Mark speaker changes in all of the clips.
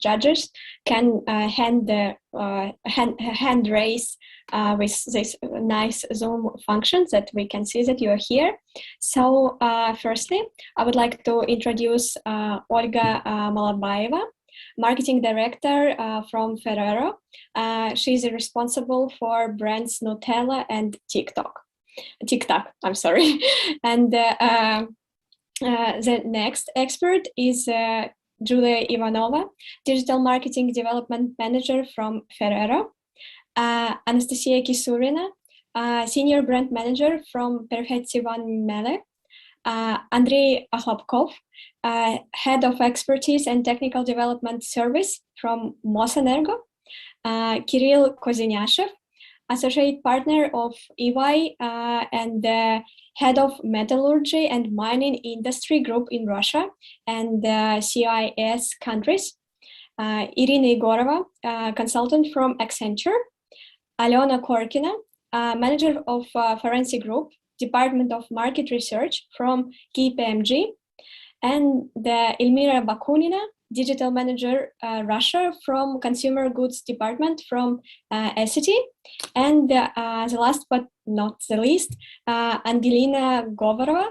Speaker 1: judges can hand raise with this nice Zoom functions that we can see that you are here. So firstly, I would like to introduce Olga Malabayeva, marketing director from Ferrero. She's responsible for brands Nutella and TikTok, I'm sorry. And the next expert is Julia Ivanova, digital marketing development manager from Ferrero. Anastasia Kisurina, senior brand manager from Perfetti Van Melle. Andrei Ahlapkov, head of expertise and technical development service from Mosenergo. Kirill Kozinyashev, associate partner of EY and head of metallurgy and mining industry group in Russia and CIS countries. Irina Igorova, consultant from Accenture. Alena Korkina, manager of Forensic Group, Department of Market Research from KPMG. And Elmira Bakunina, digital manager Russia from Consumer Goods Department from SCT. And the last but not the least, Angelina Govorova,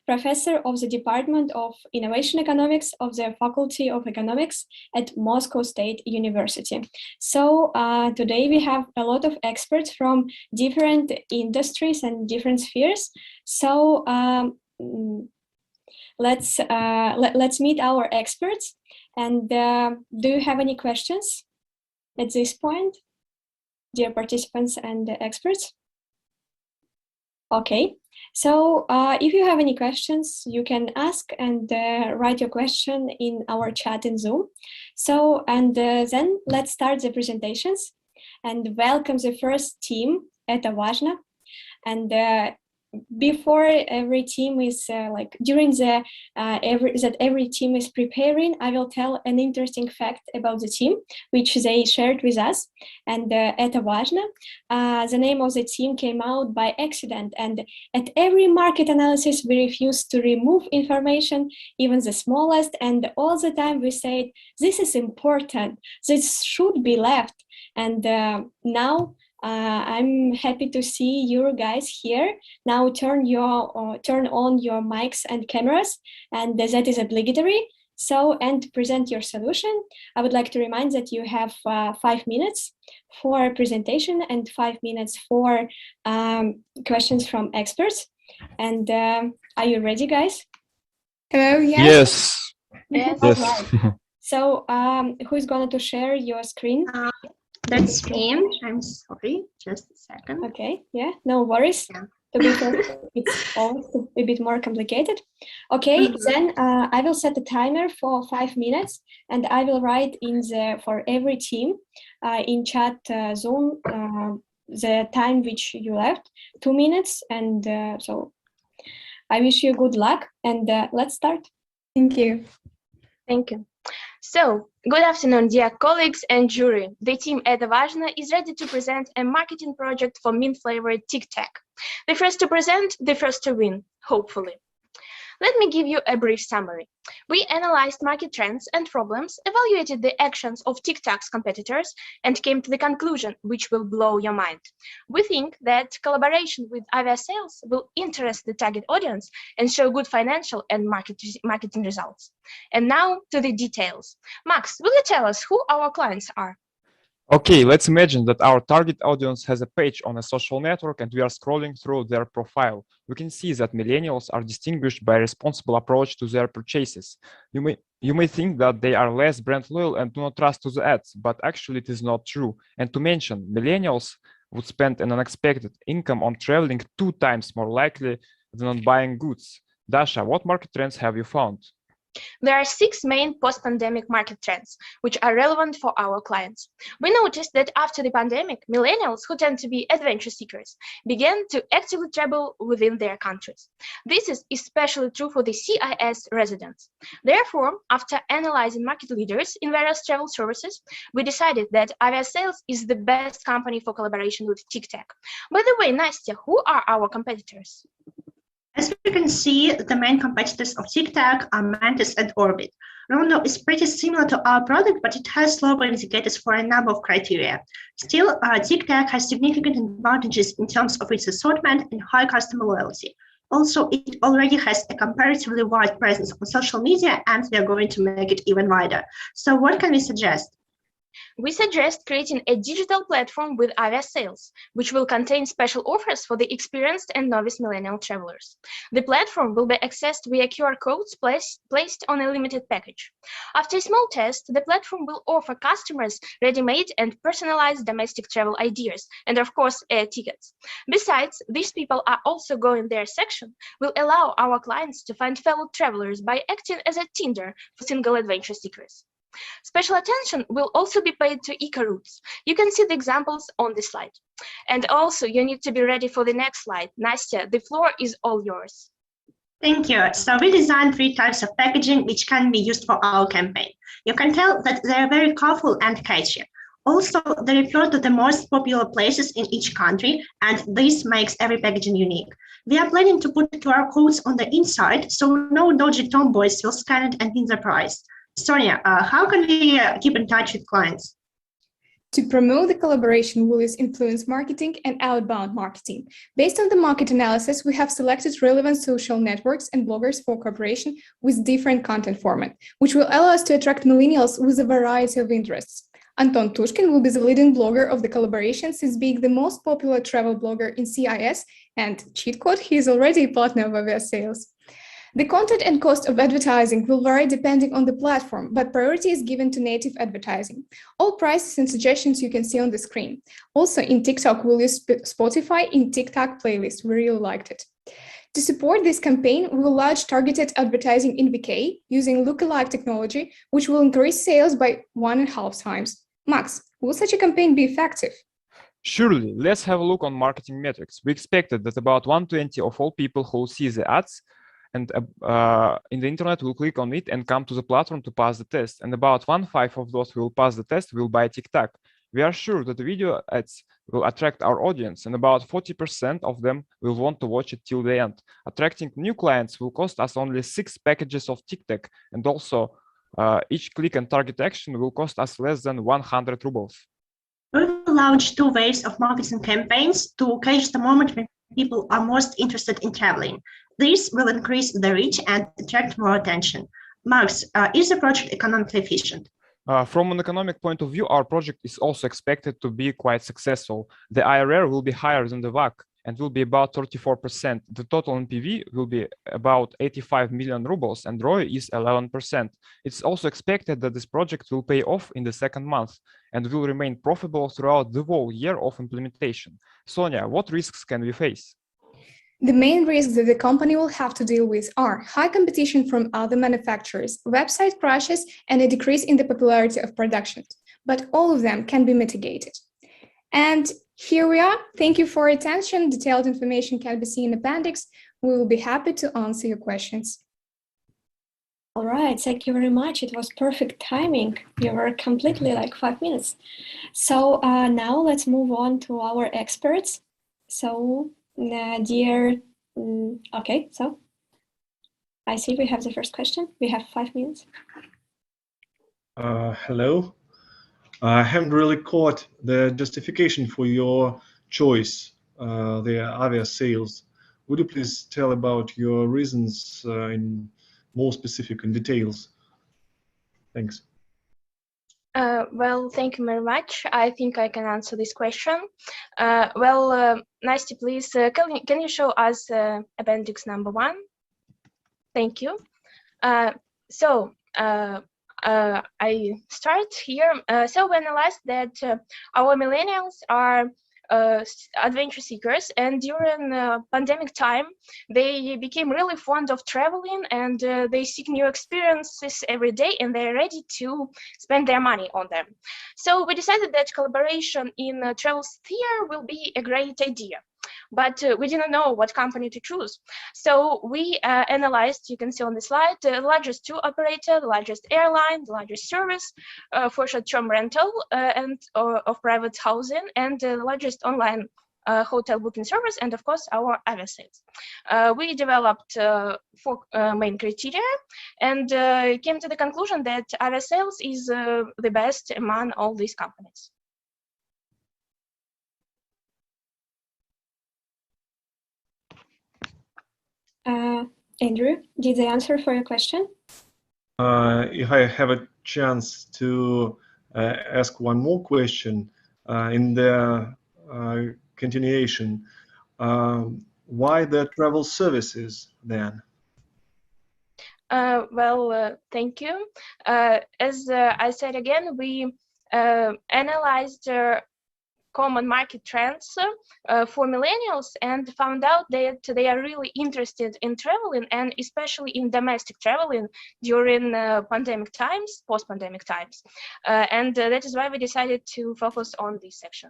Speaker 1: professor of the Department of Innovation Economics of the Faculty of Economics at Moscow State University. So today we have a lot of experts from different industries and different spheres. So let's meet our experts. And do you have any questions at this point, dear participants and experts? Okay, so if you have any questions, you can ask and write your question in our chat in Zoom. So, and then let's start the presentations and welcome the first team, Это важно. And before every team is during the every team is preparing, I will tell an interesting fact about the team which they shared with us. And это важно. The name of the team came out by accident, and at every market analysis we refused to remove information, even the smallest, and all the time we said this is important, this should be left. And now I'm happy to see you guys here. Now turn on your mics and cameras, and that is obligatory. So, and present your solution. I would like to remind that you have 5 minutes for presentation and 5 minutes for questions from experts. And are you ready, guys?
Speaker 2: Hello,
Speaker 3: yes.
Speaker 1: Yes.
Speaker 3: Yes.
Speaker 1: Right. So who's going to share your screen?
Speaker 2: That's me. I'm sorry. Just a second.
Speaker 1: Okay. Yeah. No worries.
Speaker 2: Yeah.
Speaker 1: To be fair, it's always a bit more complicated. Okay. Then I will set a timer for 5 minutes, and I will write in for every team in chat Zoom the time which you left, 2 minutes, and so I wish you good luck. And let's start.
Speaker 2: Thank you.
Speaker 4: Thank you. So, good afternoon, dear colleagues and jury. The team Это важно is ready to present a marketing project for mint-flavored Tic Tac. The first to present, the first to win, hopefully. Let me give you a brief summary. We analyzed market trends and problems, evaluated the actions of Tic Tac's competitors, and came to the conclusion, which will blow your mind. We think that collaboration with Aviasales will interest the target audience and show good financial and marketing results. And now to the details. Max, will you tell us who our clients are?
Speaker 3: Okay, let's imagine that our target audience has a page on a social network and we are scrolling through their profile. We can see that millennials are distinguished by a responsible approach to their purchases. You may think that they are less brand loyal and do not trust to the ads, but actually it is not true. And to mention, millennials would spend an unexpected income on traveling 2 times more likely than on buying goods. Dasha, what market trends have you found?
Speaker 4: There are 6 main post-pandemic market trends, which are relevant for our clients. We noticed that after the pandemic, millennials, who tend to be adventure seekers, began to actively travel within their countries. This is especially true for the CIS residents. Therefore, after analyzing market leaders in various travel services, we decided that Aviasales is the best company for collaboration with Tic Tac. By the way, Nastya, who are our competitors?
Speaker 2: As we can see, the main competitors of Tic Tac are Mantis and Orbit. Rondo is pretty similar to our product, but it has lower indicators for a number of criteria. Still, TikTok has significant advantages in terms of its assortment and high customer loyalty. Also, it already has a comparatively wide presence on social media, and we are going to make it even wider. So what can we suggest?
Speaker 4: We suggest creating a digital platform with avia sales, which will contain special offers for the experienced and novice millennial travelers. The platform will be accessed via QR codes placed on a limited package. After a small test, the platform will offer customers ready-made and personalized domestic travel ideas, and of course, air tickets. Besides, these people are also going their section will allow our clients to find fellow travelers by acting as a Tinder for single adventure seekers. Special attention will also be paid to eco routes. You can see the examples on this slide. And also, you need to be ready for the next slide. Nastya, the floor is all yours.
Speaker 2: Thank you. So we designed 3 types of packaging which can be used for our campaign. You can tell that they are very colorful and catchy. Also, they refer to the most popular places in each country, and this makes every packaging unique. We are planning to put QR codes on the inside, so no dodgy tomboys will scan it and win the prize. Sonia, how can we keep in touch with clients?
Speaker 5: To promote the collaboration, we'll use influence marketing and outbound marketing. Based on the market analysis, we have selected relevant social networks and bloggers for cooperation with different content format, which will allow us to attract millennials with a variety of interests. Anton Tushkin will be the leading blogger of the collaboration since being the most popular travel blogger in CIS, and cheat code, he is already a partner of Avia Sales. The content and cost of advertising will vary depending on the platform, but priority is given to native advertising. All prices and suggestions you can see on the screen. Also, in TikTok, we'll use Spotify in TikTok playlist. We really liked it. To support this campaign, we will launch targeted advertising in VK using lookalike technology, which will increase sales by 1.5 times. Max, will such a campaign be effective?
Speaker 3: Surely, let's have a look on marketing metrics. We expected that about 1/20 of all people who see the ads and in the internet will click on it and come to the platform to pass the test. And about 1/5 of those who will pass the test will buy TikTok. We are sure that the video ads will attract our audience, and about 40% of them will want to watch it till the end. Attracting new clients will cost us only 6 packages of TikTok, and also each click and target action will cost us less than 100 rubles.
Speaker 2: We will launch 2 waves of marketing campaigns to catch the moment when people are most interested in traveling. This will increase the reach and attract more attention. Max, is the project economically efficient?
Speaker 3: From an economic point of view, our project is also expected to be quite successful. The IRR will be higher than the WACC and will be about 34%. The total NPV will be about 85 million rubles and ROI is 11%. It's also expected that this project will pay off in the 2nd month and will remain profitable throughout the whole year of implementation. Sonia, what risks can we face?
Speaker 5: The main risks that the company will have to deal with are high competition from other manufacturers, website crashes, and a decrease in the popularity of productions. But all of them can be mitigated. And here we are. Thank you for your attention. Detailed information can be seen in appendix. We will be happy to answer your questions.
Speaker 1: All right, thank you very much. It was perfect timing. You were completely like 5 minutes. So now let's move on to our experts. So okay, so I see we have the first question. We have 5 minutes.
Speaker 6: Hello. I haven't really caught the justification for your choice, the Avia Sales. Would you please tell about your reasons in more specific and details? Thanks.
Speaker 4: Well, thank you very much. I think I can answer this question. Nastya, please, can you show us appendix number 1? Thank you. I start here. So we analyzed that our millennials are adventure seekers, and during pandemic time they became really fond of traveling, and they seek new experiences every day, and they're ready to spend their money on them. So we decided that collaboration in travel sphere will be a great idea, but we didn't know what company to choose. So we analyzed, you can see on the slide, the largest tour operator, the largest airline, the largest service for short-term rental and of private housing, and the largest online hotel booking service, and of course our aviasales. We developed 4 main criteria and came to the conclusion that aviasales is the best among all these companies.
Speaker 1: Andrew, did they answer for your question?
Speaker 6: If I have a chance to ask one more question in the continuation, why the travel services then?
Speaker 4: Well, thank you. As I said again, we analyzed common market trends for millennials and found out that they are really interested in traveling, and especially in domestic traveling during pandemic times, post-pandemic times. And that is why we decided to focus on this section.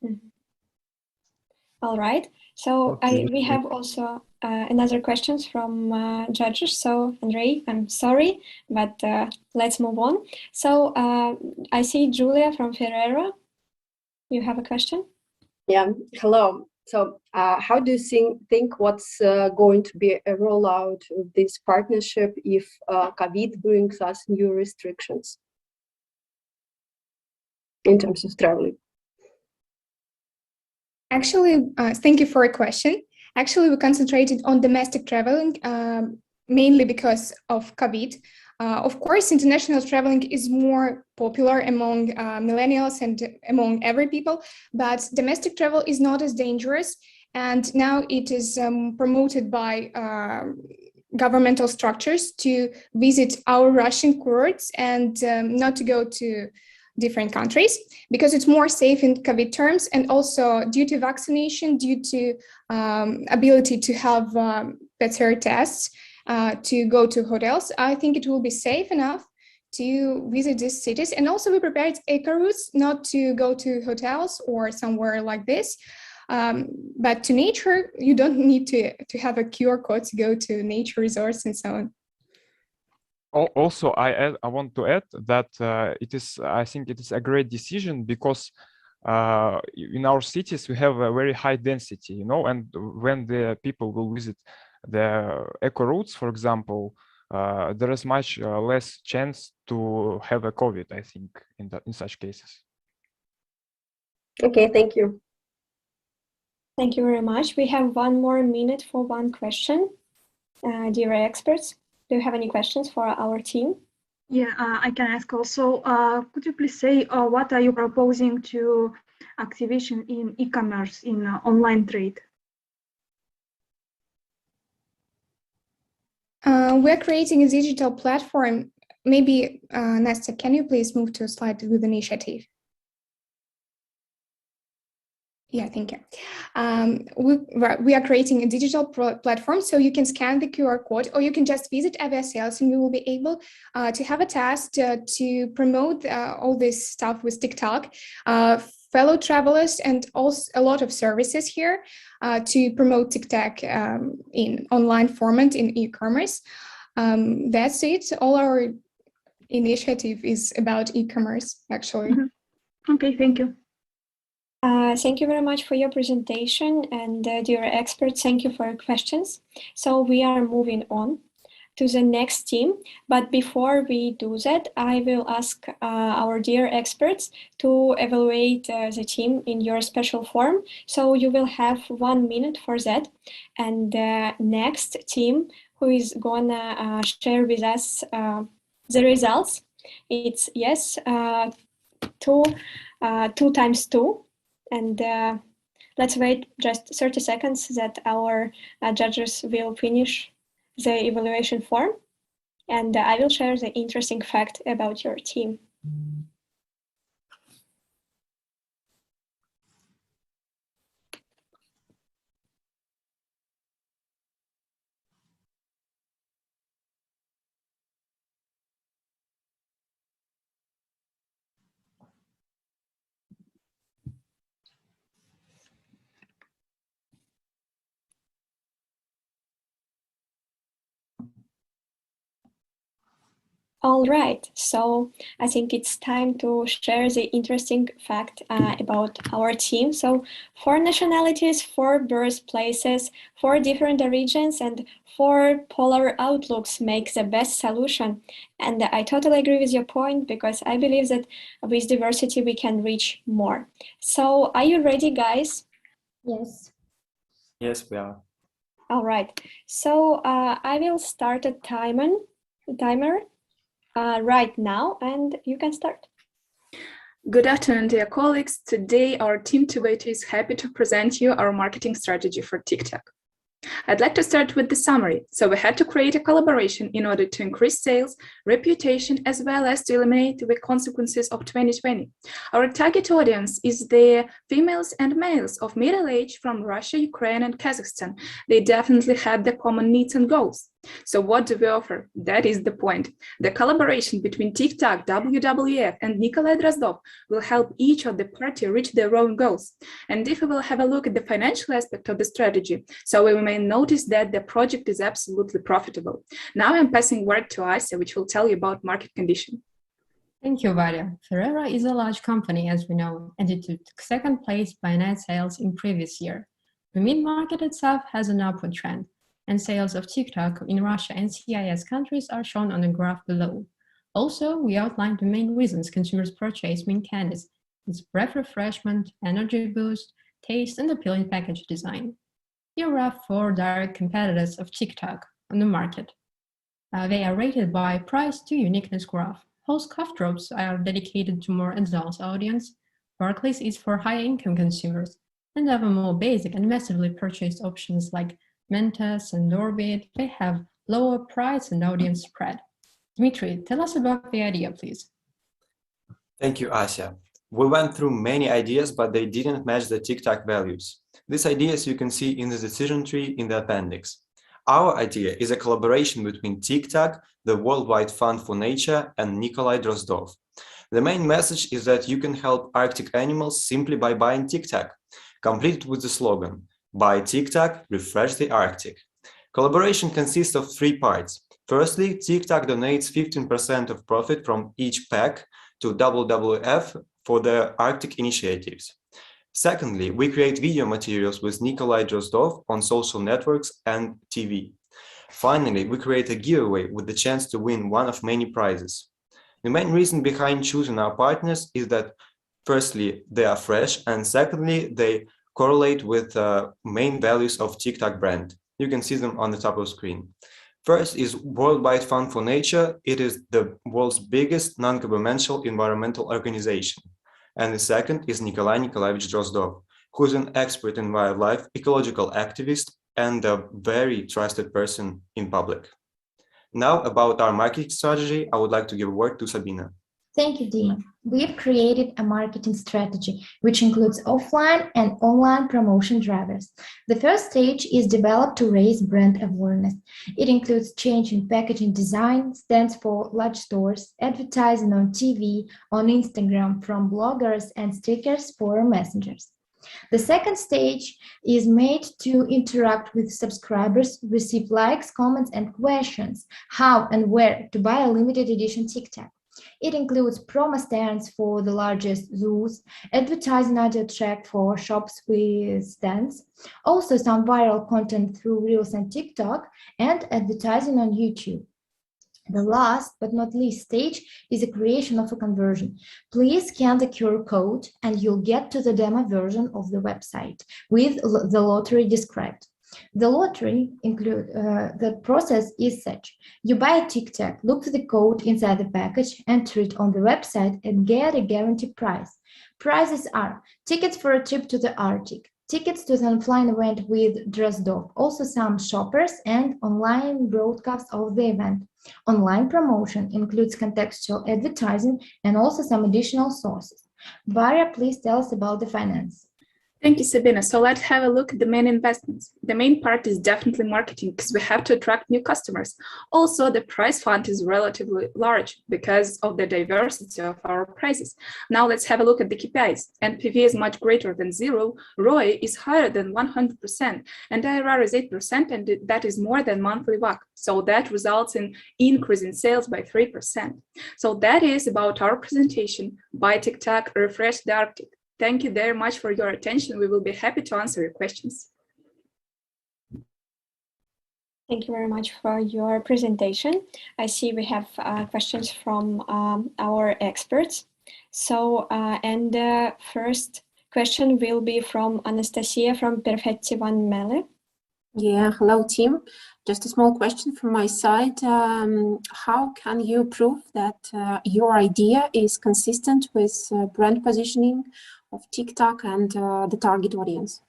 Speaker 1: Mm-hmm. All right. So
Speaker 6: Okay.
Speaker 1: we have also another questions from judges. So Andrei, I'm sorry, but let's move on. So I see Julia from Ferrero. You have a question?
Speaker 7: Yeah, hello. So how do you think what's going to be a rollout of this partnership if COVID brings us new restrictions in terms of traveling?
Speaker 5: Actually, thank you for a question. Actually, we concentrated on domestic traveling mainly because of COVID. Of course, international traveling is more popular among millennials and among every people, but domestic travel is not as dangerous. And now it is promoted by governmental structures to visit our Russian courts and not to go to different countries because it's more safe in COVID terms, and also due to vaccination, due to ability to have PCR tests to go to hotels, I think it will be safe enough to visit these cities. And also we prepared eco routes, not to go to hotels or somewhere like this, but to nature. You don't need to have a QR code to go to nature resorts and so on.
Speaker 3: Also, I want to add that I think it is a great decision because in our cities we have a very high density, you know, and when the people will visit the eco routes, for example, there is much less chance to have a COVID, I think, in such cases.
Speaker 7: Okay, thank you.
Speaker 1: Thank you very much. We have 1 more minute for one question. Dear experts, do you have any questions for our team?
Speaker 8: Yeah, I can ask also. Could you please say what are you proposing to activation in e-commerce, in online trade?
Speaker 5: We're creating a digital platform. Maybe, Nastya, can you please move to a slide with initiative? Yeah, thank you. We are creating a digital platform, so you can scan the QR code, or you can just visit aviasales, and we will be able to have a task to promote all this stuff with TikTok, fellow travelers, and also a lot of services here to promote TikTok in online format in e-commerce. That's it. All our initiative is about e-commerce, actually.
Speaker 8: Mm-hmm. Okay, thank you.
Speaker 1: Thank you very much for your presentation, and dear experts, thank you for your questions. So we are moving on to the next team, but before we do that, I will ask our dear experts to evaluate the team in your special form. So you will have 1 minute for that, and the next team who is gonna share with us the results, it's yes, 2 times 2. And let's wait just 30 seconds that our judges will finish the evaluation form, and I will share the interesting fact about your team. All right, so I think it's time to share the interesting fact about our team. So 4 nationalities, 4 birthplaces, 4 different regions, and 4 polar outlooks make the best solution. And I totally agree with your point, because I believe that with diversity we can reach more. So are you ready, guys?
Speaker 9: Yes.
Speaker 3: Yes, we are.
Speaker 1: All right, so I will start a timer right now, and you can start.
Speaker 5: Good afternoon, dear colleagues. Today, our team Teperь is happy to present you our marketing strategy for TikTok. I'd like to start with the summary. So we had to create a collaboration in order to increase sales, reputation, as well as to eliminate the consequences of 2020. Our target audience is the females and males of middle age from Russia, Ukraine, and Kazakhstan. They definitely have the common needs and goals. So what do we offer? That is the point. The collaboration between TikTok, WWF, and Nikolai Drozdov will help each of the party reach their own goals. And if we will have a look at the financial aspect of the strategy, so we may notice that the project is absolutely profitable. Now I'm passing word to Asya, which will tell you about market condition.
Speaker 9: Thank you, Varia. Ferrera is a large company, as we know, and it took second place by net sales in previous year. The mid-market itself has an upward trend, and sales of TikTok in Russia and CIS countries are shown on the graph below. Also, we outlined the main reasons consumers purchase main candies: its breath refreshment, energy boost, taste, and appealing package design. Here are 4 direct competitors of TikTok on the market. They are rated by price to uniqueness graph. Whole cough drops are dedicated to more adult audience. Barclays is for high-income consumers, and other more basic and massively purchased options like Mentos and Orbit, they have lower price and audience spread. Dmitry, tell us about the idea, please.
Speaker 10: Thank you, Asya. We went through many ideas, but they didn't match the TikTok values. These ideas you can see in the decision tree in the appendix. Our idea is a collaboration between TikTok, the Worldwide Fund for Nature, and Nikolai Drozdov. The main message is that you can help Arctic animals simply by buying TikTok, completed with the slogan, "Buy TikTok, refresh the Arctic." Collaboration consists of 3 parts. Firstly, TikTok donates 15% of profit from each pack to WWF for the Arctic initiatives. Secondly, we create video materials with Nikolai Drozdov on social networks and TV. Finally, we create a giveaway with the chance to win one of many prizes. The main reason behind choosing our partners is that, firstly, they are fresh, and secondly, they correlate with main values of TikTok brand. You can see them on the top of the screen. First is Worldwide Fund for Nature. It is the world's biggest non-governmental environmental organization. And the second is Nikolai Nikolaevich Drozdov, who is an expert in wildlife, ecological activist, and a very trusted person in public. Now about our marketing strategy, I would like to give a word to Sabina.
Speaker 9: Thank you, Dima. We've created a marketing strategy, which includes offline and online promotion drivers. The first stage is developed to raise brand awareness. It includes changing packaging design, stands for large stores, advertising on TV, on Instagram from bloggers, and stickers for messengers. The second stage is made to interact with subscribers, receive likes, comments, and questions, how and where to buy a limited edition TikTok. It includes promo stands for the largest zoos, advertising audio track for shops with stands, also some viral content through Reels and TikTok, and advertising on YouTube. The last but not least stage is the creation of a conversion. Please scan the QR code and you'll get to the demo version of the website with the lottery described. The lottery the process is such. You buy a TikTok, look for the code inside the package, enter it on the website and get a guaranteed prize. Prizes are tickets for a trip to the Arctic, tickets to the offline event with Drozdov, also some shoppers, and online broadcast of the event. Online promotion includes contextual advertising and also some additional sources. Varia, please tell us about the finance.
Speaker 5: Thank you, Sabina. So let's have a look at the main investments. The main part is definitely marketing because we have to attract new customers. Also, the prize fund is relatively large because of the diversity of our prizes. Now let's have a look at the KPIs. NPV is much greater than 0, ROI is higher than 100%, and IRR is 8%, and that is more than monthly WACC. So that results in increase in sales by 3%. So that is about our presentation. Buy TikTok, refresh the Arctic. Thank you very much for your attention. We will be happy to answer your questions.
Speaker 1: Thank you very much for your presentation. I see we have questions from our experts. So, and the first question will be from Anastasia from Perfetti Van Melle.
Speaker 11: Yeah, hello team. Just a small question from my side. How can you prove that your idea is consistent with brand positioning of TikTok and the target audience?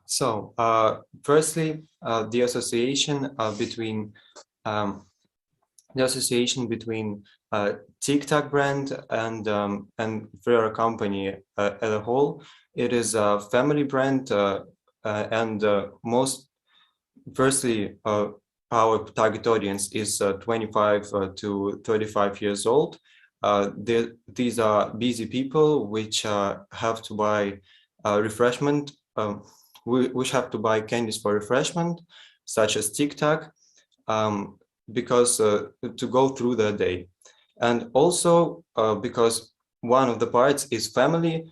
Speaker 10: So, firstly, the association between TikTok brand and Ferrero company as a whole. It is a family brand, and firstly, our target audience is 25 to 35 years old. These are busy people which have to buy refreshment, which have to buy candies for refreshment, such as TikTok, because to go through the day. And also because one of the parts is family,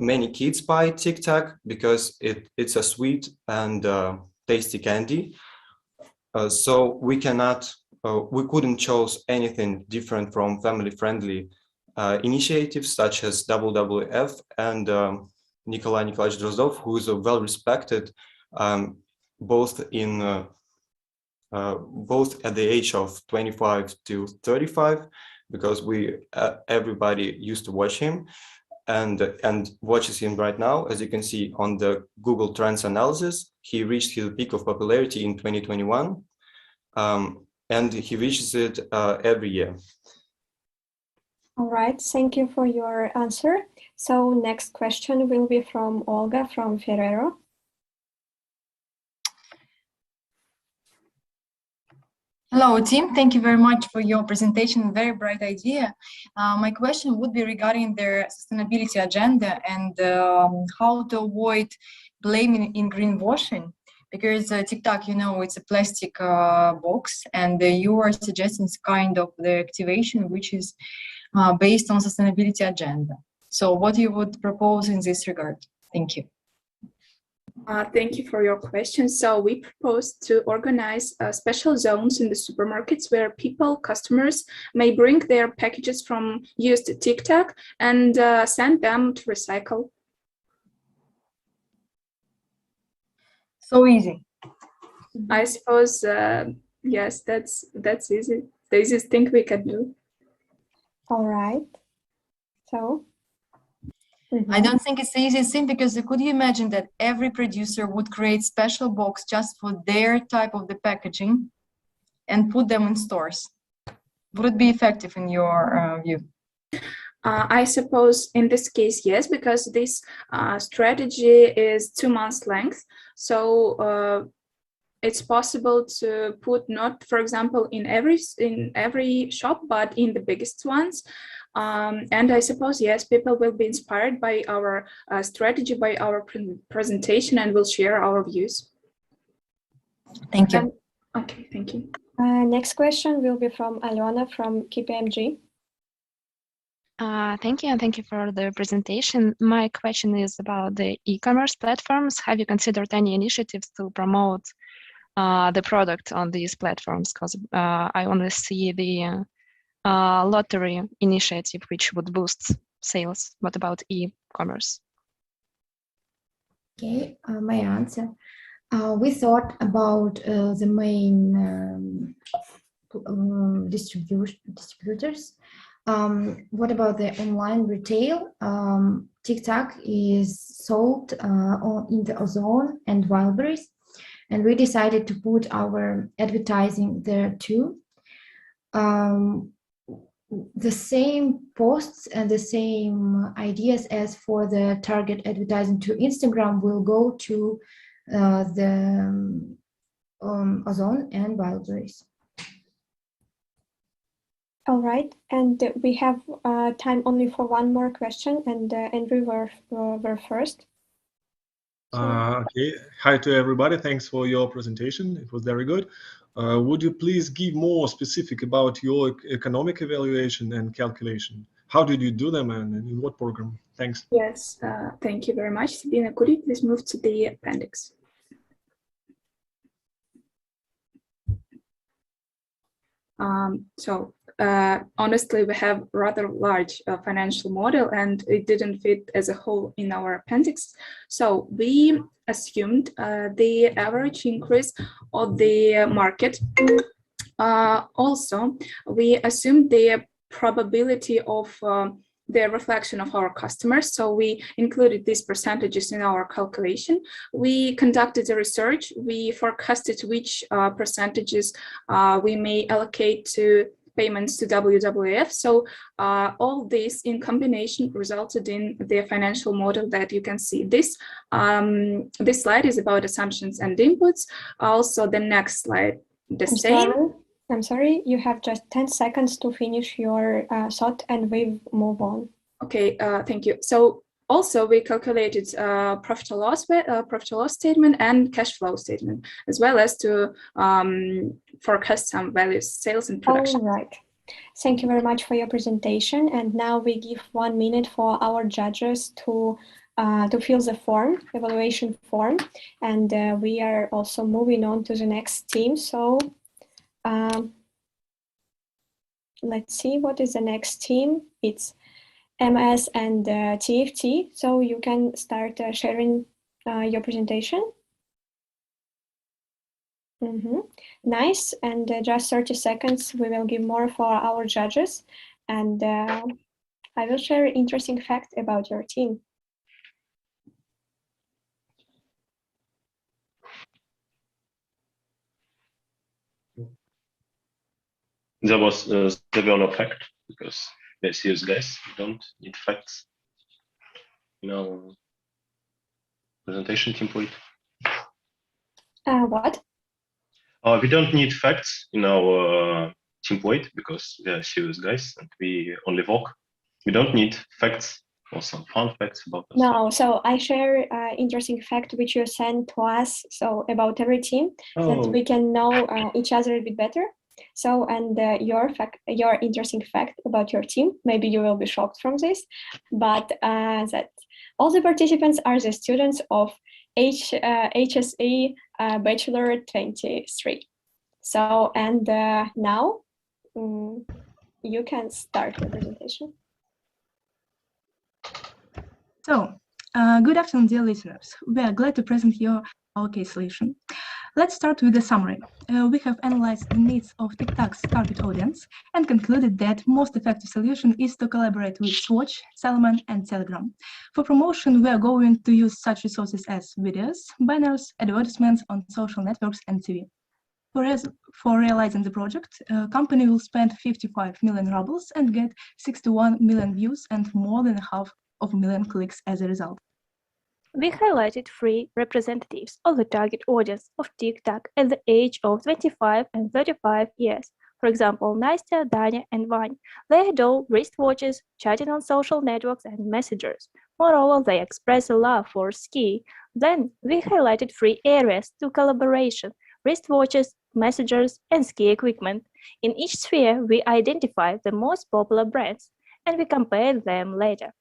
Speaker 10: many kids buy TikTok because it's a sweet and tasty candy. So we couldn't choose anything different from family-friendly initiatives such as WWF and Nikolai Nikolaevich Drozdov, who is well-respected both at the age of 25 to 35, because everybody used to watch him and watches him right now. As you can see on the Google Trends analysis, he reached his peak of popularity in 2021, and he reaches it every year.
Speaker 1: All right, thank you for your answer. So next question will be from Olga from Ferrero.
Speaker 12: Hello, team. Thank you very much for your presentation. Very bright idea. My question would be regarding their sustainability agenda and how to avoid blaming in greenwashing. Because TikTok, you know, it's a plastic box, and you are suggesting kind of the activation which is based on sustainability agenda. So what you would propose in this regard? Thank you.
Speaker 5: Thank you for your question. So we propose to organize special zones in the supermarkets where customers may bring their packages from used TikTok and send them to recycle.
Speaker 12: So easy.
Speaker 5: I suppose, yes, that's easy. The easiest thing we can do.
Speaker 1: All right. So.
Speaker 12: I don't think it's the easiest thing, because could you imagine that every producer would create special box just for their type of the packaging and put them in stores? Would it be effective in your view?
Speaker 5: I suppose in this case, yes, because this strategy is 2 months length. So it's possible to put not, for example, in every shop, but in the biggest ones. And I suppose, yes, people will be inspired by our strategy, by our presentation, and will share our views.
Speaker 12: Thank you.
Speaker 5: Okay, thank you.
Speaker 1: Next question will be from Alena from KPMG.
Speaker 13: Thank you, and thank you for the presentation. My question is about the e-commerce platforms. Have you considered any initiatives to promote the product on these platforms? Because I only see the lottery initiative, which would boost sales. What about e-commerce?
Speaker 9: Okay, my answer. We thought about the main distributors. What about the online retail? TikTok is sold in the Ozone and Wildberries, and we decided to put our advertising there too. the same posts and the same ideas as for the target advertising to Instagram will go to the ozone and wildberries.
Speaker 1: All right, and we have time only for one more question, and Andrew were first.
Speaker 6: Okay, hi to everybody. Thanks for your presentation. It was very good. Would you please give more specific about your economic evaluation and calculation? How did you do them and in what program? Thanks.
Speaker 14: Yes, thank you very much. Sabina, could you please move to the appendix? Honestly, we have rather large financial model and it didn't fit as a whole in our appendix. So we assumed the average increase of the market. Also, we assumed the probability of the reflection of our customers. So we included these percentages in our calculation. We conducted a research. We forecasted which percentages we may allocate to payments to WWF. So all this in combination resulted in the financial model that you can see. This slide is about assumptions and inputs. Also, the next slide, the same.
Speaker 1: I'm sorry, you have just 10 seconds to finish your thought and we move on.
Speaker 14: Okay, thank you. So also we calculated profit or loss statement and cash flow statement, as well as to forecast some values, sales and production.
Speaker 1: All right. Thank you very much for your presentation. And now we give 1 minute for our judges to fill the form, evaluation form. And we are also moving on to the next team. So let's see, what is the next team? It's MS and TFT. So you can start sharing your presentation. Nice. And just 30 seconds, we will give more for our judges. And I will share an interesting fact about your team.
Speaker 15: There was there were no facts because they're serious guys. We don't need facts in our presentation template.
Speaker 1: What?
Speaker 15: We don't need facts in our template because we are serious guys and we only work. We don't need facts or some fun facts about us.
Speaker 1: No, so I share interesting fact which you sent to us, so about every team, that we can know each other a bit better. So, and your interesting fact about your team, maybe you will be shocked from this, but that all the participants are the students of HSE Bachelor 23. So, and now you can start the presentation.
Speaker 8: So, good afternoon, dear listeners. We are glad to present you our case solution. Let's start with the summary. We have analyzed the needs of TikTok's target audience and concluded that most effective solution is to collaborate with Swatch, Salomon, and Telegram. For promotion, we are going to use such resources as videos, banners, advertisements on social networks, and TV. For realizing the project, company will spend 55 million rubles and get 61 million views and more than 500,000 clicks as a result.
Speaker 4: We highlighted 3 representatives of the target audience of TikTok at the age of 25 and 35 years. For example, Nastya, Danya, and Vanya. They adore wristwatches, chatting on social networks and messengers. Moreover, they express a love for ski. Then we highlighted 3 areas to collaboration: wristwatches, messengers, and ski equipment. In each sphere, we identified the most popular brands, and we compared them later.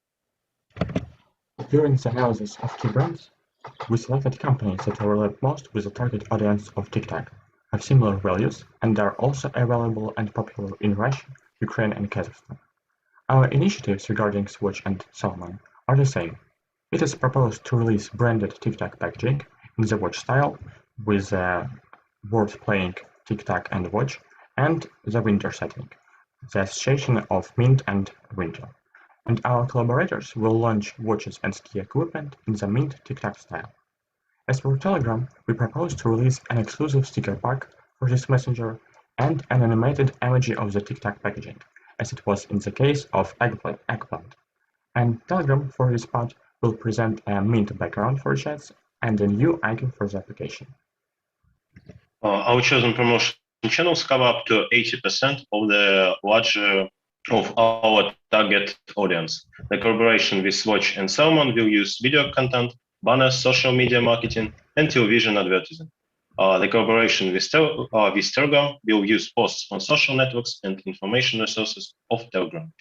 Speaker 16: During the analysis of key brands, we selected companies that overlap most with the target audience of TikTok, have similar values, and are also available and popular in Russia, Ukraine, and Kazakhstan. Our initiatives regarding Swatch and Salomon are the same. It is proposed to release branded TikTok packaging in the watch style with words playing TikTok and watch, and the winter setting, the association of mint and winter. And our collaborators will launch watches and ski equipment in the mint TikTok style. As for Telegram, we propose to release an exclusive sticker pack for this messenger and an animated emoji of the TikTok packaging, as it was in the case of eggplant. And Telegram, for this part, will present a mint background for chats and a new icon for the application.
Speaker 15: Our chosen promotion channels cover up to 80% of our target audience. The collaboration with Watch and Salmon will use video content, banners, social media marketing, and television advertising. The collaboration with Telegram will use posts on social networks and information resources of Telegram.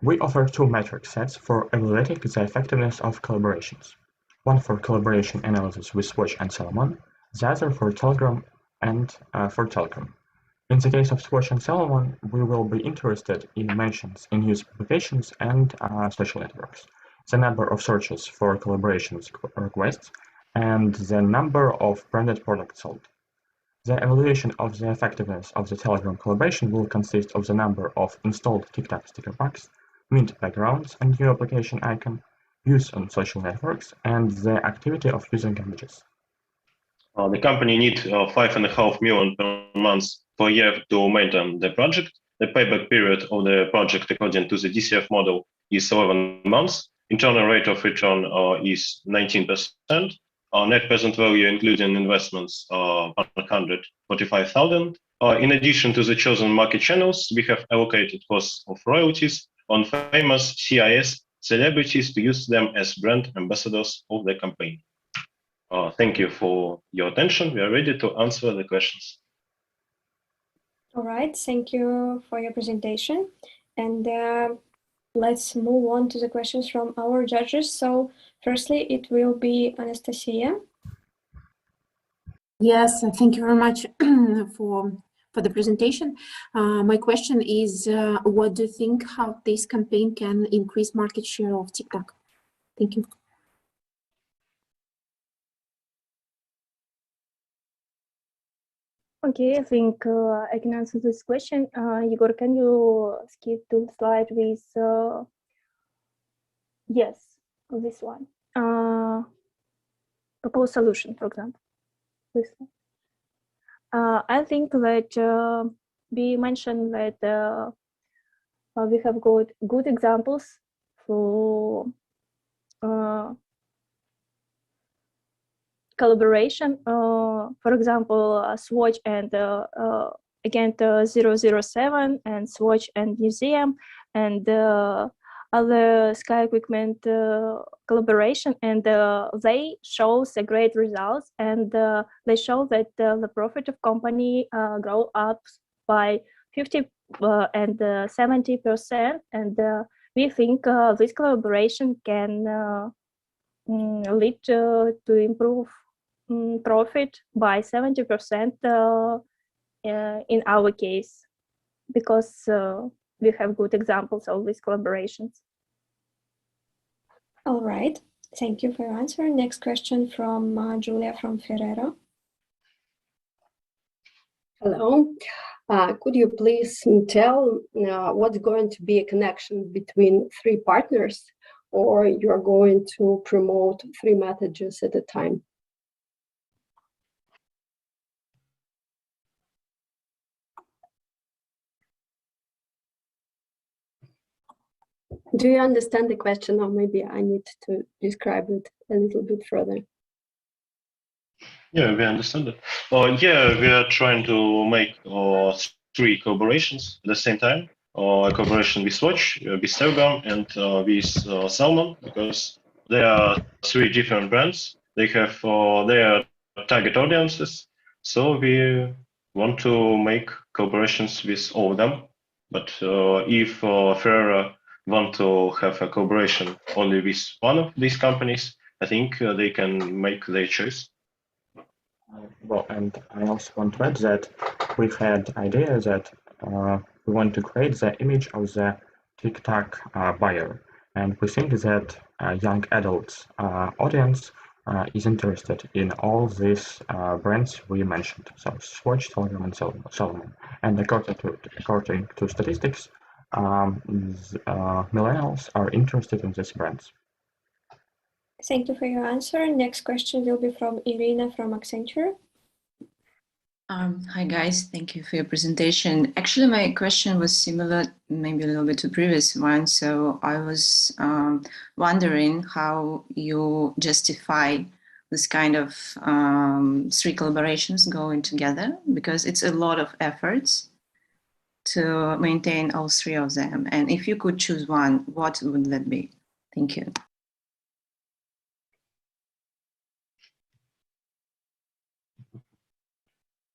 Speaker 16: We offer two metric sets for evaluating the effectiveness of collaborations. One for collaboration analysis with Watch and Salmon, the other for Telegram and for Telegram. In the case of Watch and Salmon, we will be interested in mentions in news publications and social networks, the number of searches for collaborations requests, and the number of branded products sold. The evaluation of the effectiveness of the Telegram collaboration will consist of the number of installed TikTok sticker packs, mint backgrounds and new application icon, use on social networks, and the activity of using images.
Speaker 15: The company needs 5.5 million per month per year to maintain the project. The payback period of the project according to the DCF model is 11 months. Internal rate of return is 19%. Net present value, including investments, 145,000. In addition to the chosen market channels, we have allocated costs of royalties on famous CIS celebrities to use them as brand ambassadors of the campaign. Thank you for your attention. We are ready to answer the questions.
Speaker 1: All right, thank you for your presentation. And let's move on to the questions from our judges. So firstly, it will be Anastasia.
Speaker 11: Yes, thank you very much for the presentation. My question is, what do you think how this campaign can increase market share of TikTok? Thank you.
Speaker 4: Okay, I think I can answer this question. Igor, can you skip to the slide with, yes, this one. Propose solution, for example. This one. I think that we mentioned that we have got good examples for collaboration. For example, Swatch and again 007 and Swatch and Museum and other sky equipment collaboration, and they show the great results, and they show that the profit of company grow up by 50 and 70%, and we think this collaboration can lead to improve profit by 70% in our case, because we have good examples of these collaborations.
Speaker 1: All right, thank you for your answer. Next question from Julia from Ferrero.
Speaker 7: Hello. Could you please tell what's going to be a connection between three partners, or you're going to promote three messages at a time? Do you understand the question, or maybe I need to describe it a little bit further?
Speaker 15: Yeah, we understand it. Yeah, we are trying to make three collaborations at the same time. A collaboration with Watch, with Telegram, and with Salmon, because there are three different brands. They have their target audiences. So we want to make collaborations with all of them. But if Ferrero want to have a collaboration only with one of these companies, I think they can make their choice.
Speaker 16: Well, and I also want to add that we've had idea that we want to create the image of the TikTok buyer, and we think that young adults audience is interested in all these brands we mentioned, so Swatch, Telegram, and Salmon. And according to statistics, millennials are interested in these brands.
Speaker 1: Thank you for your answer. Next question will be from Irina from Accenture.
Speaker 17: Hi guys, thank you for your presentation. Actually, my question was similar, maybe a little bit to the previous one. So I was wondering how you justify this kind of three collaborations going together, because it's a lot of efforts to maintain all three of them. And if you could choose one, what would that be? Thank you.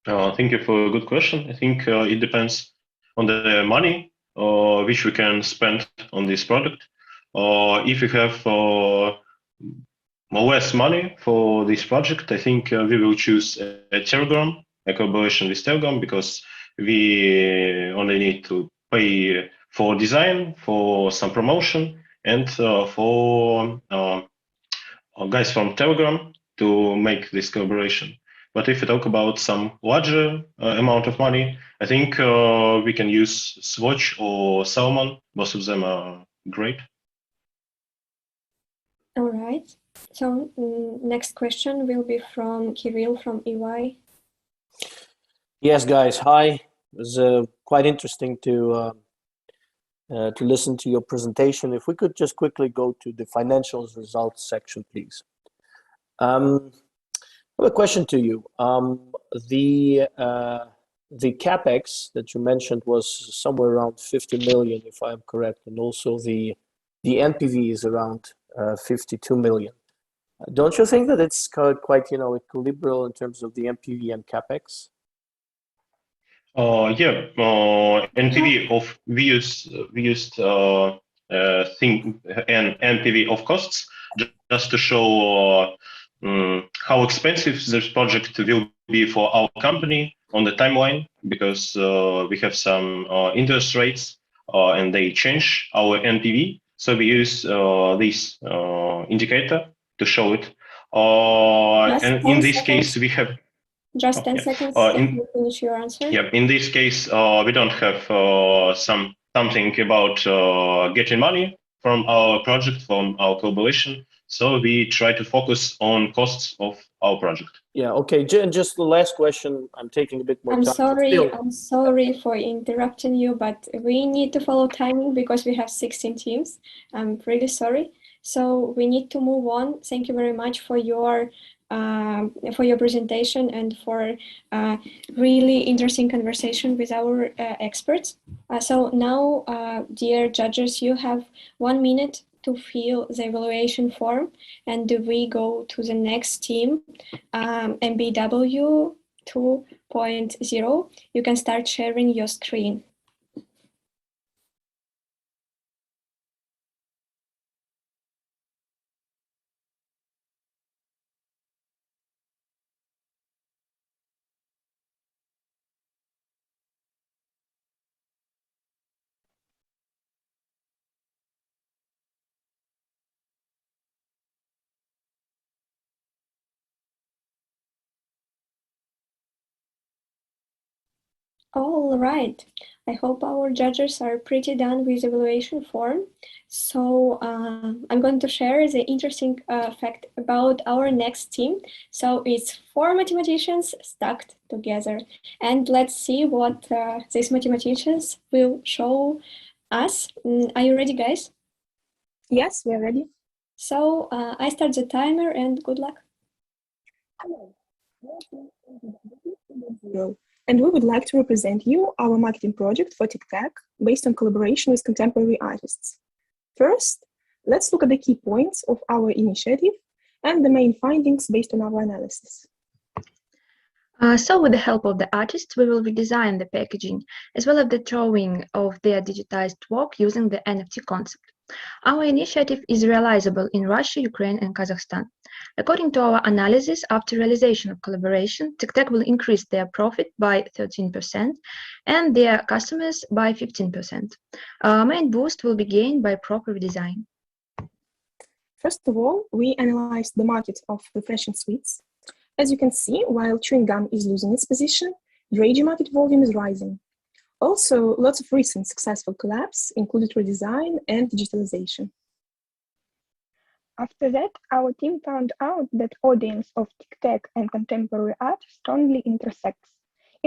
Speaker 15: Thank you for a good question. I think it depends on the money which we can spend on this product. If we have less money for this project, I think we will choose a Telegram, a collaboration with Telegram, because we only need to pay for design, for some promotion, and for guys from Telegram to make this collaboration. But if we talk about some larger amount of money, I think we can use Swatch or Salmon. Both of them are great.
Speaker 1: All right. So next question will be from Kirill from EY.
Speaker 18: Yes, guys. Hi. It was quite interesting to listen to your presentation. If we could just quickly go to the financials results section, please. I have a question to you. The capex that you mentioned was somewhere around 50 million, if I'm correct, and also the NPV is around 52 million. Don't you think that it's quite equilibrium in terms of the NPV and capex?
Speaker 15: Yeah, NPV of we used an NPV of costs just to show how expensive this project will be for our company on the timeline, because we have some interest rates and they change our NPV. So we use this indicator to show it. And in this case, we have
Speaker 1: just 10 seconds to finish your answer.
Speaker 15: Yeah, in this case, we don't have something about getting money from our project, from our collaboration. So we try to focus on costs of our project.
Speaker 18: Yeah, okay. Just the last question. I'm taking a bit more time.
Speaker 1: I'm sorry for interrupting you, but we need to follow timing because we have 16 teams. I'm really sorry. So we need to move on. Thank you very much for your presentation and for really interesting conversation with our experts. So now, dear judges, you have 1 minute to fill the evaluation form, and we go to the next team, MBW 2.0. You can start sharing your screen. All right. I hope our judges are pretty done with the evaluation form. So I'm going to share the interesting fact about our next team. So it's 4 mathematicians stuck together. And let's see what these mathematicians will show us. Are you ready, guys?
Speaker 5: Yes, we are ready.
Speaker 1: So I start the timer and good luck.
Speaker 5: Hello. And we would like to represent you our marketing project for TikTok based on collaboration with contemporary artists. First, let's look at the key points of our initiative and the main findings based on our analysis.
Speaker 4: So with the help of the artists, we will redesign the packaging as well as the drawing of their digitized work using the NFT concept. Our initiative is realizable in Russia, Ukraine, and Kazakhstan. According to our analysis, after realization of collaboration, TikTok will increase their profit by 13% and their customers by 15%. Our main boost will be gained by proper design.
Speaker 5: First of all, we analyzed the market of refreshing sweets. As you can see, while chewing gum is losing its position, the rage market volume is rising. Also, lots of recent successful collabs included redesign and digitalization.
Speaker 19: After that, our team found out that audience of TikTok and contemporary art strongly intersects.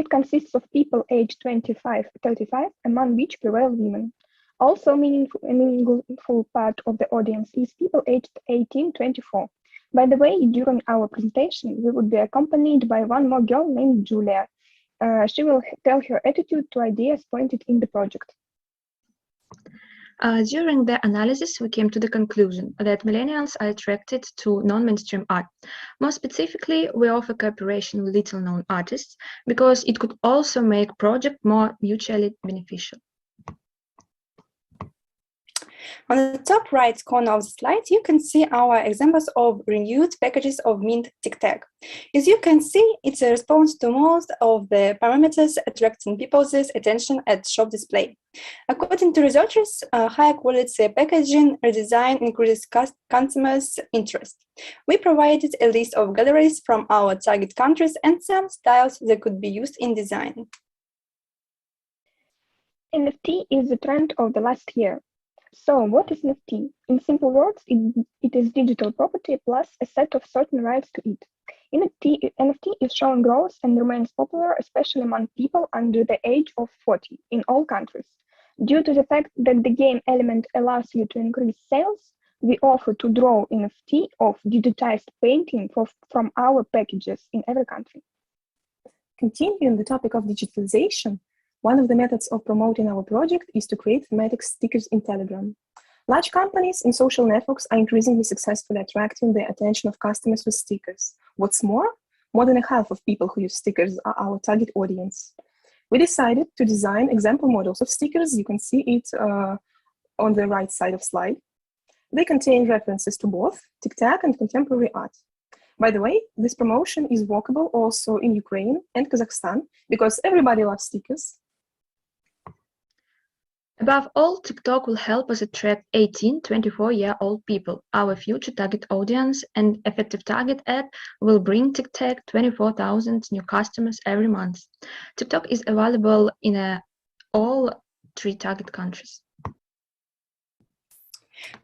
Speaker 19: It consists of people aged 25-35, among which prevail women. Also, a meaningful part of the audience is people aged 18-24. By the way, during our presentation, we would be accompanied by one more girl named Julia. She will tell her attitude to ideas pointed in the project.
Speaker 4: During the analysis, we came to the conclusion that millennials are attracted to non-mainstream art. More specifically, we offer cooperation with little-known artists because it could also make project more mutually beneficial.
Speaker 20: On the top right corner of the slide, you can see our examples of renewed packages of Mint TikTok. As you can see, it's a response to most of the parameters attracting people's attention at shop display. According to researchers, higher quality packaging redesign increases consumers' interest. We provided a list of galleries from our target countries and some styles that could be used in design.
Speaker 19: NFT is the trend of the last year. So, what is NFT? In simple words, it is digital property plus a set of certain rights to it. NFT is showing growth and remains popular, especially among people under the age of 40 in all countries. Due to the fact that the game element allows you to increase sales, we offer to draw NFT of digitized painting from our packages in every country.
Speaker 21: Continuing the topic of digitalization, one of the methods of promoting our project is to create thematic stickers in Telegram. Large companies in social networks are increasingly successfully attracting the attention of customers with stickers. What's more than half of people who use stickers are our target audience. We decided to design example models of stickers. You can see it on the right side of slide. They contain references to both TikTok and contemporary art. By the way, this promotion is workable also in Ukraine and Kazakhstan because everybody loves stickers.
Speaker 4: Above all, TikTok will help us attract 18-24-year-old people, our future target audience, and effective target ad will bring TikTok 24,000 new customers every month. TikTok is available in all 3 target countries.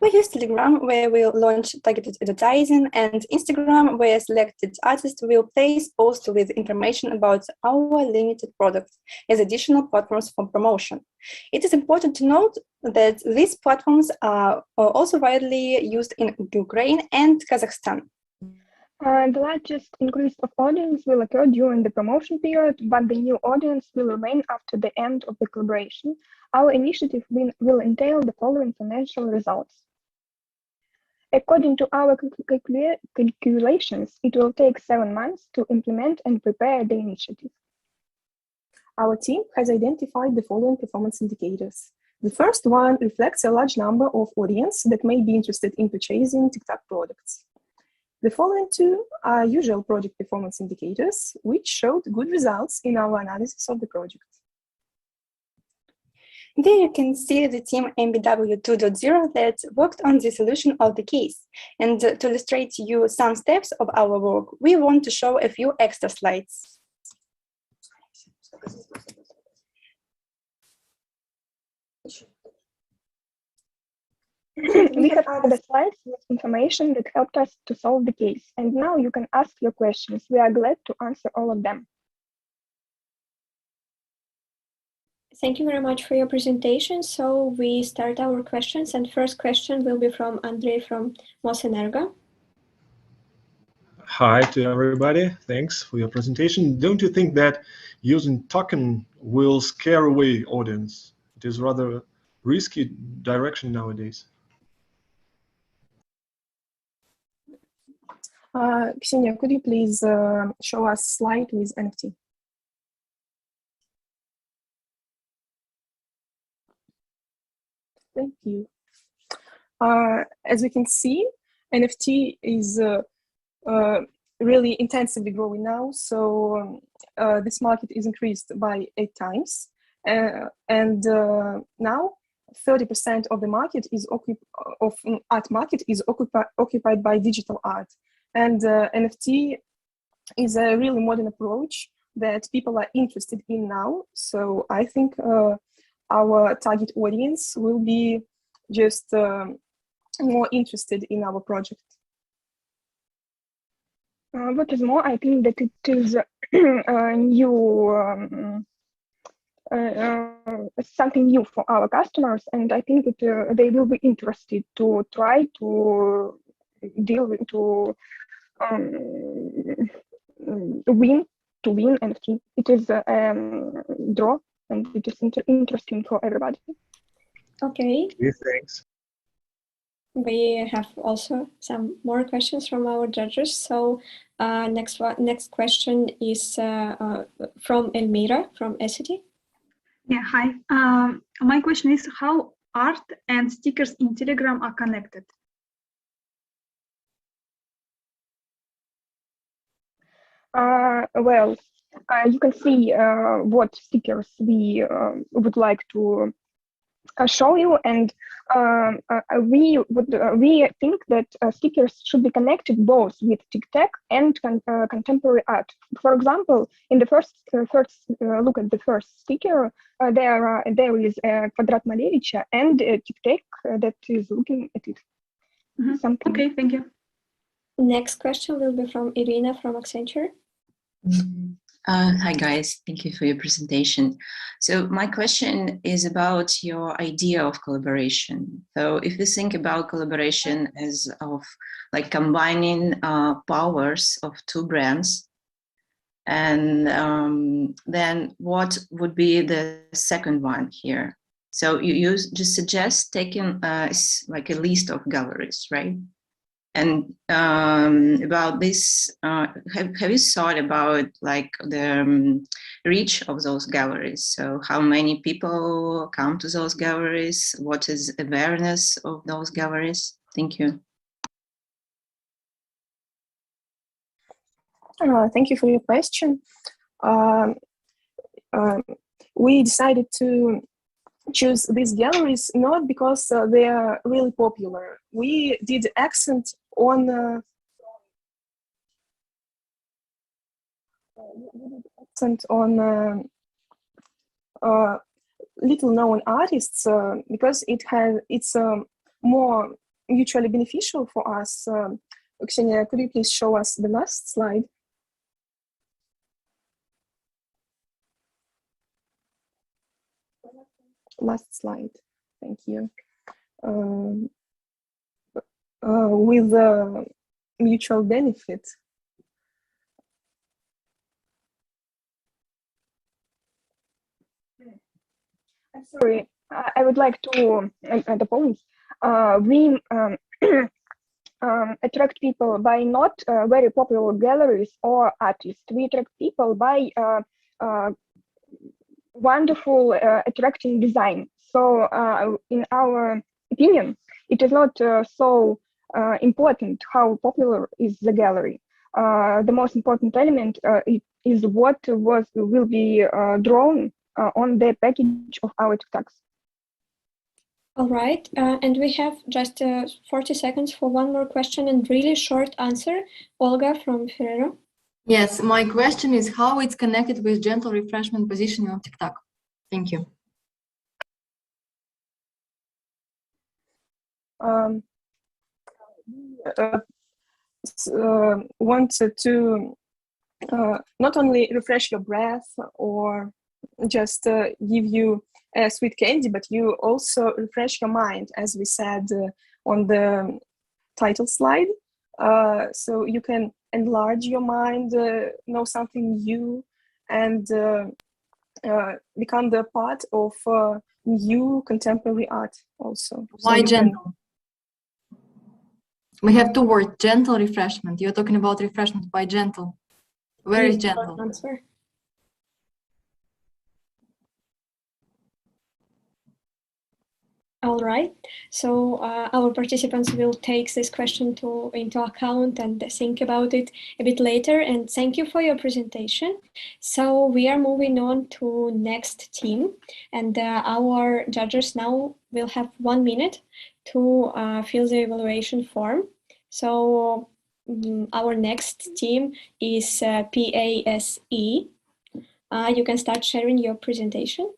Speaker 20: We use Telegram, where we'll launch targeted advertising, and Instagram, where selected artists will place posts with information about our limited products as additional platforms for promotion. It is important to note that these platforms are also widely used in Ukraine and Kazakhstan.
Speaker 19: The largest increase of audience will occur during the promotion period, but the new audience will remain after the end of the collaboration. Our initiative will entail the following financial results. According to our calculations, it will take 7 months to implement and prepare the initiative.
Speaker 21: Our team has identified the following performance indicators. The first one reflects a large number of audience that may be interested in purchasing TikTok products. The following 2 are usual project performance indicators, which showed good results in our analysis of the project.
Speaker 20: There you can see the team MBW 2.0 that worked on the solution of the case. And to illustrate to you some steps of our work, we want to show a few extra slides.
Speaker 19: We have added slides with information that helped us to solve the case. And now you can ask your questions. We are glad to answer all of them.
Speaker 1: Thank you very much for your presentation. So we start our questions, and first question will be from Andrei from Mosenergo.
Speaker 6: Hi to everybody. Thanks for your presentation. Don't you think that using token will scare away audience? It is rather a risky direction nowadays.
Speaker 21: Ksenia, could you please show us slide with NFT? Thank you. As we can see, NFT is really intensively growing now. So this market is increased by 8 times. And now 30% of the market is art market is occupied by digital art. And NFT is a really modern approach that people are interested in now. So I think our target audience will be just more interested in our project.
Speaker 19: What is more, I think that it is something new for our customers, and I think that they will be interested to try to deal with win NFT. It is a draw, and it is interesting for everybody.
Speaker 1: Okay.
Speaker 6: Yeah, thanks.
Speaker 1: We have also some more questions from our judges. So next question is from Elmira from Essity.
Speaker 2: Yeah, hi. My question is how art and stickers in Telegram are connected?
Speaker 19: Well, you can see what stickers we would like to show you, and we think that stickers should be connected both with TikTok and contemporary art. For example, in the first look at the first sticker, there is a Kvadrat Malevich and a TikTok that is looking at it.
Speaker 2: Mm-hmm. Okay, thank you.
Speaker 1: Next question will be from Irina from Accenture.
Speaker 17: Hi guys, thank you for your presentation. So my question is about your idea of collaboration. So if you think about collaboration as of like combining powers of two brands, and then what would be the second one here? So you just suggest taking like a list of galleries, right? And about this, have you thought about like the reach of those galleries? So how many people come to those galleries? What is awareness of those galleries? Thank you.
Speaker 21: Thank you for your question. We decided to choose these galleries not because they are really popular. We did accent on little known artists because it's more mutually beneficial for us. Ksenia, could you please show us the last slide? Last slide, thank you. With mutual benefit. I'm sorry, I would like to add a point. We attract people by not very popular galleries or artists. We attract people by wonderful, attracting design. So in our opinion, it is not so important how popular is the gallery. The most important element is what will be drawn on the package of our TikToks.
Speaker 1: All right, and we have just 40 seconds for one more question and really short answer. Olga from Ferrero.
Speaker 12: Yes, my question is how it's connected with gentle refreshment positioning on TikTok. Thank you.
Speaker 21: Wanted to not only refresh your breath or just give you a sweet candy, but you also refresh your mind, as we said on the title slide. So you can enlarge your mind, know something new, and become the part of new contemporary art also.
Speaker 12: Why gentle? We have two words, gentle refreshment. You're talking about refreshment by gentle. Where is gentle?
Speaker 1: Answer. All right, so our participants will take this question into account and think about it a bit later, and thank you for your presentation. So we are moving on to next team, and our judges now will have 1 minute to fill the evaluation form. So our next team is PASE. You can start sharing your presentation.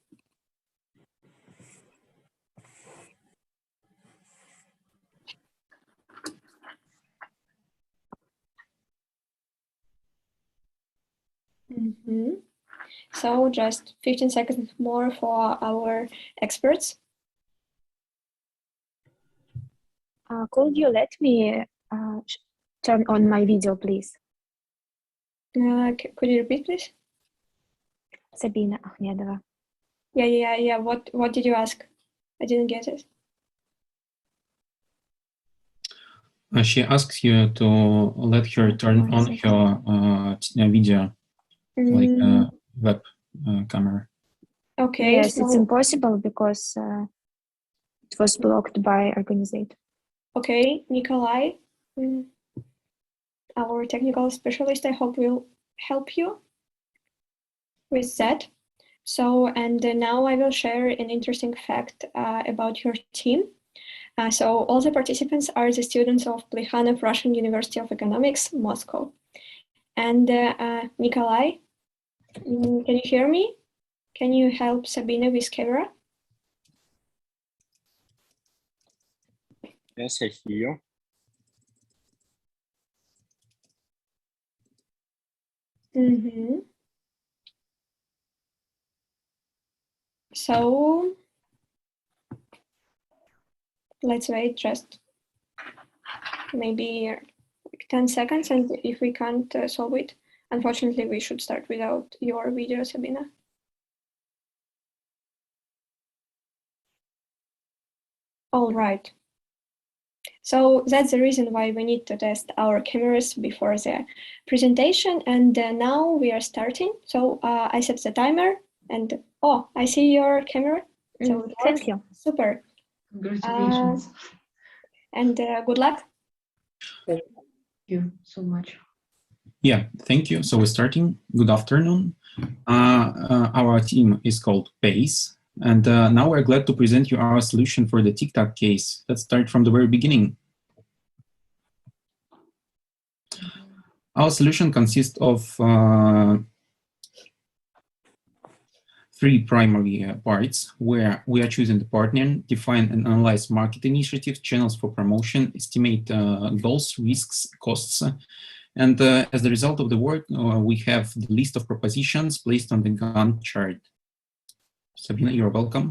Speaker 1: So just 15 seconds more for our experts.
Speaker 19: Could you let me turn on my video, please?
Speaker 1: Could you repeat, please?
Speaker 19: Sabina Ahmedova.
Speaker 1: Yeah. What did you ask? I didn't get it.
Speaker 3: She asks you to let her turn on her video, like web camera.
Speaker 1: Okay.
Speaker 19: Yes,
Speaker 1: so,
Speaker 19: it's impossible because it was blocked by organizer.
Speaker 1: Okay, Nikolai, our technical specialist, I hope will help you with that. So, and now I will share an interesting fact about your team. So all the participants are the students of Plekhanov Russian University of Economics, Moscow. And Nikolai, can you hear me? Can you help Sabina with camera?
Speaker 22: Yes, I hear you.
Speaker 1: So let's wait just maybe like 10 seconds, and if we can't solve it, unfortunately, we should start without your video, Sabina. All right. So that's the reason why we need to test our cameras before the presentation. And now we are starting. So I set the timer and, oh, I see your camera. So
Speaker 19: thank you.
Speaker 1: Super.
Speaker 23: Congratulations.
Speaker 1: And good luck.
Speaker 23: Thank you so much.
Speaker 3: Yeah, thank you. So we're starting. Good afternoon. Our team is called PACE. And now we're glad to present you our solution for the TikTok case. Let's start from the very beginning. Our solution consists of 3 primary parts, where we are choosing the partner, define and analyze market initiatives, channels for promotion, estimate goals, risks, costs. And as the result of the work, we have the list of propositions placed on the Gantt chart. Sabina, you're welcome.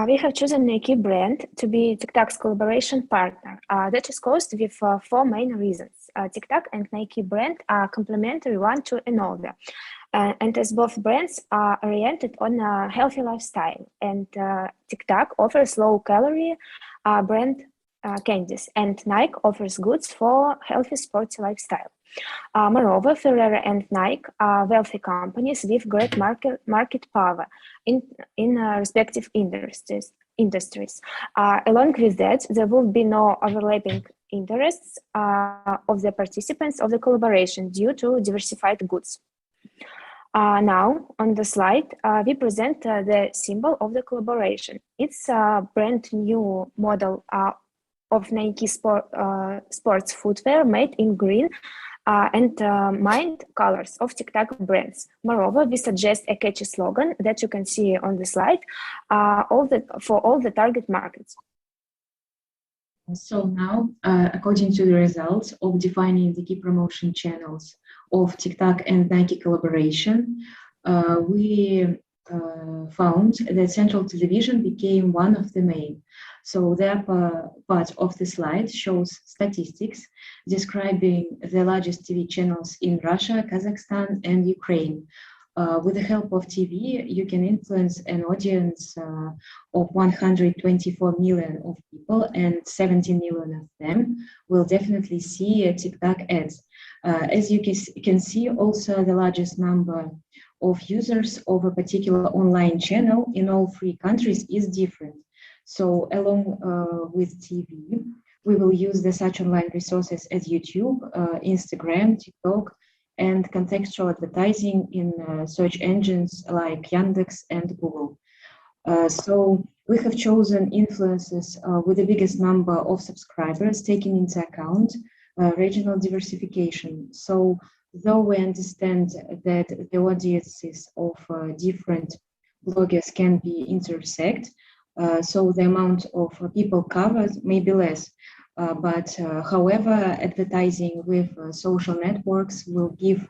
Speaker 19: We have chosen Nike brand to be TikTok's collaboration partner. That is caused with 4 main reasons. TikTok and Nike brand are complementary one to another. And as both brands are oriented on a healthy lifestyle, and TikTok offers low-calorie brand candies, and Nike offers goods for healthy sports lifestyle. Moreover, Ferrero and Nike are wealthy companies with great market power in respective industries. Along with that, there will be no overlapping interests of the participants of the collaboration due to diversified goods. Now, on the slide, we present the symbol of the collaboration. It's a brand new model of Nike sports footwear made in green and mind colors of TikTok brands. Moreover, we suggest a catchy slogan that you can see on the slide for all the target markets.
Speaker 23: So now, according to the results of defining the key promotion channels of TikTok and Nike collaboration, we found that central television became one of the main. So the upper part of the slide shows statistics describing the largest TV channels in Russia, Kazakhstan, and Ukraine. With the help of TV, you can influence an audience of 124 million of people, and 17 million of them will definitely see TikTok ads. As you can see, also the largest number of users of a particular online channel in all 3 countries is different. So along with TV, we will use the such online resources as YouTube, Instagram, TikTok, and contextual advertising in search engines like Yandex and Google. So we have chosen influencers with the biggest number of subscribers, taking into account regional diversification. So though we understand that the audiences of different bloggers can be intersect, so the amount of people covered may be less. But however, advertising with social networks will give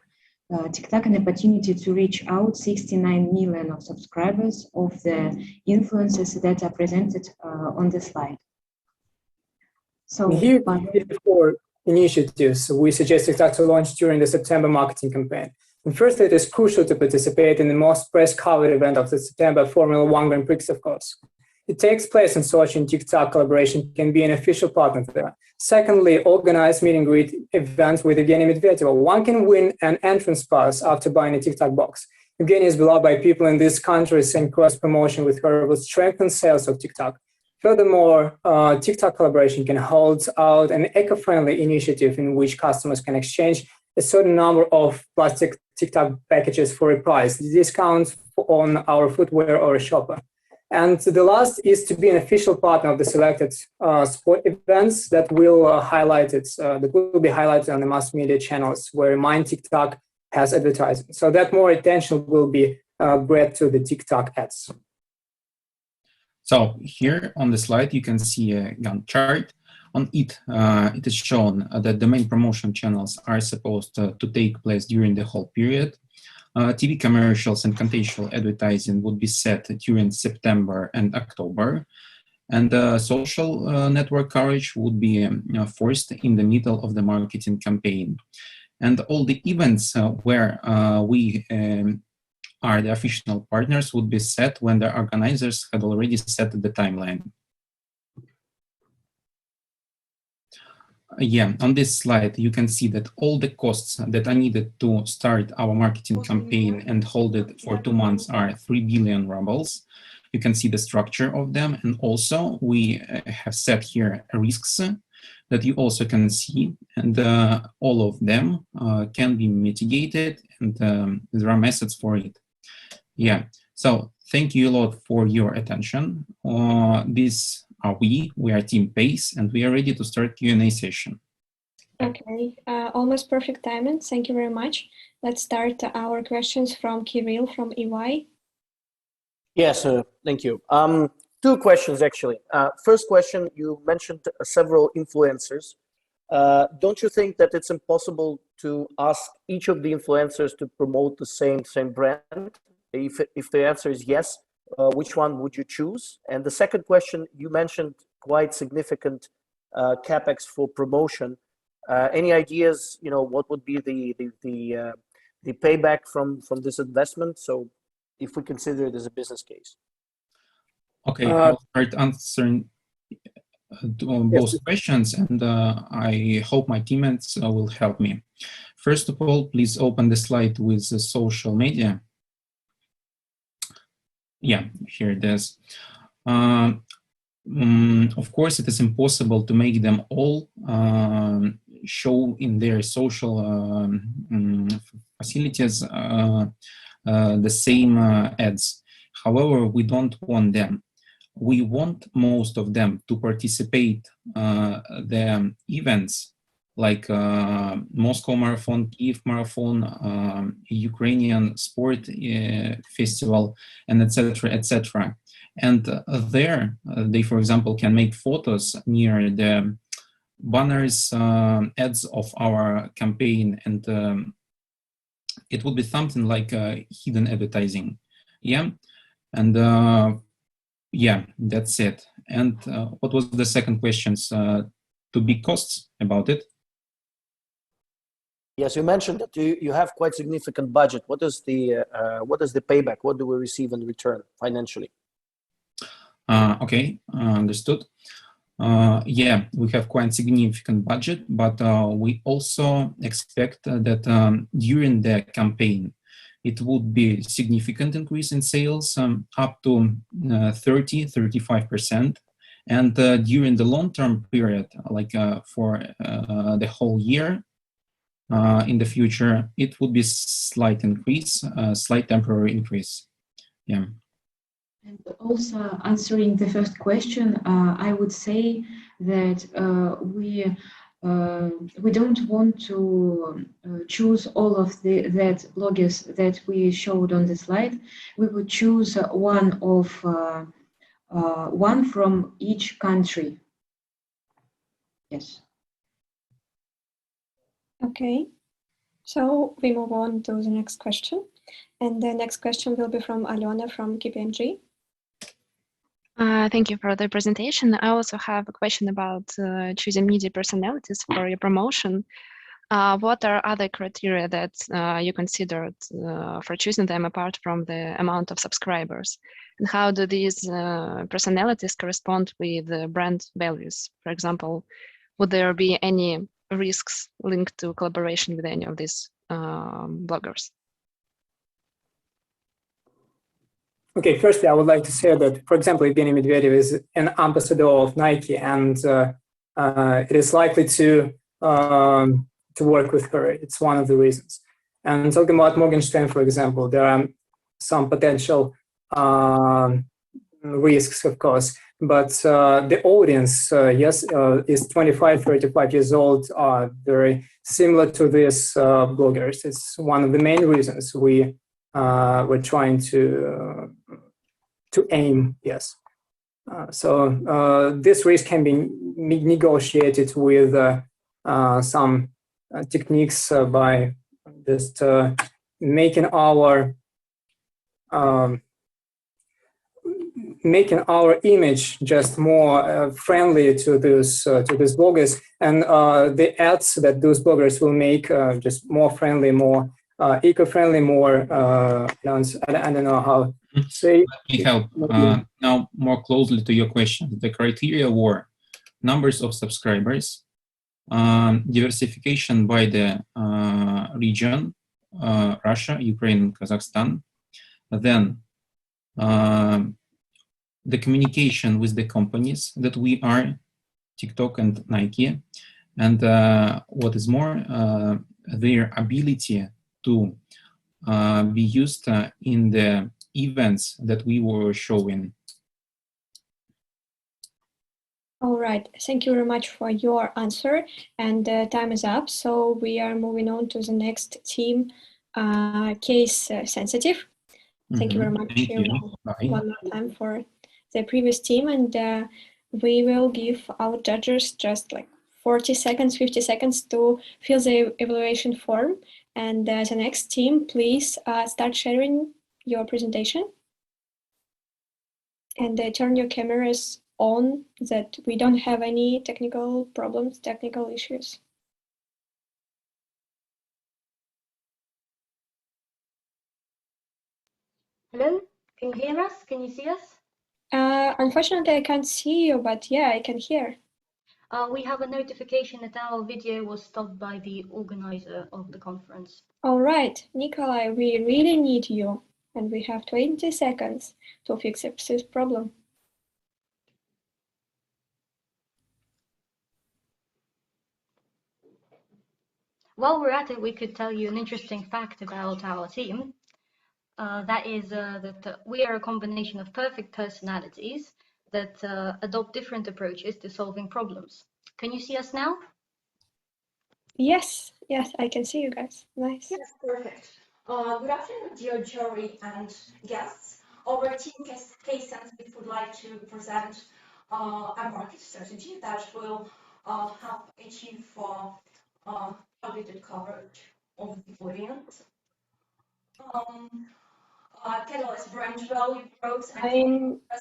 Speaker 23: TikTok an opportunity to reach out 69 million of subscribers of the influencers that are presented on the slide. So
Speaker 9: here are 4 initiatives we suggest TikTok to launch during the September marketing campaign. And first, it is crucial to participate in the most press-covered event of the September Formula 1 Grand Prix, of course. It takes place in Sochi, and TikTok collaboration can be an official partner there. Secondly, organize meet and greet events with Evgeny Medvedeva. One can win an entrance pass after buying a TikTok box. Evgeny is beloved by people in these countries, and cross-promotion with her will strengthen sales of TikTok. Furthermore, TikTok collaboration can hold out an eco-friendly initiative in which customers can exchange a certain number of plastic TikTok packages for a price, discounts on our footwear or a shopper. And the last is to be an official partner of the selected sport events that will be highlighted on the mass media channels where Mind TikTok has advertising, so that more attention will be brought to the TikTok ads.
Speaker 3: So here on the slide, you can see a Gantt chart. On it, it is shown that the main promotion channels are supposed to take place during the whole period. TV commercials and contextual advertising would be set during September and October. And social network coverage would be forced in the middle of the marketing campaign. And all the events where we are the official partners would be set when the organizers had already set the timeline. On this slide, you can see that all the costs that are needed to start our marketing campaign and hold it for 2 months are 3 billion rubles. You can see the structure of them. And also we have set here risks that you also can see. And all of them can be mitigated, and there are methods for it. So thank you a lot for your attention. This are we are Team PACE, and we are ready to start Q&A session.
Speaker 1: Okay, almost perfect timing. Thank you very much. Let's start our questions from Kirill from EY.
Speaker 18: Yes, thank you. 2 questions actually. First question, you mentioned several influencers. Don't you think that it's impossible to ask each of the influencers to promote the same brand? If the answer is yes, which one would you choose? And the second question, you mentioned quite significant capex for promotion. Any ideas, what would be the payback from this investment? So if we consider it as a business case.
Speaker 3: Okay, I'll start answering both questions, and I hope my teammates will help me. First of all, please open the slide with the social media. Here it is. Of course, it is impossible to make them all show in their social facilities the same ads. However, we don't want them. We want most of them to participate the events like Moscow Marathon, Kiev Marathon, Ukrainian Sport Festival, and etc., etc. And there, they, for example, can make photos near the banners, ads of our campaign, and it would be something like hidden advertising. And that's it. And what was the second question? To big costs about it?
Speaker 18: Yes, you mentioned that you have quite significant budget. What is the payback? What do we receive in return financially?
Speaker 3: Okay, understood. We have quite significant budget, but we also expect that during the campaign, it would be significant increase in sales, up to 30-35%. And during the long-term period, like for the whole year, in the future, it would be slight increase, slight temporary increase.
Speaker 23: And also answering the first question, I would say that we don't want to choose all of that bloggers that we showed on the slide. We would choose one from each country. Yes.
Speaker 1: Okay. So we move on to the next question. And the next question will be from Alena from KPMG.
Speaker 10: Thank you for the presentation. I also have a question about choosing media personalities for your promotion. What are other criteria that you considered for choosing them apart from the amount of subscribers? And how do these personalities correspond with the brand values? For example, would there be any risks linked to collaboration with any of these bloggers?
Speaker 9: Okay, firstly, I would like to say that, for example, Evgeny Medvedev is an ambassador of Nike, and it is likely to work with her. It's one of the reasons. And talking about Morgenstern, for example, there are some potential risks, of course, but the audience, yes, is 25, 35 years old, are very similar to these bloggers. It's one of the main reasons we're trying to aim, yes. So this risk can be negotiated with some techniques by just making our image just more friendly to these bloggers, and the ads that those bloggers will make just more friendly, more eco-friendly, more I don't know how to say.
Speaker 3: Let me help now more closely to your question. The criteria were numbers of subscribers, diversification by the region, Russia, Ukraine, Kazakhstan, then the communication with the companies that we are, TikTok and Nike, and what is more, their ability to be used in the events that we were showing.
Speaker 1: All right, thank you very much for your answer, and time is up, so we are moving on to the next team, case sensitive. Thank you very much one more time for the previous team, and we will give our judges just like 40 seconds, 50 seconds to fill the evaluation form. And the next team, please start sharing your presentation. And turn your cameras on, that we don't have any technical problems, technical issues.
Speaker 13: Hello, can you hear us? Can you see us?
Speaker 1: Unfortunately, I can't see you, but yeah, I can hear.
Speaker 13: We have a notification that our video was stopped by the organizer of the conference.
Speaker 1: All right, Nikolai, we really need you, and we have 20 seconds to fix this problem.
Speaker 13: While we're at it, we could tell you an interesting fact about our team. That is that we are a combination of perfect personalities that adopt different approaches to solving problems. Can you see us now?
Speaker 1: Yes, I can see you guys. Nice.
Speaker 14: Yes, perfect. Good afternoon, dear jury and guests. Our team case sensitive would like to present a market strategy that will help achieve targeted coverage of the audience. Catalyze brand value growth.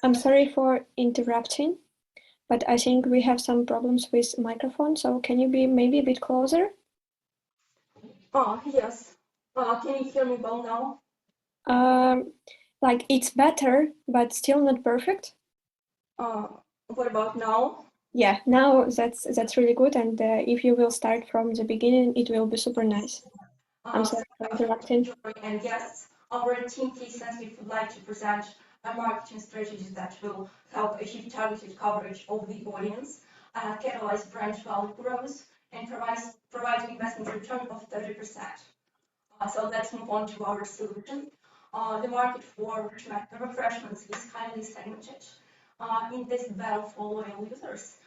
Speaker 1: I'm sorry for interrupting, but I think we have some problems with microphone. So can you be maybe a bit closer?
Speaker 14: Yes. Can you hear me well now?
Speaker 1: Like it's better, but still not perfect.
Speaker 14: What about now?
Speaker 1: Yeah, now that's really good. And if you will start from the beginning, it will be super nice. I'm sorry for interrupting.
Speaker 14: And yes, our team case sensitive would like to present a marketing strategy that will help achieve targeted coverage of the audience, catalyze brand value growth, and provide investment return of 30%. So let's move on to our solution. The market for refreshments is highly segmented. In this battle for loyal users,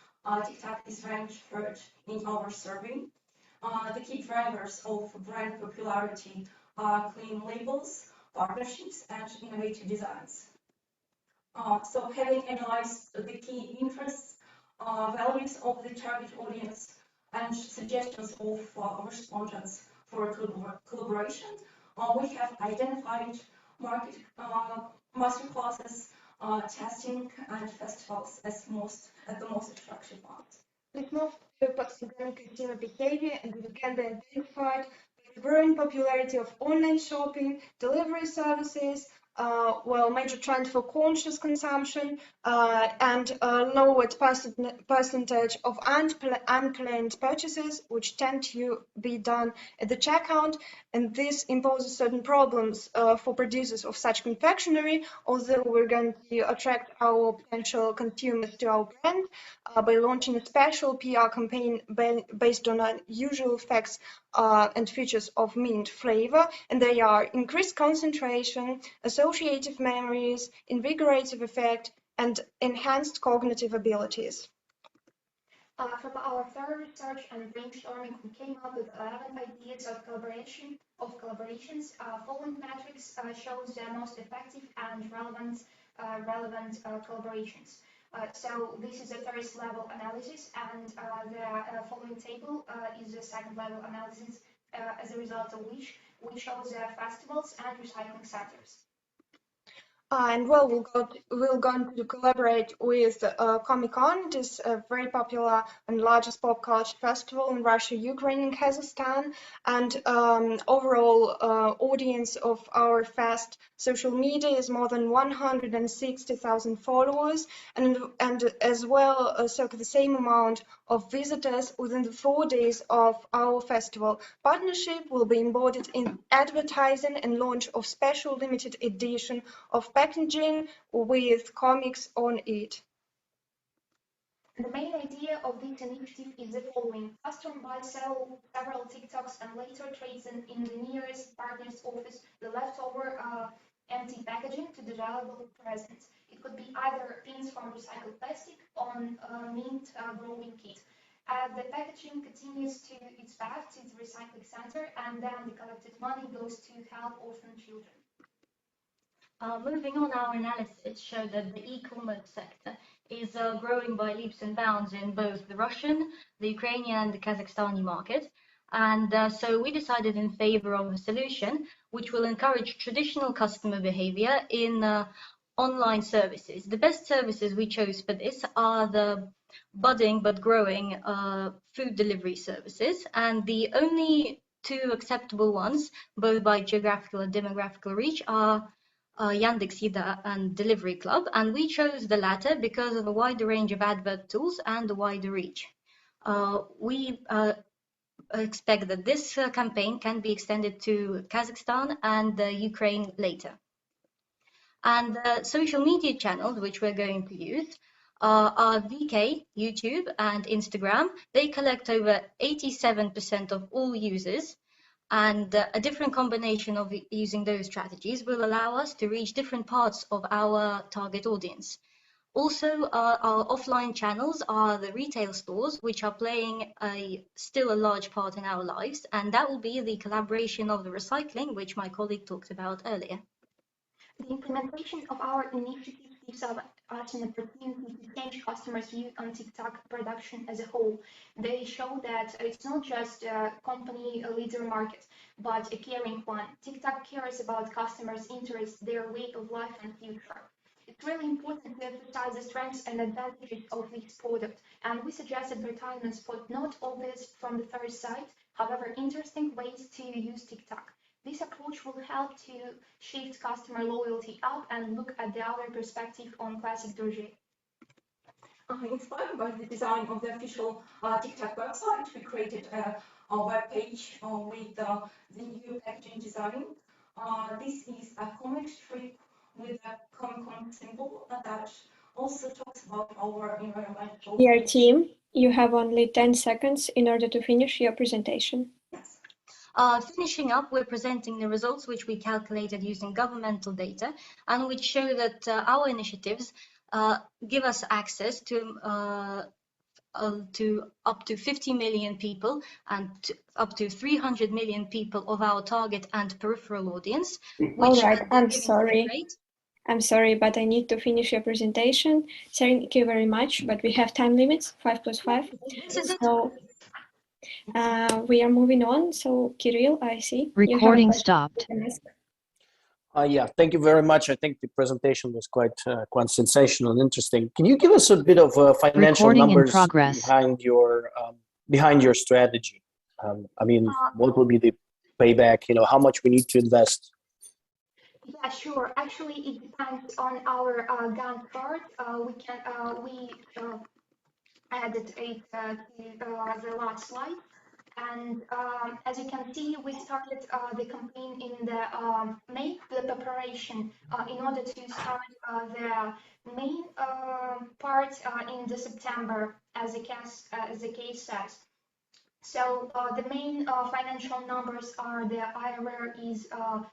Speaker 14: TikTok is ranked third in our survey. The key drivers of brand popularity are clean labels, partnerships, and innovative designs. So having analyzed the key interests, values of the target audience, and suggestions of respondents for collaboration. We have identified market masterclasses, testing, and festivals as the most attractive ones.
Speaker 7: Let's move to post-pandemic consumer behavior, and we've again identified the growing popularity of online shopping, delivery services, major trend for conscious consumption, and lowered percentage of unplanned purchases, which tend to be done at the checkout, and this imposes certain problems for producers of such confectionery, although we're going to attract our potential consumers to our brand by launching a special PR campaign based on unusual facts and features of mint flavor, and they are increased concentration, associative memories, invigorative effect, and enhanced cognitive abilities.
Speaker 19: From our thorough research and brainstorming, we came up with 11 ideas of collaborations. Following metrics shows the most effective and relevant collaborations. So this is a first level analysis, and the following table is a second level analysis, as a result of which we show the festivals and recycling centers.
Speaker 7: And well, we're going to collaborate with Comic-Con. It is a very popular and largest pop culture festival in Russia, Ukraine, and Kazakhstan. And overall audience of our fest social media is more than 160,000 followers, and as well circa the same amount of visitors within the 4 days of our festival. Partnership will be embodied in advertising and launch of special limited edition of packaging with comics on it.
Speaker 19: The main idea of this initiative is the following. Customer buys several TikToks and later trades them in the nearest partner's office the leftover empty packaging to desirable presents. It could be either pins from recycled plastic on a mint growing kit. The packaging continues to its path to the recycling center, and then the collected money goes to help orphan children.
Speaker 13: Moving on, our analysis showed that the e-commerce sector is growing by leaps and bounds in both the Russian, the Ukrainian, and the Kazakhstani market. And so we decided in favor of a solution which will encourage traditional customer behavior in online services. The best services we chose for this are the budding but growing food delivery services, and the only two acceptable ones, both by geographical and demographical reach, are Yandex Yida and Delivery Club, and we chose the latter because of a wider range of advert tools and a wider reach. We expect that this campaign can be extended to Kazakhstan and Ukraine later. And the social media channels which we're going to use are VK, YouTube, and Instagram. They collect over 87% of all users. And a different combination of using those strategies will allow us to reach different parts of our target audience. Also, our offline channels are the retail stores, which are playing still a large part in our lives, and that will be the collaboration of the recycling, which my colleague talked about earlier.
Speaker 19: The implementation of our initiative gives us an opportunity to change customers' view on TikTok production as a whole. They show that it's not just a company leader market, but a caring one. TikTok cares about customers' interests, their way of life and future. It's really important to emphasize the strengths and advantages of this product, and we suggest advertisements spot not obvious from the first sight, however interesting ways to use TikTok. This approach will help to shift customer loyalty up and look at the other perspective on classic doji.
Speaker 14: Inspired by the design of the official TikTok website, we created a web page with the new packaging design. This is a comic strip with a Comic-Con symbol that also talks about our environmental...
Speaker 1: Dear team, you have only 10 seconds in order to finish your presentation.
Speaker 13: Finishing up, we're presenting the results which we calculated using governmental data and which show that our initiatives give us access to up to 50 million people and up to 300 million people of our target and peripheral audience.
Speaker 1: All right, I'm sorry. I'm sorry, but I need to finish your presentation. Thank you very much, but we have time limits, 5 + 5.
Speaker 13: This is
Speaker 1: so, We are moving on. So, Kirill, I see.
Speaker 8: Recording stopped.
Speaker 18: Yeah, thank you very much. I think the presentation was quite sensational and interesting. Can you give us a bit of financial numbers behind your strategy? I mean, what will be the payback? You know, how much we need to invest?
Speaker 7: Yeah, sure. Actually, it depends on our Gantt chart. We added it to the last slide. And as you can see, we started the campaign in the May, the preparation in order to start the main part in the September, as the case says. So the main financial numbers are the IRR is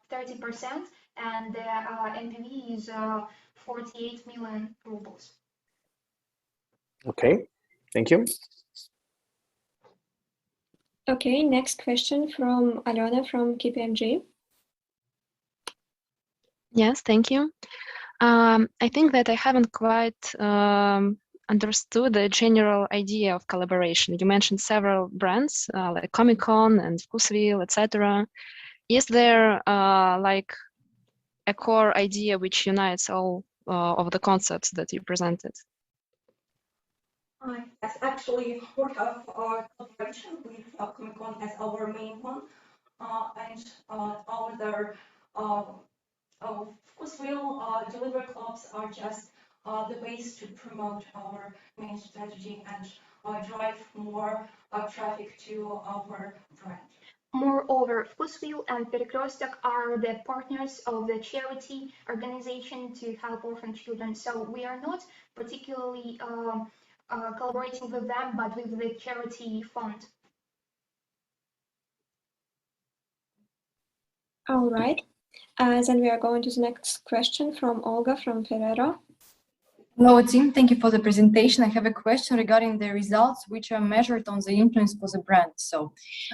Speaker 7: 30% and the NPV is 48 million rubles.
Speaker 18: Okay, thank you.
Speaker 1: Okay, next question from Alona from KPMG.
Speaker 10: Yes, thank you. I think that I haven't quite understood the general idea of collaboration. You mentioned several brands like Comic-Con and Вкусвилл, etc. Is there like a core idea which unites all of the concepts that you presented?
Speaker 14: Yes, actually, we have collaboration with Comic-Con as our main one, and other Вкусвилл delivery clubs are just the ways to promote our main strategy and drive more traffic to our brand.
Speaker 7: Moreover, Вкусвилл and Перекресток are the partners of the charity organization to help orphan children. So we are not particularly collaborating with them, but with the charity fund.
Speaker 1: All right. Then we are going to the next question from Olga from Ferrero.
Speaker 12: Hello, team. Thank you for the presentation. I have a question regarding the results which are measured on the influence for the brand. So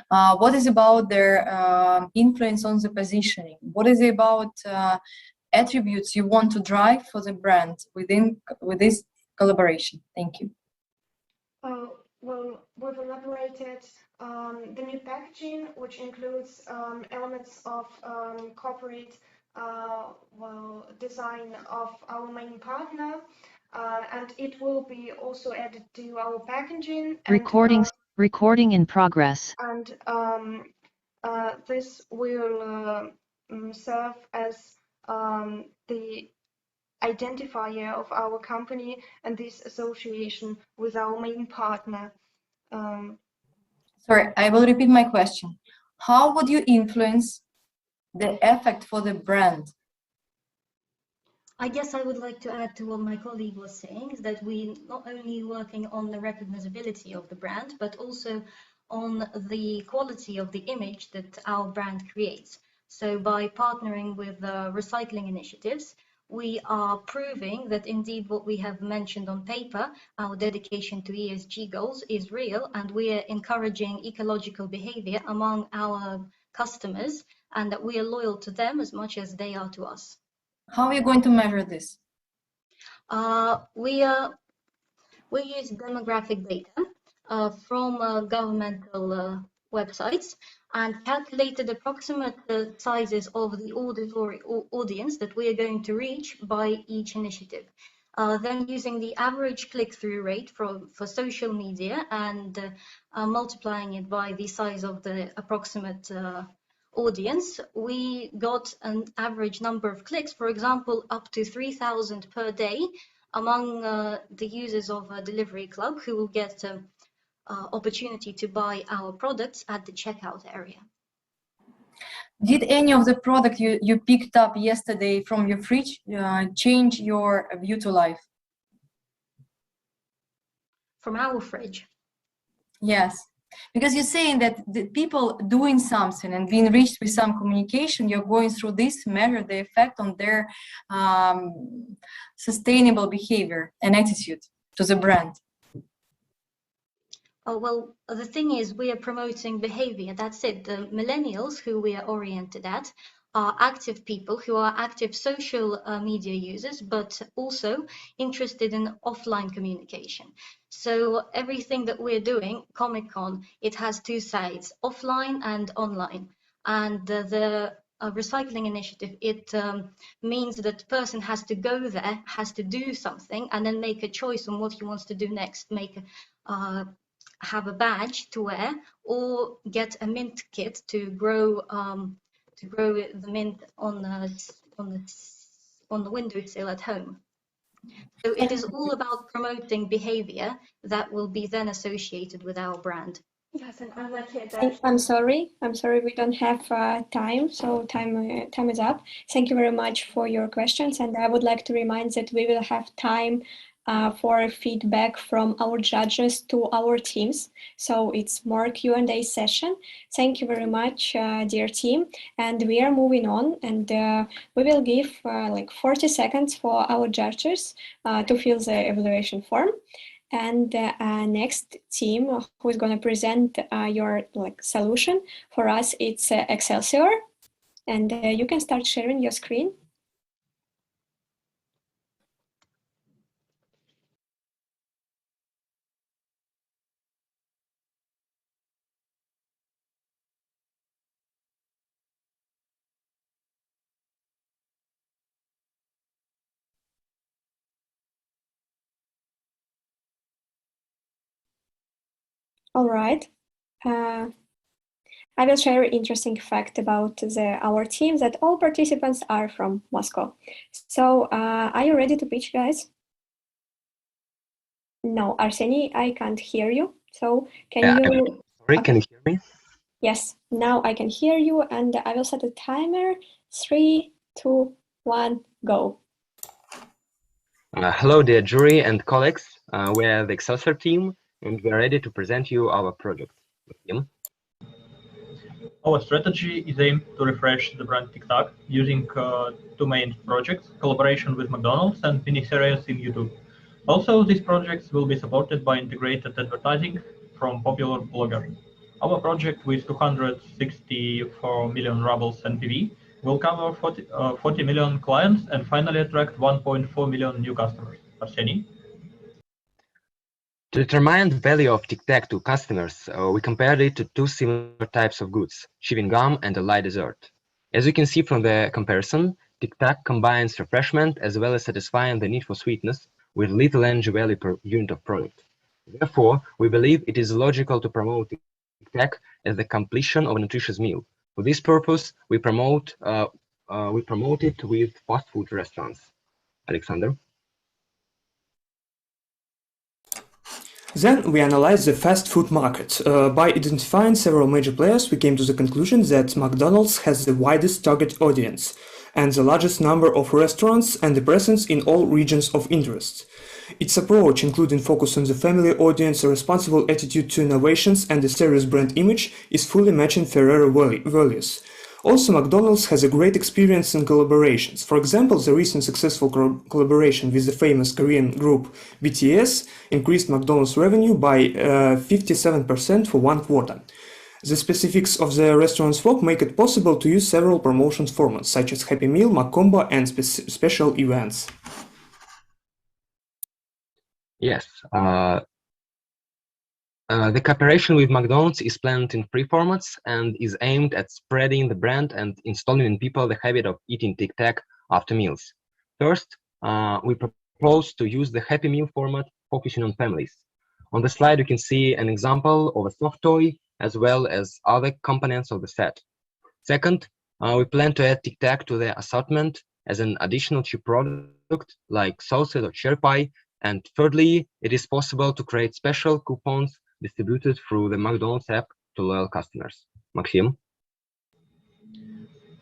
Speaker 12: what is about their influence on the positioning? What is it about attributes you want to drive for the brand with this collaboration? Thank you.
Speaker 7: Well, we've elaborated the new packaging, which includes elements of corporate design of our main partner, and it will be also added to our packaging.
Speaker 8: Recording in progress.
Speaker 7: And this will serve as the identifier of our company and this association with our main partner.
Speaker 12: Sorry, I will repeat my question. How would you influence the effect for the brand?
Speaker 13: I guess I would like to add to what my colleague was saying, is that we not only working on the recognizability of the brand, but also on the quality of the image that our brand creates. So by partnering with recycling initiatives, we are proving that indeed what we have mentioned on paper, our dedication to ESG goals, is real, and we are encouraging ecological behavior among our customers, and that we are loyal to them as much as they are to us.
Speaker 12: How are you going to measure this?
Speaker 13: We use demographic data from governmental websites and calculated approximate sizes of the auditory audience that we are going to reach by each initiative. Then using the average click-through rate for social media and multiplying it by the size of the approximate audience, we got an average number of clicks, for example, up to 3,000 per day among the users of a delivery club who will get opportunity to buy our products at the checkout area.
Speaker 12: Did any of the product you picked up yesterday from your fridge change your view to life?
Speaker 13: From our fridge?
Speaker 12: Yes, because you're saying that the people doing something and being reached with some communication, you're going through this to measure the effect on their sustainable behavior and attitude to the brand.
Speaker 13: Oh, well, the thing is, we are promoting behavior. That's it. The millennials who we are oriented at are active people who are active social media users, but also interested in offline communication. So everything that we're doing, Comic-Con, it has two sides, offline and online. And the recycling initiative, it means that the person has to go there, has to do something, and then make a choice on what he wants to do next, have a badge to wear, or get a mint kit to grow the mint on the windowsill at home. So it is all about promoting behavior that will be then associated with our brand.
Speaker 7: Yes, and I like it.
Speaker 1: I'm sorry, we don't have time, so time is up. Thank you very much for your questions, and I would like to remind that we will have time for feedback from our judges to our teams. So it's more Q&A session. Thank you very much, dear team. And we are moving on, and we will give like 40 seconds for our judges to fill the evaluation form. And next team who is going to present your solution for us, it's Excelsior. And you can start sharing your screen. All right. I will share an interesting fact about our team, that all participants are from Moscow. So are you ready to pitch, guys? No, Arseny, I can't hear you. So can you...
Speaker 11: Sorry, can you hear me?
Speaker 1: Yes, now I can hear you, and I will set a timer. 3, 2, 1, go.
Speaker 11: Hello, dear jury and colleagues. We are the Excelsior team, and we are ready to present you our project.
Speaker 15: Our strategy is aimed to refresh the brand TikTok using two main projects, collaboration with McDonald's and mini-series in YouTube. Also, these projects will be supported by integrated advertising from popular bloggers. Our project with 264 million rubles NPV will cover 40 million clients and finally attract 1.4 million new customers. Arseny?
Speaker 11: To determine the value of TikTok to customers, we compared it to two similar types of goods, chewing gum and a light dessert. As you can see from the comparison, TikTok combines refreshment as well as satisfying the need for sweetness with little energy value per unit of product. Therefore, we believe it is logical to promote TikTok as the completion of a nutritious meal. For this purpose, we promote it with fast food restaurants. Alexander?
Speaker 9: Then we analyzed the fast food market. By identifying several major players, we came to the conclusion that McDonald's has the widest target audience and the largest number of restaurants and a presence in all regions of interest. Its approach, including focus on the family audience, a responsible attitude to innovations, and a serious brand image, is fully matching Ferrero values. Also, McDonald's has a great experience in collaborations. For example, the recent successful collaboration with the famous Korean group BTS increased McDonald's revenue by 57% for one quarter. The specifics of the restaurant's work make it possible to use several promotions formats, such as Happy Meal, McCombo, and special events.
Speaker 11: Yes. The cooperation with McDonald's is planned in three formats and is aimed at spreading the brand and installing in people the habit of eating TikTok after meals. First, we propose to use the Happy Meal format, focusing on families. On the slide, you can see an example of a soft toy as well as other components of the set. Second, we plan to add TikTok to the assortment as an additional cheap product like sauces or cherry pie. And thirdly, it is possible to create special coupons distributed through the McDonald's app to loyal customers. Maxim?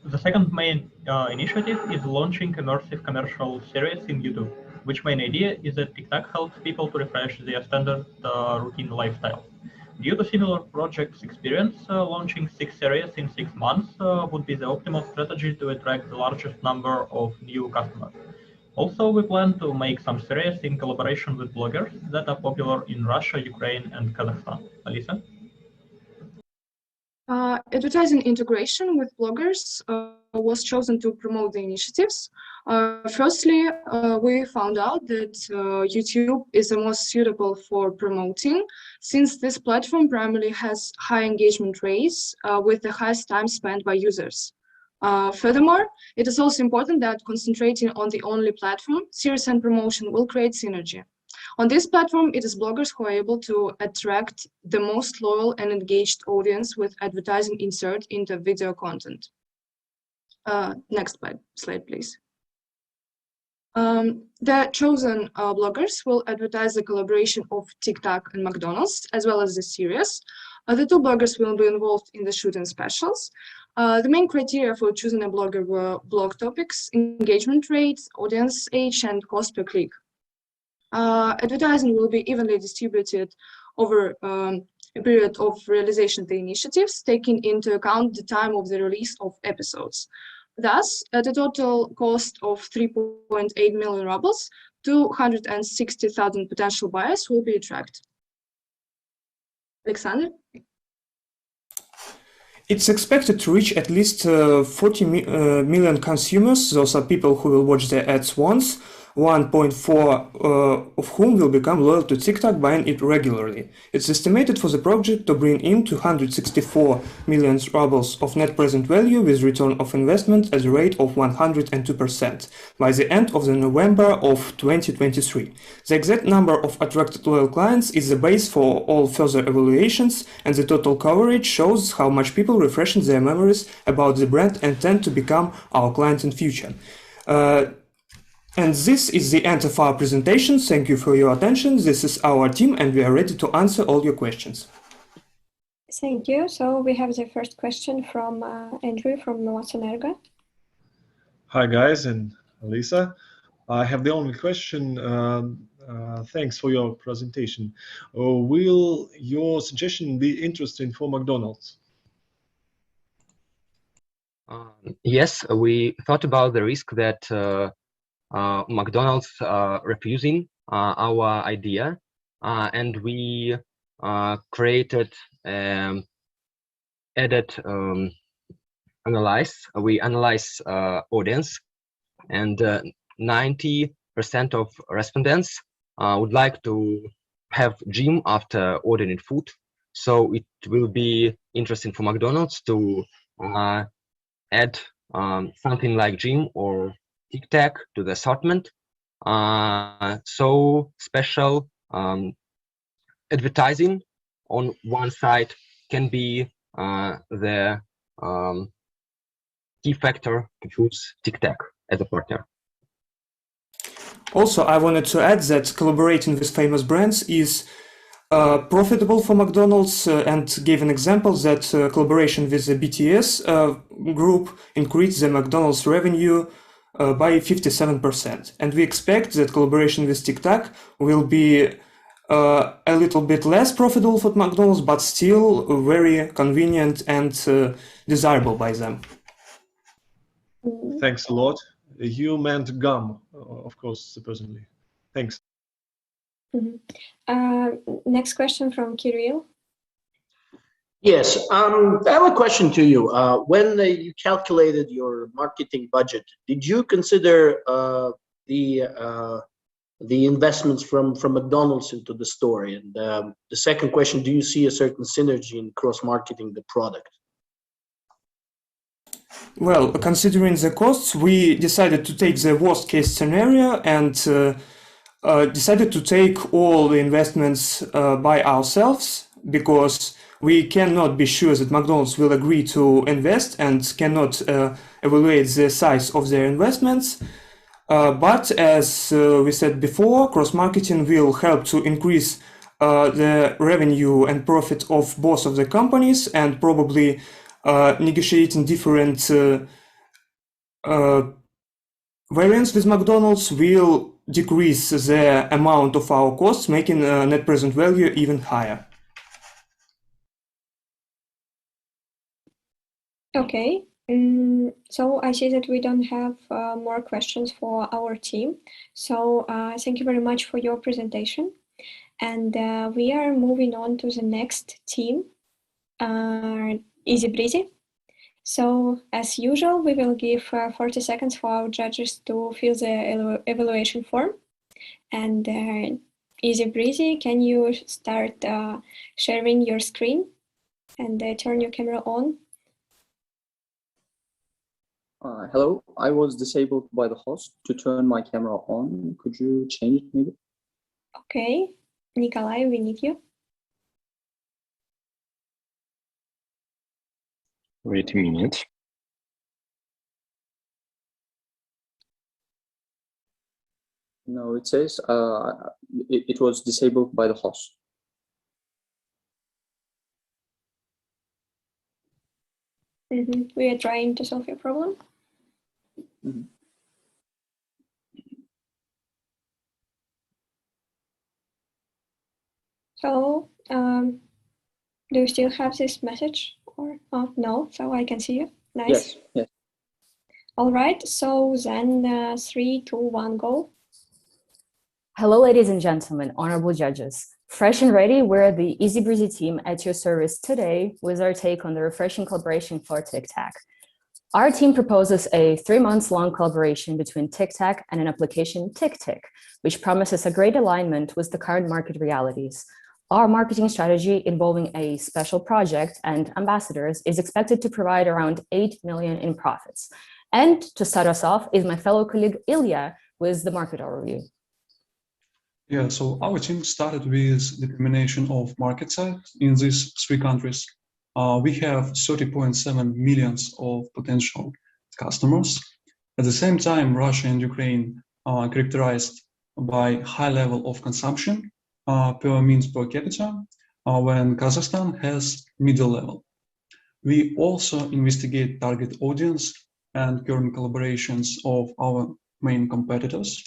Speaker 15: The second main initiative is launching immersive commercial series in YouTube, which main idea is that TikTok helps people to refresh their standard routine lifestyle. Due to similar projects experience, launching 6 series in 6 months would be the optimal strategy to attract the largest number of new customers. Also, we plan to make some series in collaboration with bloggers that are popular in Russia, Ukraine, and Kazakhstan. Alisa?
Speaker 21: Advertising integration with bloggers was chosen to promote the initiatives. Firstly, we found out that YouTube is the most suitable for promoting, since this platform primarily has high engagement rates with the highest time spent by users. Furthermore, it is also important that concentrating on the only platform, series and promotion will create synergy. On this platform, it is bloggers who are able to attract the most loyal and engaged audience with advertising insert into video content. Next slide, please. The chosen bloggers will advertise the collaboration of TikTok and McDonald's, as well as the series. The two bloggers will be involved in the shooting specials. The main criteria for choosing a blogger were blog topics, engagement rates, audience age, and cost per click. Advertising will be evenly distributed over a period of realization of the initiatives, taking into account the time of the release of episodes. Thus, at a total cost of 3.8 million rubles, 260,000 potential buyers will be attracted. Alexander?
Speaker 9: It's expected to reach at least 40 million consumers. Those are people who will watch the ads once, 1.4 of whom will become loyal to TikTok, buying it regularly. It's estimated for the project to bring in 264 million rubles of net present value with return of investment at a rate of 102% by the end of November of 2023. The exact number of attracted loyal clients is the base for all further evaluations, and the total coverage shows how much people refresh their memories about the brand and tend to become our client in future. And this is the end of our presentation. Thank you for your attention. This is our team, and we are ready to answer all your questions.
Speaker 1: Thank you. So we have the first question from Andrew from Novosenergo.
Speaker 6: Hi, guys, and Lisa. I have the only question. Thanks for your presentation. Will your suggestion be interesting for McDonald's?
Speaker 11: Yes, we thought about the risk that McDonald's refusing our idea, and we created added analyze. We analyze audience, and 90% of respondents would like to have gym after ordering food. So it will be interesting for McDonald's to add something like gym or Tic Tac to the assortment. So special advertising on one side can be the key factor to choose Tic Tac as a partner.
Speaker 9: Also, I wanted to add that collaborating with famous brands is profitable for McDonald's, and gave an example that collaboration with the BTS group increased the McDonald's revenue by 57%. And we expect that collaboration with TikTok will be a little bit less profitable for McDonald's, but still very convenient and desirable by them.
Speaker 6: Thanks a lot. You meant gum, of course, personally. Thanks.
Speaker 1: Next question from Kirill.
Speaker 18: Yes, I have a question to you. When you calculated your marketing budget, did you consider the investments from McDonald's into the story? And the second question, do you see a certain synergy in cross-marketing the product?
Speaker 9: Well, considering the costs, we decided to take the worst case scenario and decided to take all the investments by ourselves, because we cannot be sure that McDonald's will agree to invest and cannot evaluate the size of their investments. But as we said before, cross-marketing will help to increase the revenue and profit of both of the companies, and probably negotiating different variants with McDonald's will decrease the amount of our costs, making net present value even higher.
Speaker 1: Okay, so I see that we don't have more questions for our team. So thank you very much for your presentation. And we are moving on to the next team. easy breezy. So as usual, we will give 40 seconds for our judges to fill the evaluation form. And easy breezy, can you start sharing your screen and turn your camera on?
Speaker 4: Hello, I was disabled by the host to turn my camera on. Could you change it maybe?
Speaker 1: Okay, Nikolai, we need you.
Speaker 5: Wait a minute.
Speaker 4: No, it says it was disabled by the host.
Speaker 1: We are trying to solve your problem. So, do you still have this message? Or no? So I can see you. Nice.
Speaker 4: Yes. Yes.
Speaker 1: All right. So then, 3, 2, 1, go.
Speaker 16: Hello, ladies and gentlemen, honorable judges. Fresh and ready, we're the Easy Breezy team at your service today with our take on the refreshing collaboration for TikTok. Our team proposes a 3-month-long collaboration between TikTok and an application, TikTok, which promises a great alignment with the current market realities. Our marketing strategy involving a special project and ambassadors is expected to provide around 8 million in profits. And to start us off is my fellow colleague Ilya with the market overview.
Speaker 24: Yeah, so our team started with the combination of market size in these 3 countries. We have 30.7 millions of potential customers. At the same time, Russia and Ukraine are characterized by high level of consumption per means per capita, when Kazakhstan has middle level. We also investigate target audience and current collaborations of our main competitors.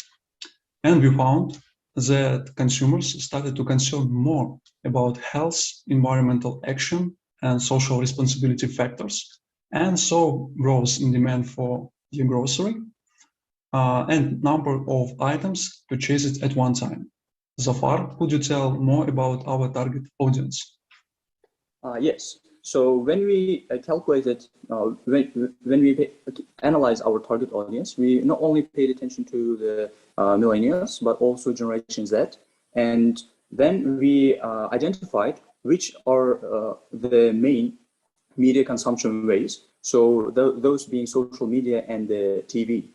Speaker 24: And we found that consumers started to concern more about health, environmental action, and social responsibility factors, and so growth in demand for the grocery and number of items purchased at one time. Zafar, could you tell more about our target audience?
Speaker 4: Yes. So when we calculated, when we analyze our target audience, we not only paid attention to the millennials, but also Generation Z. And then we identified which are the main media consumption ways. So those being social media and the TV.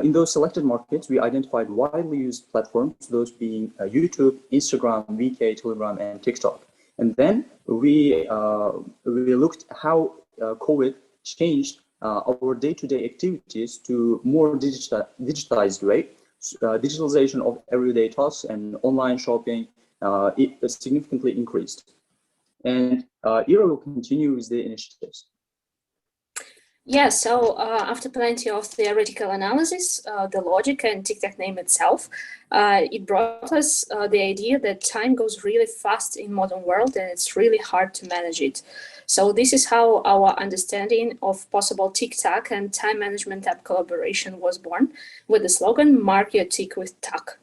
Speaker 4: In those selected markets, we identified widely used platforms, those being YouTube, Instagram, VK, Telegram, and TikTok. And then we looked how COVID changed our day-to-day activities to more digitized way. Digitalization of everyday tasks and online shopping it significantly increased. And Ira will continue with the initiatives.
Speaker 25: Yeah, so after plenty of theoretical analysis, the logic and TikTok name itself, it brought us the idea that time goes really fast in modern world and it's really hard to manage it. So this is how our understanding of possible TikTok and time management app collaboration was born with the slogan, Mark your tick with TAK.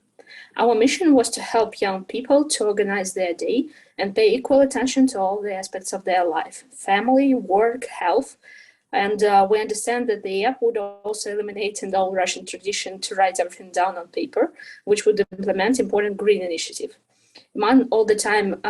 Speaker 25: Our mission was to help young people to organize their day and pay equal attention to all the aspects of their life, family, work, health. And we understand that the app would also eliminate an old Russian tradition to write everything down on paper, which would implement important green initiative. Among all the time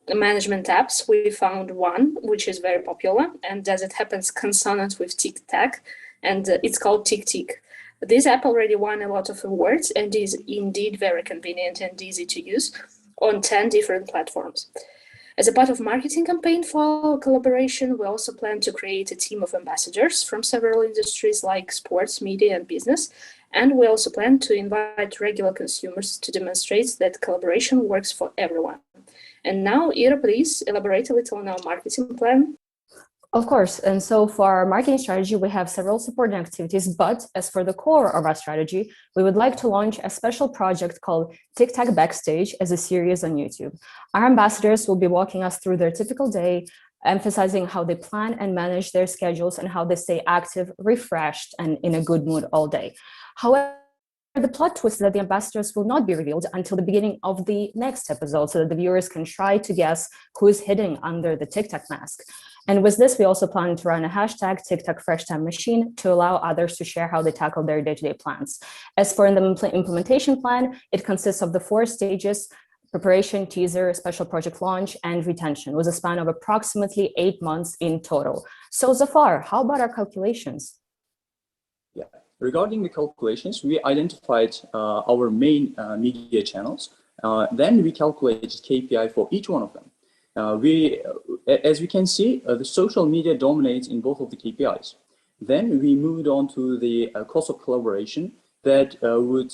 Speaker 25: management apps, we found one which is very popular and as it happens consonant with TikTok, and it's called TikTok. This app already won a lot of awards and is indeed very convenient and easy to use on 10 different platforms. As a part of marketing campaign for our collaboration, we also plan to create a team of ambassadors from several industries like sports, media, and business. And we also plan to invite regular consumers to demonstrate that collaboration works for everyone. And now, Ira, please elaborate a little on our marketing plan.
Speaker 16: Of course, and so for our marketing strategy, we have several supporting activities, but as for the core of our strategy, we would like to launch a special project called TikTok Backstage as a series on YouTube. Our ambassadors will be walking us through their typical day, emphasizing how they plan and manage their schedules and how they stay active, refreshed, and in a good mood all day. However, the plot twist is that the ambassadors will not be revealed until the beginning of the next episode so that the viewers can try to guess who is hidden under the TikTok mask. And with this, we also plan to run a hashtag TikTok Fresh Time Machine to allow others to share how they tackle their day-to-day plans. As for the implementation plan, it consists of the 4 stages: preparation, teaser, special project launch, and retention, with a span of approximately 8 months in total. So Zafar, how about our calculations?
Speaker 4: Yeah, regarding the calculations, we identified our main media channels. Then we calculated KPI for each one of them. As we can see, the social media dominates in both of the KPIs. Then we moved on to the cost of collaboration that would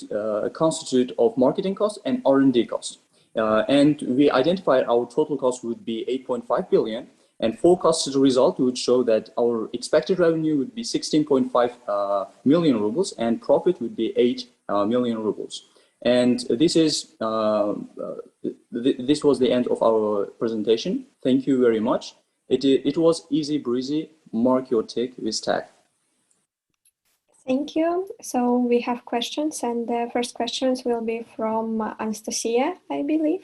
Speaker 4: constitute of marketing costs and R&D costs. And we identified our total cost would be 8.5 billion, and forecasted result would show that our expected revenue would be 16.5 million rubles and profit would be 8 million rubles. And this is this was the end of our presentation. Thank you very much. It was easy breezy. Mark your tick with tag.
Speaker 1: Thank you. So we have questions, and the first questions will be from Anastasia, I believe.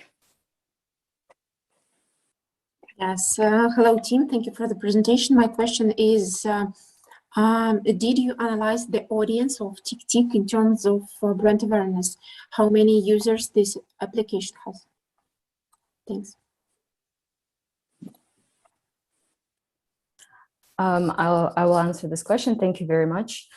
Speaker 2: Yes. Hello, team. Thank you for the presentation. My question is, did you analyze the audience of TikTok in terms of brand awareness? How many users this application has? Thanks.
Speaker 16: I will answer this question. Thank you very much.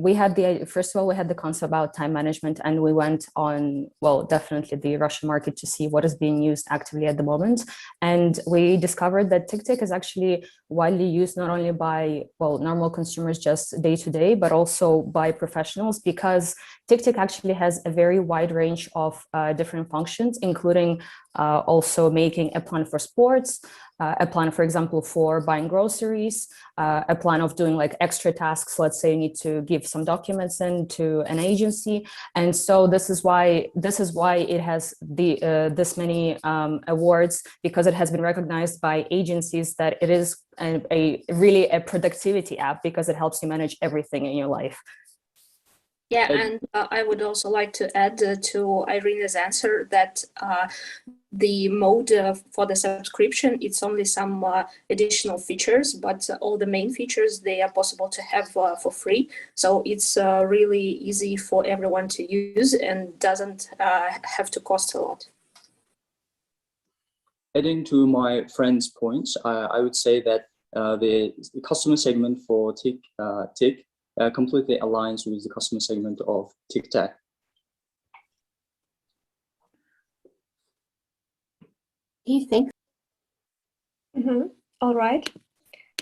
Speaker 16: We had first of all, we had the concept about time management, and we went on, well, definitely the Russian market to see what is being used actively at the moment. And we discovered that TikTok is actually widely used not only by, well, normal consumers just day to day, but also by professionals, because TikTok actually has a very wide range of different functions, including also making a plan for sports, a plan, for example, for buying groceries, a plan of doing like extra tasks. Let's say you need to give some documents in to an agency. And so this is why it has this many awards, because it has been recognized by agencies that it is really a productivity app, because it helps you manage everything in your life.
Speaker 25: Yeah, and I would also like to add to Irina's answer that the mode for the subscription, it's only some additional features, but all the main features, they are possible to have for free. So it's really easy for everyone to use and doesn't have to cost a lot.
Speaker 4: Adding to my friend's points, I would say that the customer segment for Tik completely aligns with the customer segment of TikTok.
Speaker 2: Thanks.
Speaker 1: All right.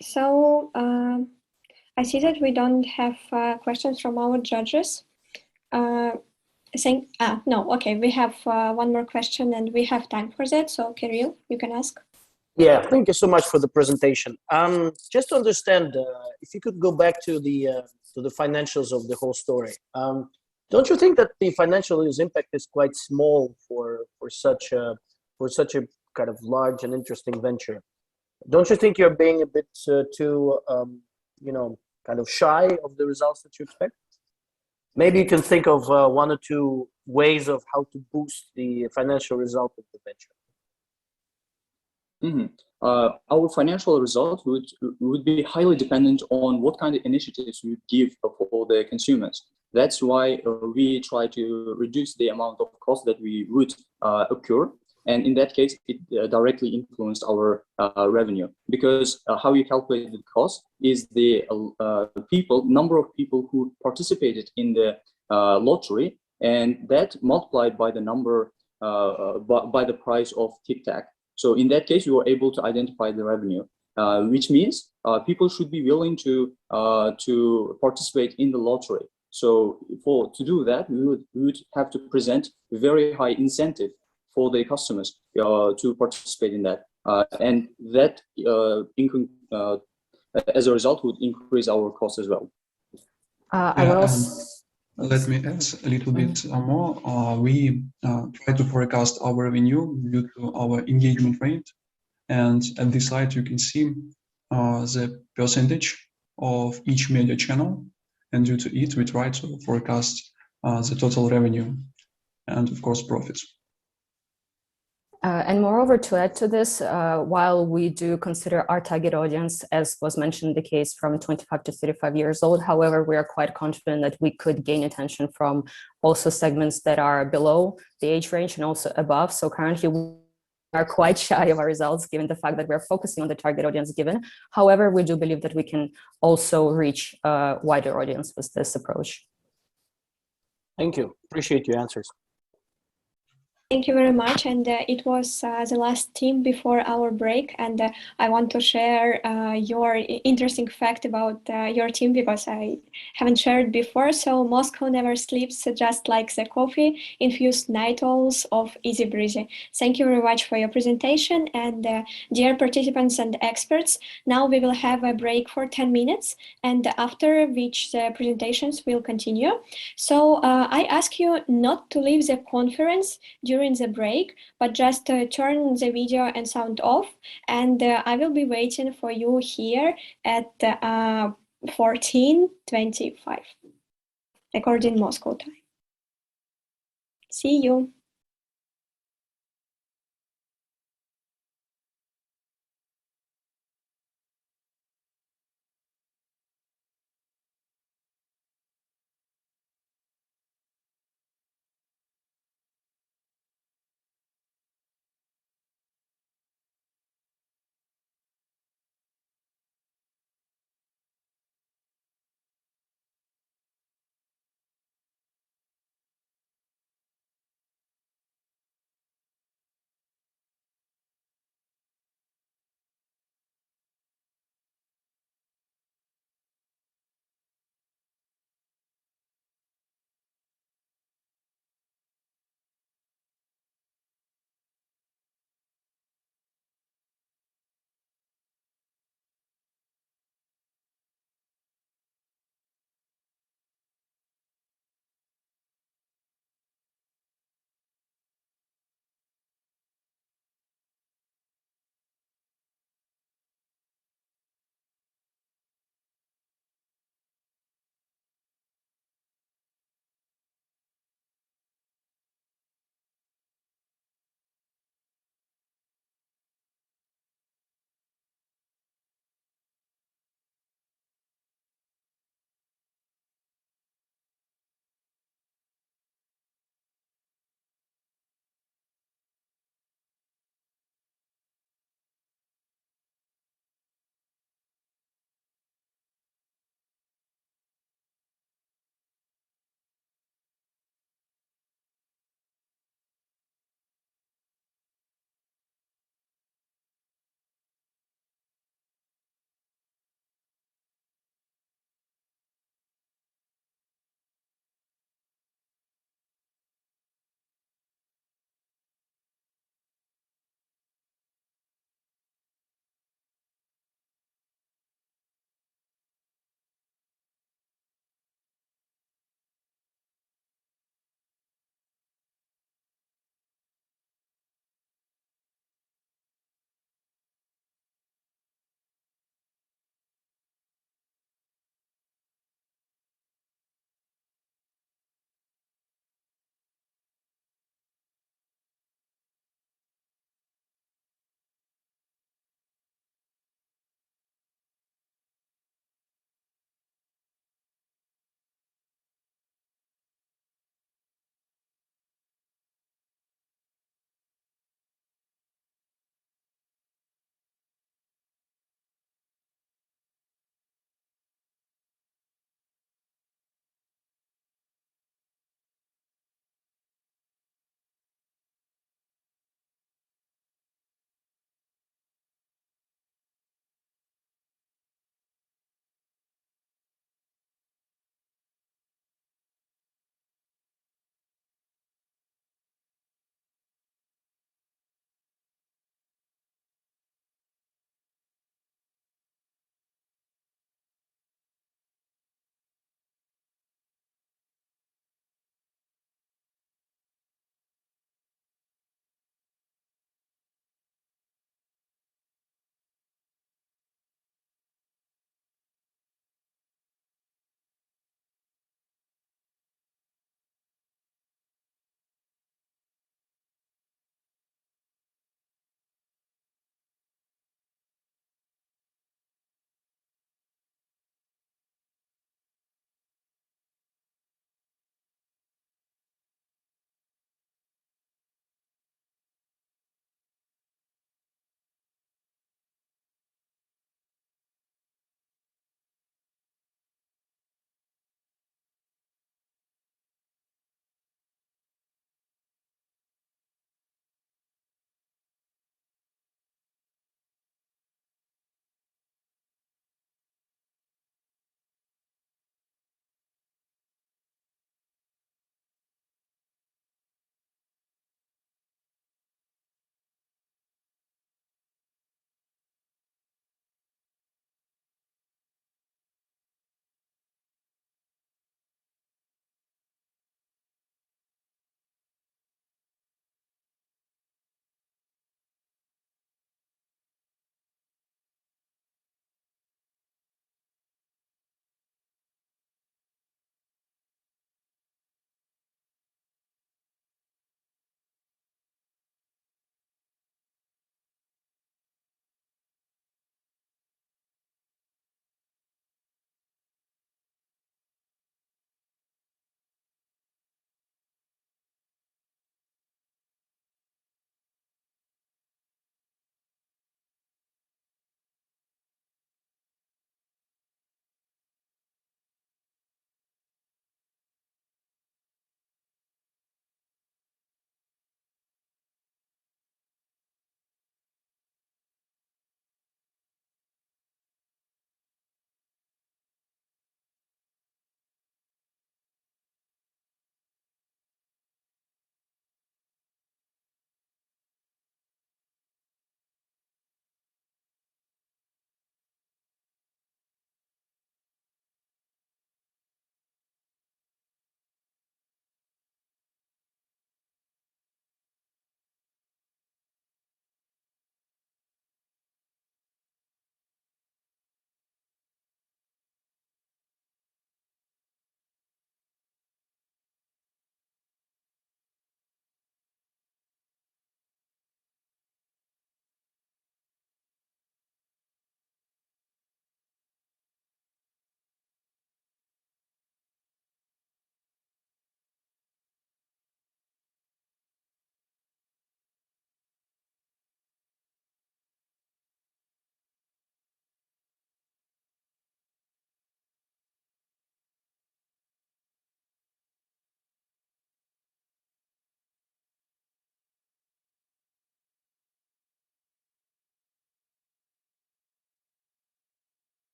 Speaker 1: So I see that we don't have questions from our judges. No, okay, we have one more question and we have time for that. So Kirill, you can ask.
Speaker 18: Yeah, thank you so much for the presentation. Just to understand, if you could go back to the financials of the whole story. Don't you think that the financial impact is quite small for such a kind of large and interesting venture? Don't you think you're being a bit too kind of shy of the results that you expect? Maybe you can think of 1 or 2 ways of how to boost the financial result of the venture.
Speaker 4: Our financial results would be highly dependent on what kind of initiatives we give for the consumers. That's why we try to reduce the amount of cost that we would occur. And in that case, it directly influenced our revenue, because how you calculate the cost is the number of people who participated in the lottery, and that multiplied by the number by the price of TikTok. So in that case, you were able to identify the revenue, which means people should be willing to participate in the lottery. So to do that, we would have to present a very high incentive for the customers to participate in that, and that as a result would increase our cost as well.
Speaker 24: Let me add a little bit more. We try to forecast our revenue due to our engagement rate, and at this slide you can see the percentage of each media channel, and due to it we try to forecast the total revenue and of course profits.
Speaker 16: And moreover, to add to this, while we do consider our target audience, as was mentioned in the case, from 25 to 35 years old, however, we are quite confident that we could gain attention from also segments that are below the age range and also above. So currently we are quite shy of our results, given the fact that we're focusing on the target audience given. However, we do believe that we can also reach a wider audience with this approach.
Speaker 18: Thank you. Appreciate your answers.
Speaker 1: Thank you very much. And it was the last team before our break. And I want to share your interesting fact about your team, because I haven't shared before. So Moscow never sleeps, just like the coffee infused night owls of Easy Breezy. Thank you very much for your presentation. And dear participants and experts, now we will have a break for 10 minutes. And after which the presentations will continue. So I ask you not to leave the conference during the break, but just turn the video and sound off, and I will be waiting for you here at 14:25 according Moscow time. See you.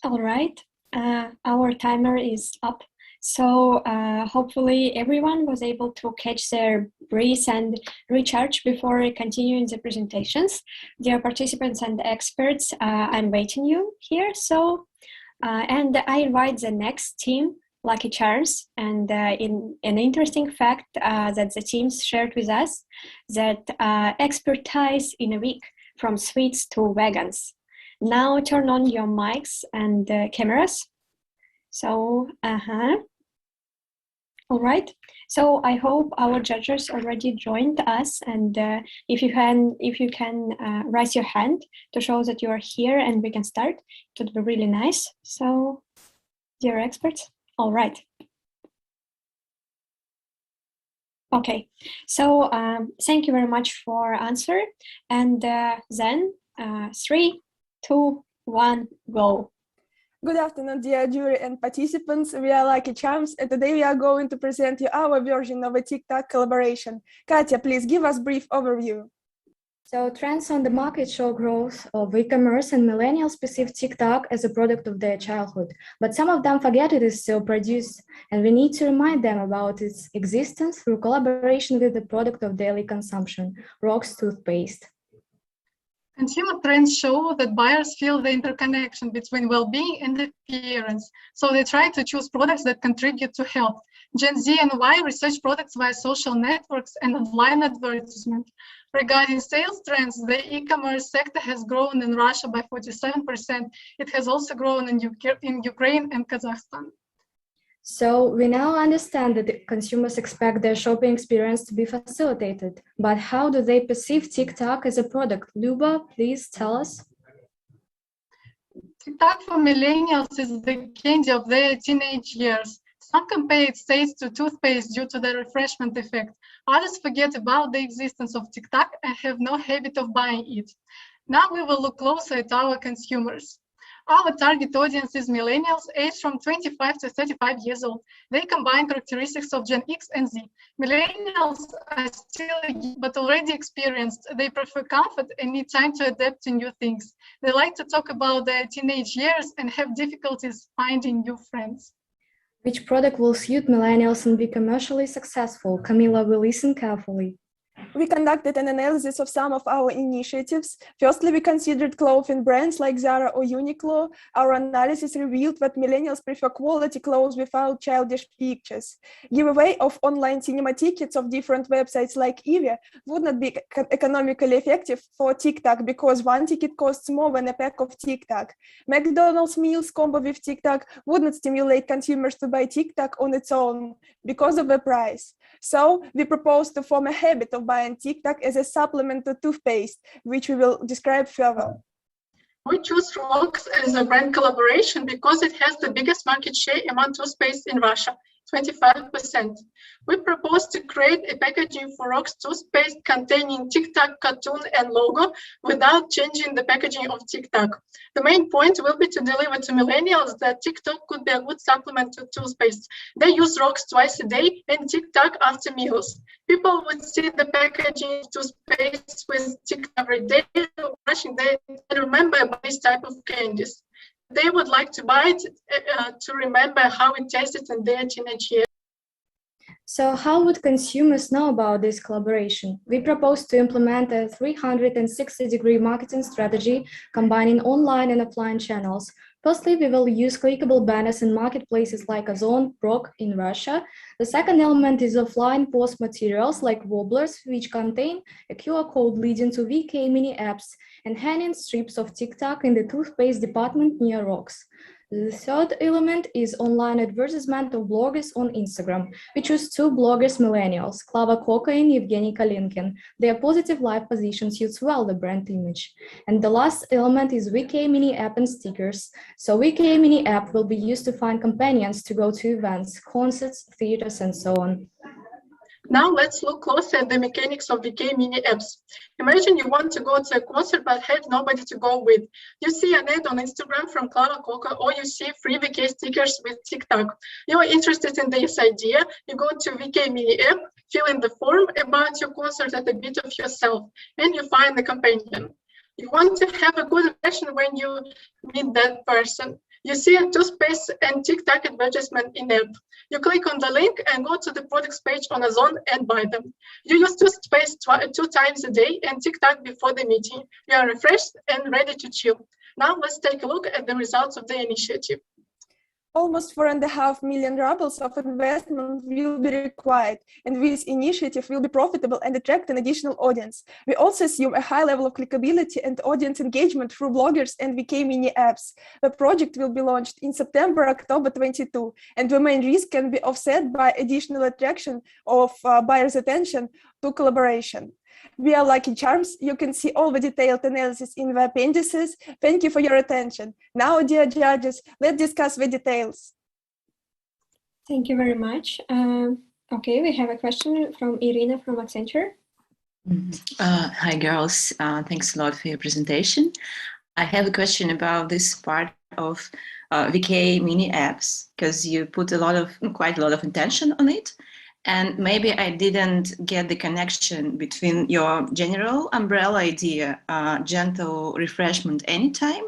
Speaker 1: All right, our timer is up. So hopefully everyone was able to catch their breath and recharge before continuing the presentations. Dear participants and experts, I'm waiting you here. So, and I invite the next team, Lucky Charms, and in an interesting fact that the teams shared with us, that expertise in a week from sweets to vegans. Now turn on your mics and cameras. So, all right. So I hope our judges already joined us, and if you can raise your hand to show that you are here and we can start, it would be really nice. So, dear experts, all right. Okay. So thank you very much for answer, and then 3, 2, 1, go.
Speaker 21: Good afternoon, dear jury and participants. We are Lucky Charms, and today we are going to present you our version of a TikTok collaboration. Katya, please give us a brief overview.
Speaker 5: So trends on the market show growth of e-commerce, and millennials perceive TikTok as a product of their childhood. But some of them forget it is still produced, and we need to remind them about its existence through collaboration with the product of daily consumption, Rox toothpaste.
Speaker 17: Consumer trends show that buyers feel the interconnection between well-being and appearance, so they try to choose products that contribute to health. Gen Z and Y research products via social networks and online advertisement. Regarding sales trends, the e-commerce sector has grown in Russia by 47%. It has also grown in Ukraine and Kazakhstan.
Speaker 5: So we now understand that the consumers expect their shopping experience to be facilitated, but how do they perceive TikTok as a product? Luba, please tell us.
Speaker 17: TikTok for millennials is the candy of their teenage years. Some compare its taste to toothpaste due to the refreshment effect. Others forget about the existence of TikTok and have no habit of buying it. Now we will look closer at our consumers. Our target audience is millennials aged from 25 to 35 years old. They combine characteristics of Gen X and Z. Millennials are still but already experienced. They prefer comfort and need time to adapt to new things. They like to talk about their teenage years and have difficulties finding new friends.
Speaker 5: Which product will suit millennials and be commercially successful? Camila will listen carefully.
Speaker 21: We conducted an analysis of some of our initiatives. Firstly, we considered clothing brands like Zara or Uniqlo. Our analysis revealed that millennials prefer quality clothes without childish pictures. Giveaway of online cinema tickets of different websites like Evie would not be economically effective for TikTok because one ticket costs more than a pack of TikTok. McDonald's meals combo with TikTok would not stimulate consumers to buy TikTok on its own because of the price. So we propose to form a habit of buying TikTok as a supplement to toothpaste, which we will describe further.
Speaker 17: We choose Rox as a brand collaboration because it has the biggest market share among toothpaste in Russia, 25%. We propose to create a packaging for Rox toothpaste containing TikTok cartoon and logo without changing the packaging of TikTok. The main point will be to deliver to millennials that TikTok could be a good supplement to toothpaste. They use Rox twice a day and TikTok after meals. People would see the packaging of toothpaste with TikTok every day, brushing their teeth, and remember about this type of candies. They would like to buy it to remember how it tasted in their teenage years.
Speaker 5: So how would consumers know about this collaboration? We propose to implement a 360-degree marketing strategy combining online and offline channels. Firstly, we will use clickable banners in marketplaces like Ozon, Brok in Russia. The second element is offline post materials like wobblers, which contain a QR code leading to VK mini apps and hanging strips of TikTok in the toothpaste department near Rox. The third element is online advertisement of bloggers on Instagram. We choose 2 bloggers millennials, Klava Koka and Evgeny Kalinkin. Their positive life position suits well the brand image. And the last element is VK mini app and stickers. So VK mini app will be used to find companions to go to events, concerts, theaters, and so on.
Speaker 17: Now let's look closer at the mechanics of VK mini apps. Imagine you want to go to a concert but have nobody to go with. You see an ad on Instagram from Klava Koka, or you see free VK stickers with TikTok. You are interested in this idea. You go to VK mini app, fill in the form about your concert and a bit of yourself, and you find a companion. You want to have a good impression when you meet that person. You see a toothpaste and TikTok advertisement in app. You click on the link and go to the products page on Ozon and buy them. You use toothpaste 2 times a day and TikTok before the meeting. You are refreshed and ready to chill. Now let's take a look at the results of the initiative.
Speaker 21: Almost 4.5 million rubles of investment will be required, and this initiative will be profitable and attract an additional audience. We also assume a high level of clickability and audience engagement through bloggers and VK mini apps. The project will be launched in September, October 22, and the main risk can be offset by additional attraction of buyers' attention to collaboration. We are Lucky Charms. You can see all the detailed analysis in the appendices. Thank you for your attention. Now, dear judges, let's discuss the details.
Speaker 1: Thank you very much. Okay, we have a question from Irina from Accenture.
Speaker 3: Hi, girls. Thanks a lot for your presentation. I have a question about this part of VK mini apps, because you put quite a lot of attention on it. And maybe I didn't get the connection between your general umbrella idea, gentle refreshment anytime,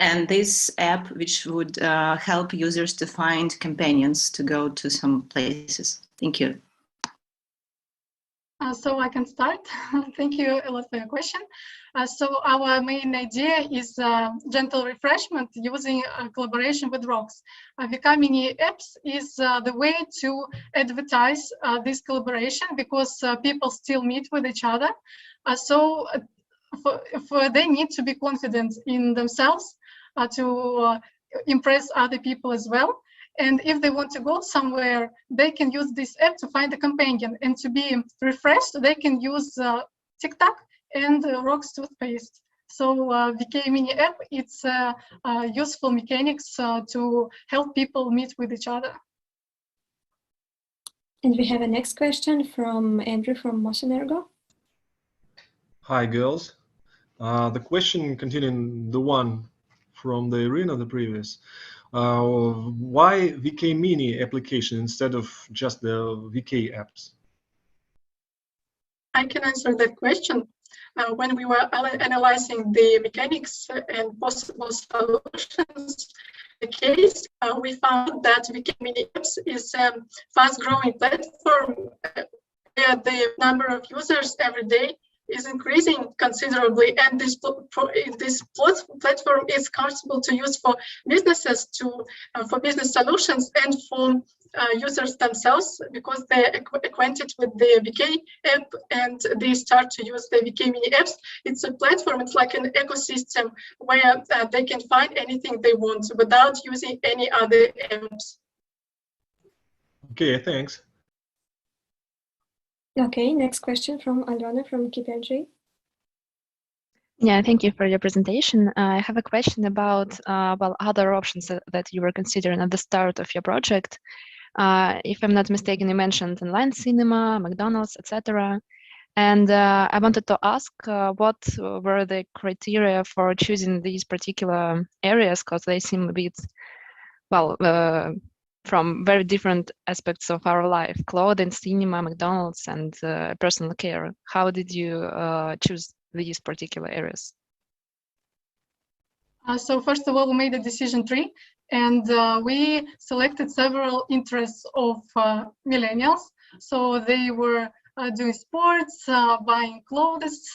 Speaker 3: and this app which would help users to find companions to go to some places. Thank you.
Speaker 17: So I can start. Thank you a lot for your question. So our main idea is gentle refreshment using collaboration with rocks. VK mini apps is the way to advertise this collaboration, because people still meet with each other. So they need to be confident in themselves to impress other people as well. And if they want to go somewhere, they can use this app to find a companion. And to be refreshed, they can use TikTok and Rock's toothpaste. So VK mini app, it's useful mechanics to help people meet with each other.
Speaker 1: And we have a next question from Andrew from Mosenergo.
Speaker 6: Hi, girls. The question continuing the one from the Irina, the previous. Why VK mini application instead of just the VK apps?
Speaker 17: I can answer that question. When we were analyzing the mechanics and possible solutions, the case, we found that VK mini apps is a fast-growing platform where the number of users every day is increasing considerably, and this platform is comfortable to use for businesses, for business solutions, and for users themselves, because they're acquainted with the VK app and they start to use the VK mini apps. It's a platform, it's like an ecosystem where they can find anything they want without using any other apps.
Speaker 6: Okay, thanks.
Speaker 1: Okay, next question from Alona from KPMG.
Speaker 10: Yeah, thank you for your presentation. I have a question about other options that you were considering at the start of your project. If I'm not mistaken, you mentioned online cinema, McDonald's, etc. And I wanted to ask what were the criteria for choosing these particular areas, because they seem a bit, from very different aspects of our life: clothing, cinema, McDonald's, and personal care. How did you choose these particular areas?
Speaker 17: So first of all, we made a decision tree, and we selected several interests of millennials. So they were doing sports, buying clothes,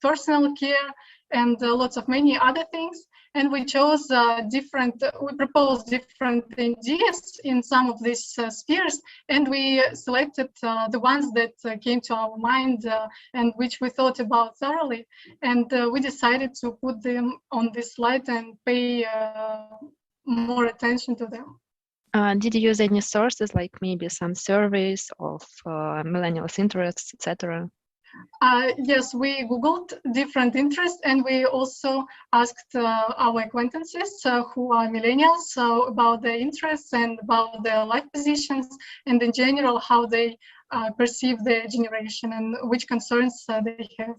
Speaker 17: personal care, and lots of many other things. And we chose we proposed different ideas in some of these spheres, and we selected the ones that came to our mind and which we thought about thoroughly. And we decided to put them on this slide and pay more attention to them.
Speaker 10: Did you use any sources, like maybe some surveys of millennials' interests, etc.?
Speaker 17: Yes, we Googled different interests, and we also asked our acquaintances who are millennials about their interests and about their life positions, and in general how they perceive their generation and which concerns they have.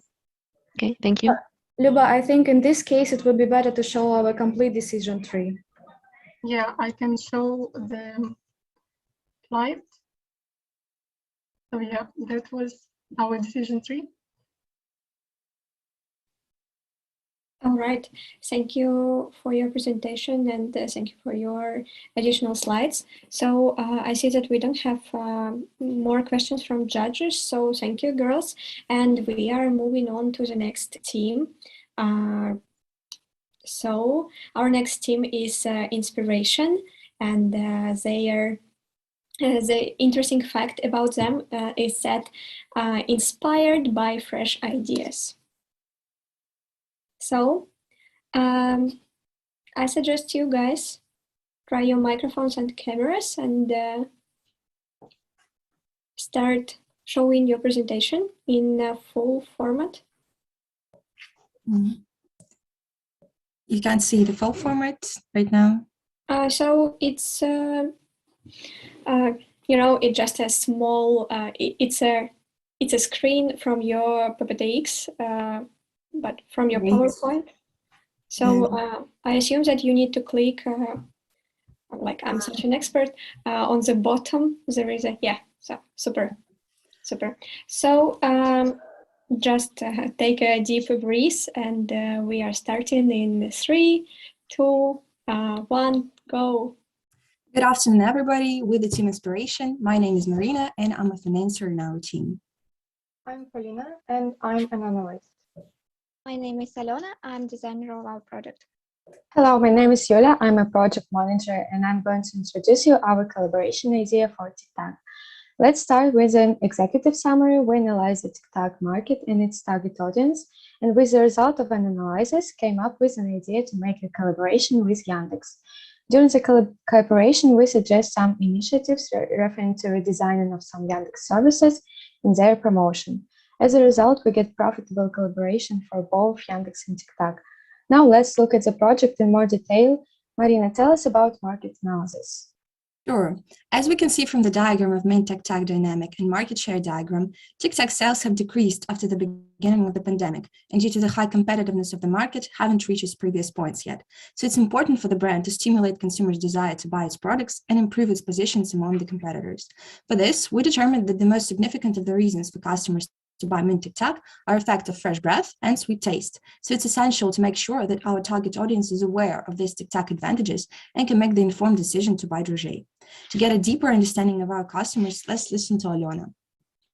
Speaker 10: Okay, thank you.
Speaker 5: Luba, I think in this case it would be better to show our complete decision tree.
Speaker 17: Yeah, I can show the slide. So yeah, that was our decision tree.
Speaker 1: All right, thank you for your presentation and thank you for your additional slides. So I see that we don't have more questions from judges, so thank you, girls. And we are moving on to the next team. So our next team is Inspiration, and the interesting fact about them is that inspired by fresh ideas. So I suggest you guys try your microphones and cameras and start showing your presentation in full format.
Speaker 14: You can't see the full format right now.
Speaker 1: So it's you know, it's just a small. It's a screen from your PPTX, but from your PowerPoint. So I assume that you need to click, like I'm such an expert, on the bottom. There is a So super. So just take a deep breath, and we are starting in 3, 2, 1, go.
Speaker 14: Good afternoon, everybody. With the team Inspiration, my name is Marina, and I'm a financer in our team.
Speaker 21: I'm Polina, and I'm an analyst.
Speaker 19: My name is Alona. I'm designer of our product.
Speaker 5: Hello, my name is Yulia. I'm a project manager, and I'm going to introduce you our collaboration idea for TikTok. Let's start with an executive summary. We analyzed the TikTok market and its target audience, and with the result of an analysis, came up with an idea to make a collaboration with Yandex. During the cooperation, we suggest some initiatives referring to redesigning of some Yandex services in their promotion. As a result, we get profitable collaboration for both Yandex and TikTok. Now let's look at the project in more detail. Marina, tell us about market analysis.
Speaker 14: Sure. As we can see from the diagram of main TikTok dynamic and market share diagram, TikTok sales have decreased after the beginning of the pandemic, and due to the high competitiveness of the market, haven't reached its previous points yet. So it's important for the brand to stimulate consumers' desire to buy its products and improve its positions among the competitors. For this, we determined that the most significant of the reasons for customers to buy Mint TikTok are effect of fresh breath and sweet taste. So it's essential to make sure that our target audience is aware of these TikTok advantages and can make the informed decision to buy Droget. To get a deeper understanding of our customers, let's listen to Alona.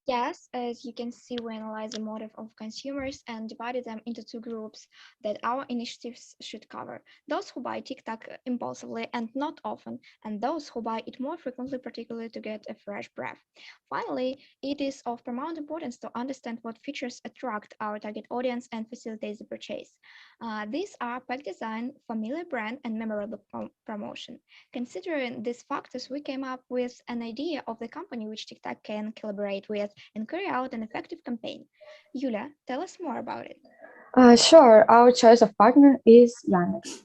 Speaker 19: Yes, as you can see, we analyze the motive of consumers and divided them into two groups that our initiatives should cover. Those who buy TikTok impulsively and not often, and those who buy it more frequently, particularly to get a fresh breath. Finally, it is of paramount importance to understand what features attract our target audience and facilitate the purchase. These are pack design, familiar brand, and memorable promotion. Considering these factors, we came up with an idea of the company which TikTok can collaborate with and carry out an effective campaign. Yulia, tell us more about it.
Speaker 5: Sure, our choice of partner is Yandex.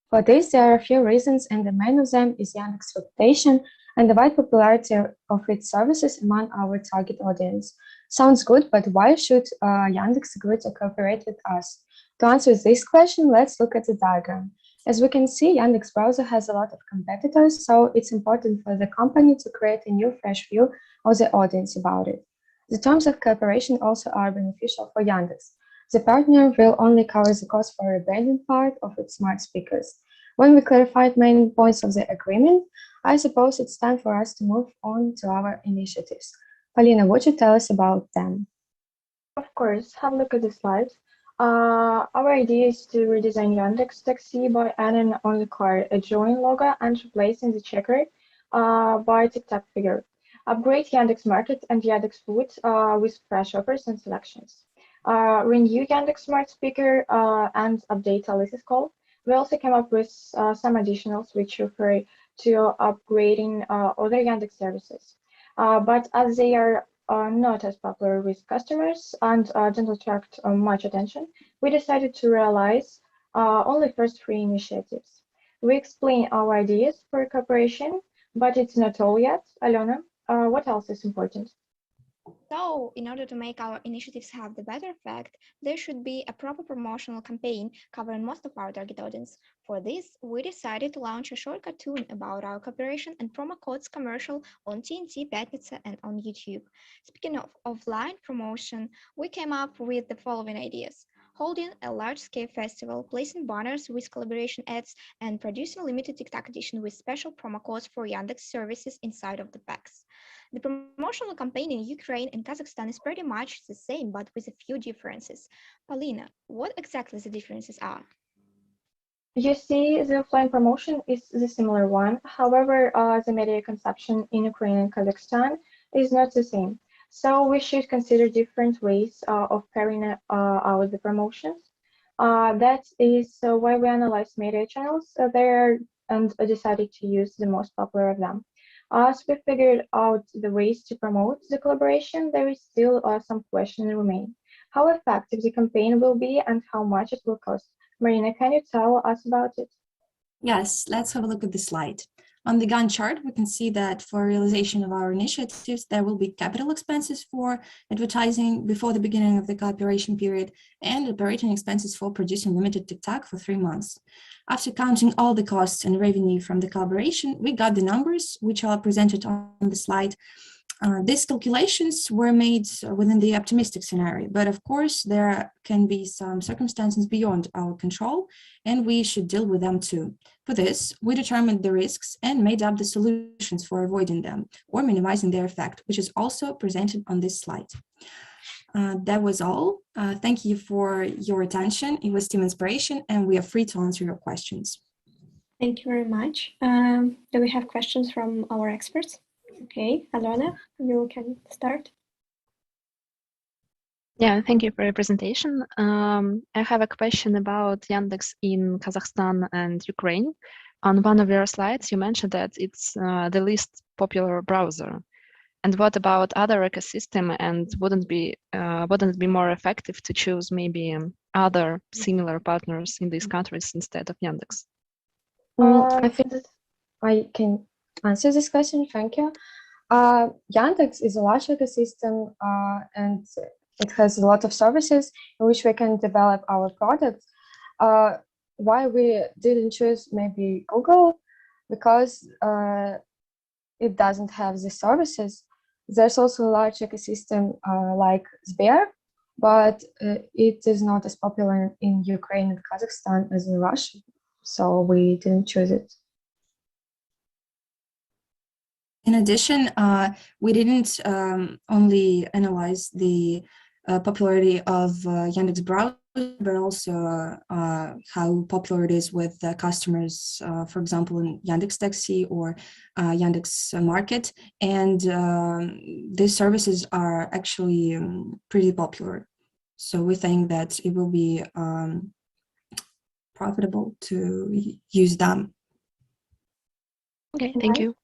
Speaker 5: For this, there are a few reasons, and the main of them is Yandex's reputation and the wide popularity of its services among our target audience. Sounds good, but why should Yandex agree to cooperate with us? To answer this question, let's look at the diagram. As we can see, Yandex browser has a lot of competitors, so it's important for the company to create a new fresh view of the audience about it. The terms of cooperation also are beneficial for Yandex. The partner will only cover the cost for a rebranding part of its smart speakers. When we clarified main points of the agreement, I suppose it's time for us to move on to our initiatives. Polina, would you tell us about them?
Speaker 21: Of course, have a look at the slides. Our idea is to redesign Yandex Taxi by adding on the car a join logo and replacing the checker by TikTok figure. Upgrade Yandex Market and Yandex Food with fresh offers and selections. Renew Yandex Smart Speaker and update Alice's call. We also came up with some additionals which refer to upgrading other Yandex services. But as they are not as popular with customers and don't attract much attention, we decided to realize only first 3 initiatives. We explain our ideas for cooperation, but it's not all yet. Alona, what else is important?
Speaker 19: So, in order to make our initiatives have the better effect, there should be a proper promotional campaign covering most of our target audience. For this, we decided to launch a short cartoon about our cooperation and promo codes commercial on TNT, Пятница, and on YouTube. Speaking of offline promotion, we came up with the following ideas. holding a large-scale festival, placing banners with collaboration ads, and producing a limited TikTok edition with special promo codes for Yandex services inside of the packs. The promotional campaign in Ukraine and Kazakhstan is pretty much the same, but with a few differences. Paulina, what exactly the differences are?
Speaker 21: You see, the offline promotion is the similar one. However, the media consumption in Ukraine and Kazakhstan is not the same. So we should consider different ways of carrying out the promotions. That is why we analyzed media channels there and decided to use the most popular of them. As we figured out the ways to promote the collaboration, there is still some question remain. How effective the campaign will be and how much it will cost. Marina, can you tell us about it?
Speaker 14: Yes, let's have a look at the slide. On the Gantt chart, we can see that for realization of our initiatives, there will be capital expenses for advertising before the beginning of the cooperation period and operating expenses for producing limited TikTok for 3 months. After counting all the costs and revenue from the collaboration, we got the numbers, which are presented on the slide. These calculations were made within the optimistic scenario, but of course there can be some circumstances beyond our control, and we should deal with them too. For this, we determined the risks and made up the solutions for avoiding them or minimizing their effect, which is also presented on this slide. That was all. Thank you for your attention. It was Team Inspiration, and we are free to answer your questions.
Speaker 1: Thank you very much. Do we have questions from our experts? Okay, Alona, you can start.
Speaker 10: Yeah, thank you for your presentation. I have a question about Yandex in Kazakhstan and Ukraine. On one of your slides, you mentioned that it's the least popular browser. And what about other ecosystem? And wouldn't it be more effective to choose maybe other similar partners in these countries instead of Yandex?
Speaker 5: I think that I can answer this question. Thank you. Yandex is a large ecosystem and it has a lot of services in which we can develop our products. Why we didn't choose maybe Google? Because it doesn't have the services. There's also a large ecosystem like Sber, but it is not as popular in Ukraine and Kazakhstan as in Russia. So we didn't choose it.
Speaker 14: In addition, we didn't only analyze the popularity of Yandex browser, but also how popular it is with customers, for example, in Yandex Taxi or Yandex Market. And these services are actually pretty popular. So we think that it will be profitable to use them.
Speaker 10: Okay, thank you.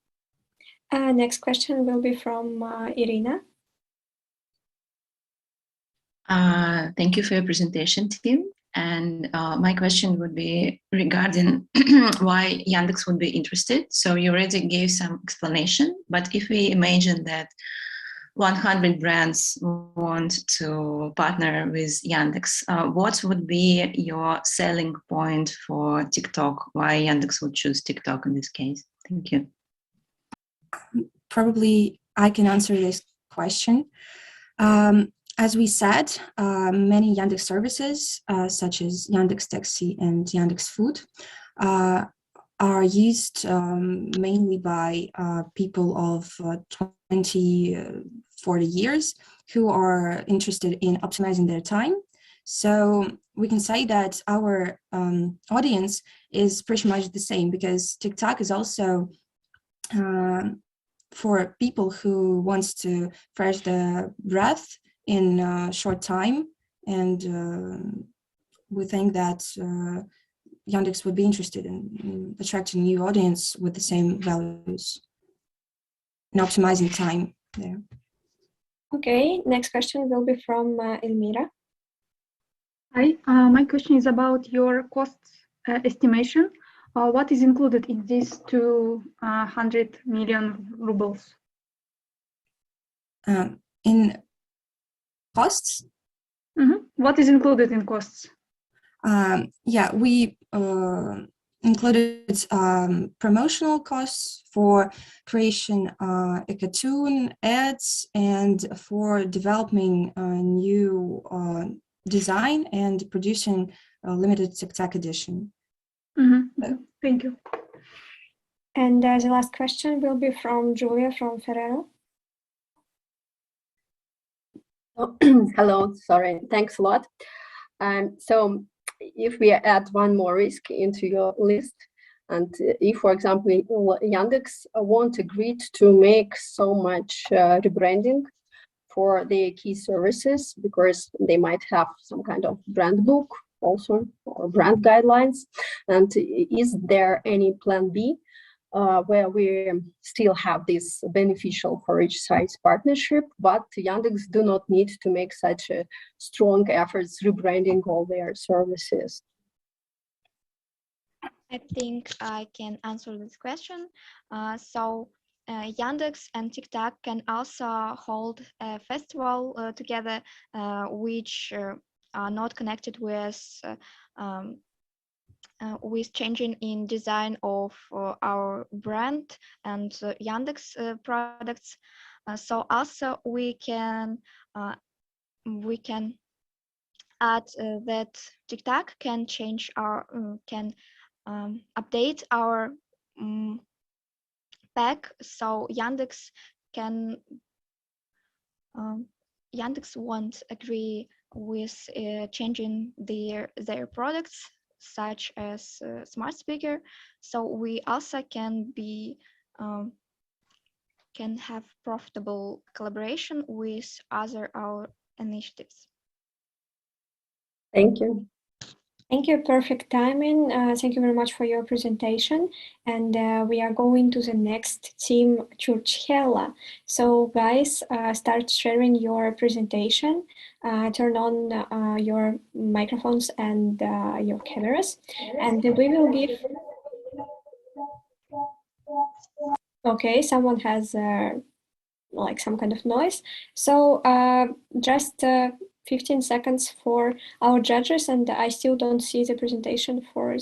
Speaker 1: Next question will be from Irina.
Speaker 3: Thank you for your presentation, Tim. And my question would be regarding why Yandex would be interested. So you already gave some explanation, but if we imagine that 100 brands want to partner with Yandex, what would be your selling point for TikTok? Why Yandex would choose TikTok in this case? Thank you.
Speaker 14: Probably I can answer this question. As we said, many Yandex services, such as Yandex Taxi and Yandex Food, are used mainly by people of 20, 40 years who are interested in optimizing their time. So we can say that our audience is pretty much the same, because TikTok is also for people who wants to fresh the breath in a short time, and we think that Yandex would be interested in attracting new audience with the same values and optimizing time there.
Speaker 1: Okay, next question will be from Elmira.
Speaker 8: Hi, my question is about your costs estimation. What is included in these 200 million rubles?
Speaker 14: In costs?
Speaker 8: Mm-hmm. What is included in costs?
Speaker 14: Yeah, we included promotional costs for creation a cartoon, ads, and for developing new design and producing a limited TikTok edition.
Speaker 8: Thank you.
Speaker 1: And the last question will be from Julia from Ferrero.
Speaker 12: Oh, hello, sorry, thanks a lot. So if we add one more risk into your list, and if, for example, Yandex won't agree to make so much rebranding for their key services because they might have some kind of brand book also or brand guidelines, and is there any plan B where we still have this beneficial for each side's partnership, but Yandex do not need to make such a strong efforts rebranding all their services?
Speaker 19: I think I can answer this question. Yandex and TikTok can also hold a festival together, which are not connected with changing in design of our brand and Yandex products. So also we can add that TikTok can change our update our pack, so Yandex won't agree with changing their products such as smart speaker, so we also can have profitable collaboration with other our initiatives.
Speaker 12: Thank you.
Speaker 1: Thank you, perfect timing. Thank you very much for your presentation. And we are going to the next team, Churchhela. So guys, start sharing your presentation. Turn on your microphones and your cameras. And we will give... Okay, someone has like some kind of noise. So just 15 seconds for our judges, and I still don't see the presentation from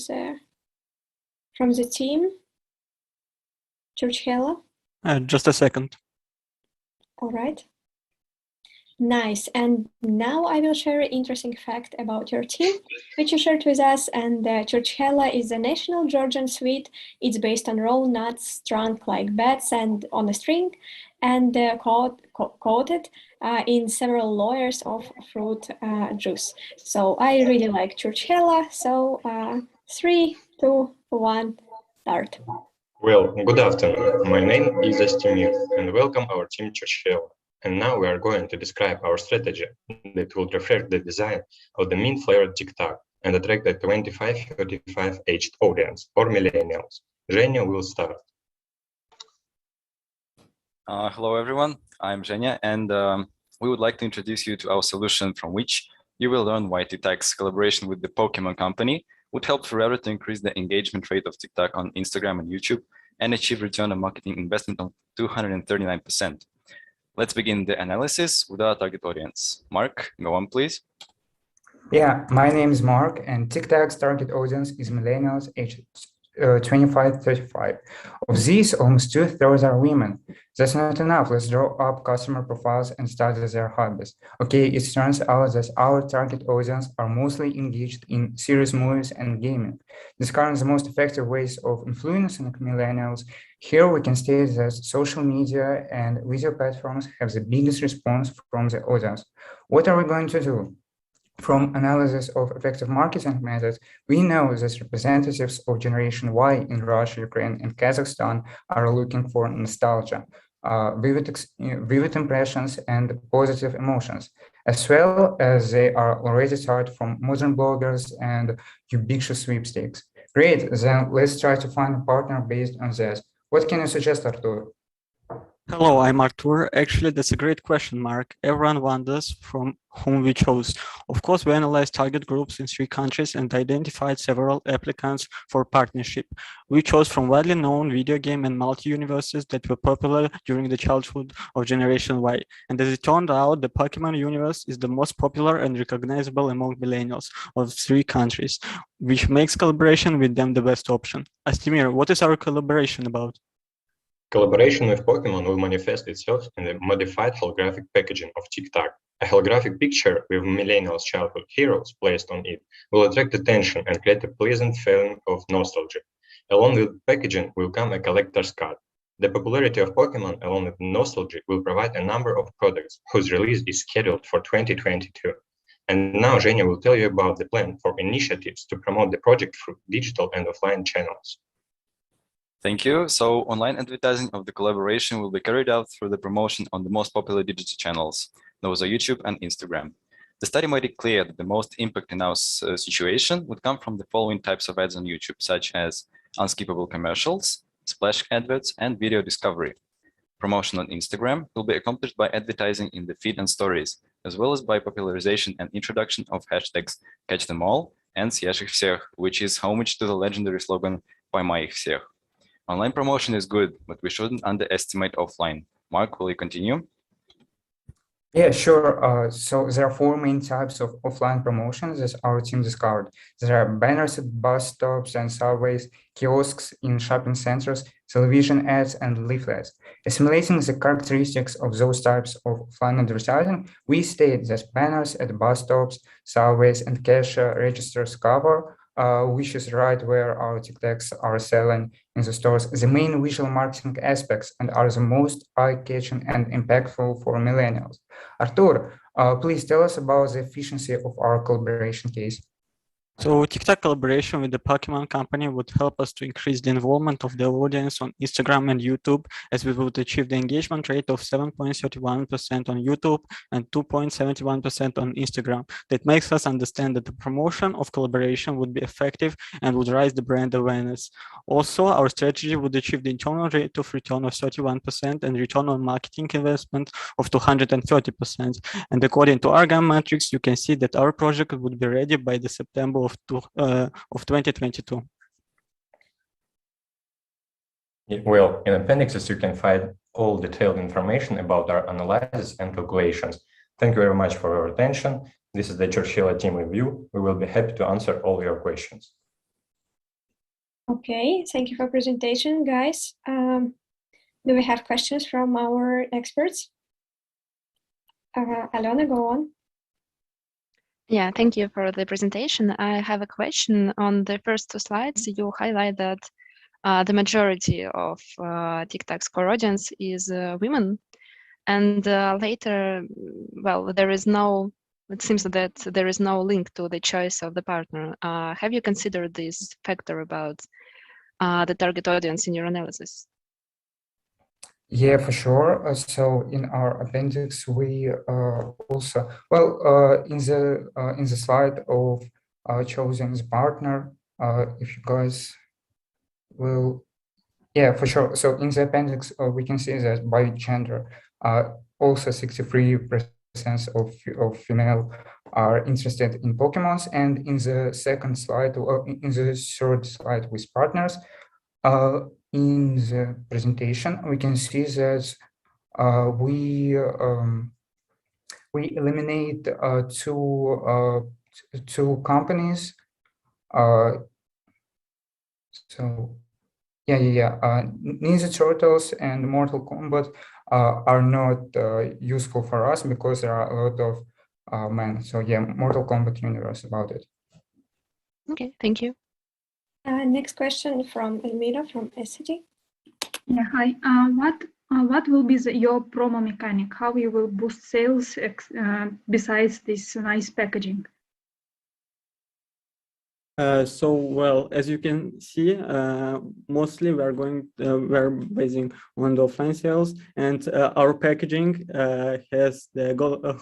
Speaker 1: the team. Churchhela.
Speaker 13: Just a second.
Speaker 1: All right. Nice. And now I will share an interesting fact about your team, which you shared with us. And Churchhela is a national Georgian sweet. It's based on raw nuts strung like bats and on a string, and coated in several layers of fruit juice. So I really like Churchhela. So 3, 2, 1, start.
Speaker 20: Well, good afternoon. My name is Astimir, and welcome our team Churchhela. And now we are going to describe our strategy that will reflect the design of the mint-flavored TikTok and attract a 25-35 aged audience or millennials. Zhenya will start.
Speaker 22: Hello, everyone. I'm Zhenya, and we would like to introduce you to our solution from which you will learn why TikTok's collaboration with the Pokemon company would help forever to increase the engagement rate of TikTok on Instagram and YouTube and achieve return on marketing investment of 239%. Let's begin the analysis with our target audience. Mark, go on, please.
Speaker 23: Yeah, my name is Mark, and TikTok's target audience is millennials aged 25-35. Of these, almost 2/3 are women. That's not enough. Let's draw up customer profiles and study their hobbies. Okay, it turns out that our target audience are mostly engaged in serious movies and gaming. Discovering the most effective ways of influencing millennials, here we can state that social media and video platforms have the biggest response from the audience. What are we going to do? From analysis of effective marketing methods, we know that representatives of Generation Y in Russia, Ukraine, and Kazakhstan are looking for nostalgia, vivid impressions, and positive emotions, as well as they are already tired from modern bloggers and ubiquitous sweepstakes. Great, then let's try to find a partner based on this. What can you suggest, Artur?
Speaker 13: Hello, I'm Artur. Actually, that's a great question, Mark. Everyone wonders from whom we chose. Of course, we analyzed target groups in 3 countries and identified several applicants for partnership. We chose from widely known video game and multi-universes that were popular during the childhood of Generation Y. And as it turned out, the Pokemon universe is the most popular and recognizable among millennials of 3 countries, which makes collaboration with them the best option. Astimir, what is our collaboration about?
Speaker 20: Collaboration with Pokemon will manifest itself in the modified holographic packaging of TikTok. A holographic picture with millennials' childhood heroes placed on it will attract attention and create a pleasant feeling of nostalgia. Along with packaging will come a collector's card. The popularity of Pokemon, along with nostalgia, will provide a number of products whose release is scheduled for 2022. And now Zhenya will tell you about the plan for initiatives to promote the project through digital and offline channels.
Speaker 22: Thank you. So online advertising of the collaboration will be carried out through the promotion on the most popular digital channels. Those are YouTube and Instagram. The study made it clear that the most impact in our situation would come from the following types of ads on YouTube, such as unskippable commercials, splash adverts, and video discovery. Promotion on Instagram will be accomplished by advertising in the feed and stories, as well as by popularization and introduction of hashtags Catch Them All and Съешь их всех, which is homage to the legendary slogan Поймай их всех. Online promotion is good, but we shouldn't underestimate offline. Mark, will you continue?
Speaker 23: Yeah, sure. So there are four main types of offline promotions as our team discovered. There are banners at bus stops and subways, kiosks in shopping centers, television ads, and leaflets. Assimilating the characteristics of those types of offline advertising, we state that banners at bus stops, subways, and cash registers cover, which is right where our TikToks are selling in the stores, the main visual marketing aspects and are the most eye-catching and impactful for millennials. Artur, please tell us about the efficiency of our collaboration case.
Speaker 13: So TikTok collaboration with the Pokemon company would help us to increase the involvement of the audience on Instagram and YouTube, as we would achieve the engagement rate of 7.31% on YouTube and 2.71% on Instagram. That makes us understand that the promotion of collaboration would be effective and would raise the brand awareness. Also, our strategy would achieve the internal rate of return of 31% and return on marketing investment of 230%. And according to Argon metrics, you can see that our project would be ready by the September of 2022.
Speaker 20: Well, in appendixes, you can find all detailed information about our analysis and calculations. Thank you very much for your attention. This is the Churchill team review. We will be happy to answer all your questions.
Speaker 1: Okay, thank you for presentation, guys. Do we have questions from our experts? Alena, go on.
Speaker 10: Yeah, thank you for the presentation. I have a question. On the first two slides, you highlight that the majority of TikTok's core audience is women. And later, well, it seems that there is no link to the choice of the partner. Have you considered this factor about the target audience in your analysis?
Speaker 23: Yeah, for sure. So in our appendix, we also, in the slide of choosing the partner, if you guys will, yeah, for sure. So in the appendix, we can see that by gender, also 63% of female are interested in Pokemons, and in the second slide, or in the third slide with partners, in the presentation, we can see that we eliminate two companies. So Ninja Turtles and Mortal Kombat are not useful for us because there are a lot of men. So yeah, Mortal Kombat universe about it.
Speaker 10: Okay, thank you.
Speaker 1: Next question from Elmira from SCG.
Speaker 8: Yeah, hi. What will be your promo mechanic? How you will boost sales besides this nice packaging?
Speaker 13: Well, as you can see, mostly we're basing on the offline sales, and our packaging has the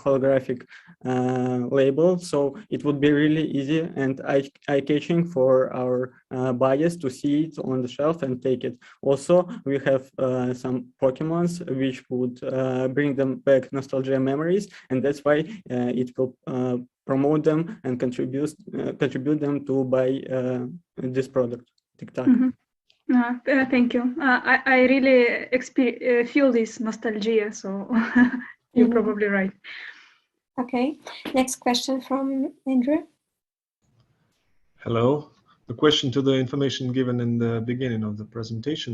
Speaker 13: holographic label, so it would be really easy and eye-catching for our buyers to see it on the shelf and take it. Also, we have some Pokemons which would bring them back nostalgia memories, and that's why it will promote them and contribute them to buy this product, TikTok.
Speaker 8: Mm-hmm. Thank you. I really feel this nostalgia, so you're probably right.
Speaker 1: Okay, next question from Andrew.
Speaker 6: Hello, a question to the information given in the beginning of the presentation.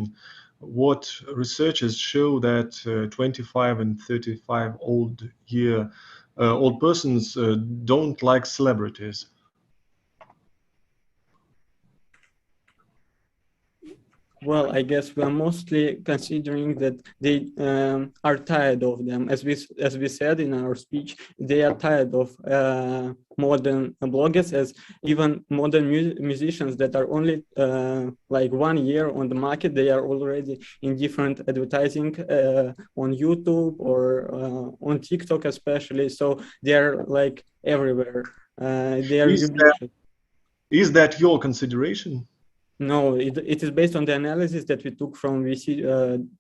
Speaker 6: What researchers show that 25 and 35 old persons don't like celebrities?
Speaker 13: Well, I guess we are mostly considering that they are tired of them. As we said in our speech, they are tired of modern bloggers, as even modern musicians that are only like 1 year on the market. They are already in different advertising on YouTube or on TikTok especially. So they are like everywhere. They are ubiquitous.
Speaker 6: Is that your consideration?
Speaker 13: No, it is based on the analysis that we took from VC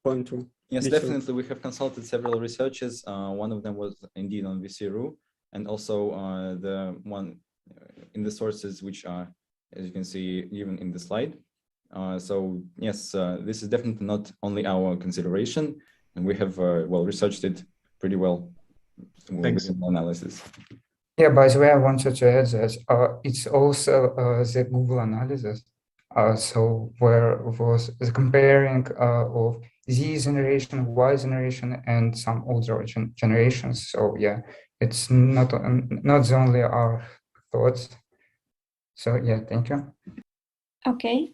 Speaker 13: point two.
Speaker 7: Yes,
Speaker 13: VC.
Speaker 7: definitely. We have consulted several researchers. One of them was indeed on VC.ru, and also the one in the sources, which are, as you can see, even in the slide. So yes, this is definitely not only our consideration, and we have well researched it pretty well.
Speaker 6: Thanks.
Speaker 7: With the analysis.
Speaker 23: Yeah, by the way, I wanted to add that it's also the Google analysis. So where was the comparing of Z generation, Y generation, and some older generations. So yeah, it's not only our thoughts. So yeah, thank you.
Speaker 1: Okay.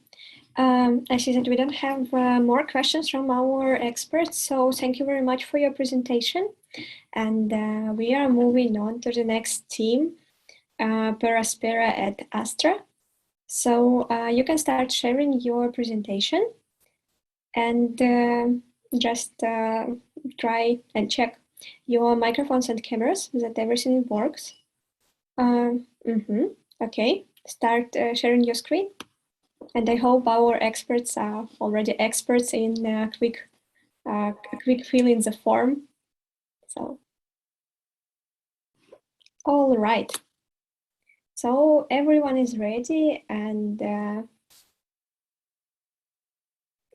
Speaker 1: I see that we don't have more questions from our experts. So thank you very much for your presentation. And we are moving on to the next team, Peraspera at Astra. So you can start sharing your presentation and just try and check your microphones and cameras that everything works. Okay, start sharing your screen. And I hope our experts are already experts in quick filling the form. So, all right. So everyone is ready, and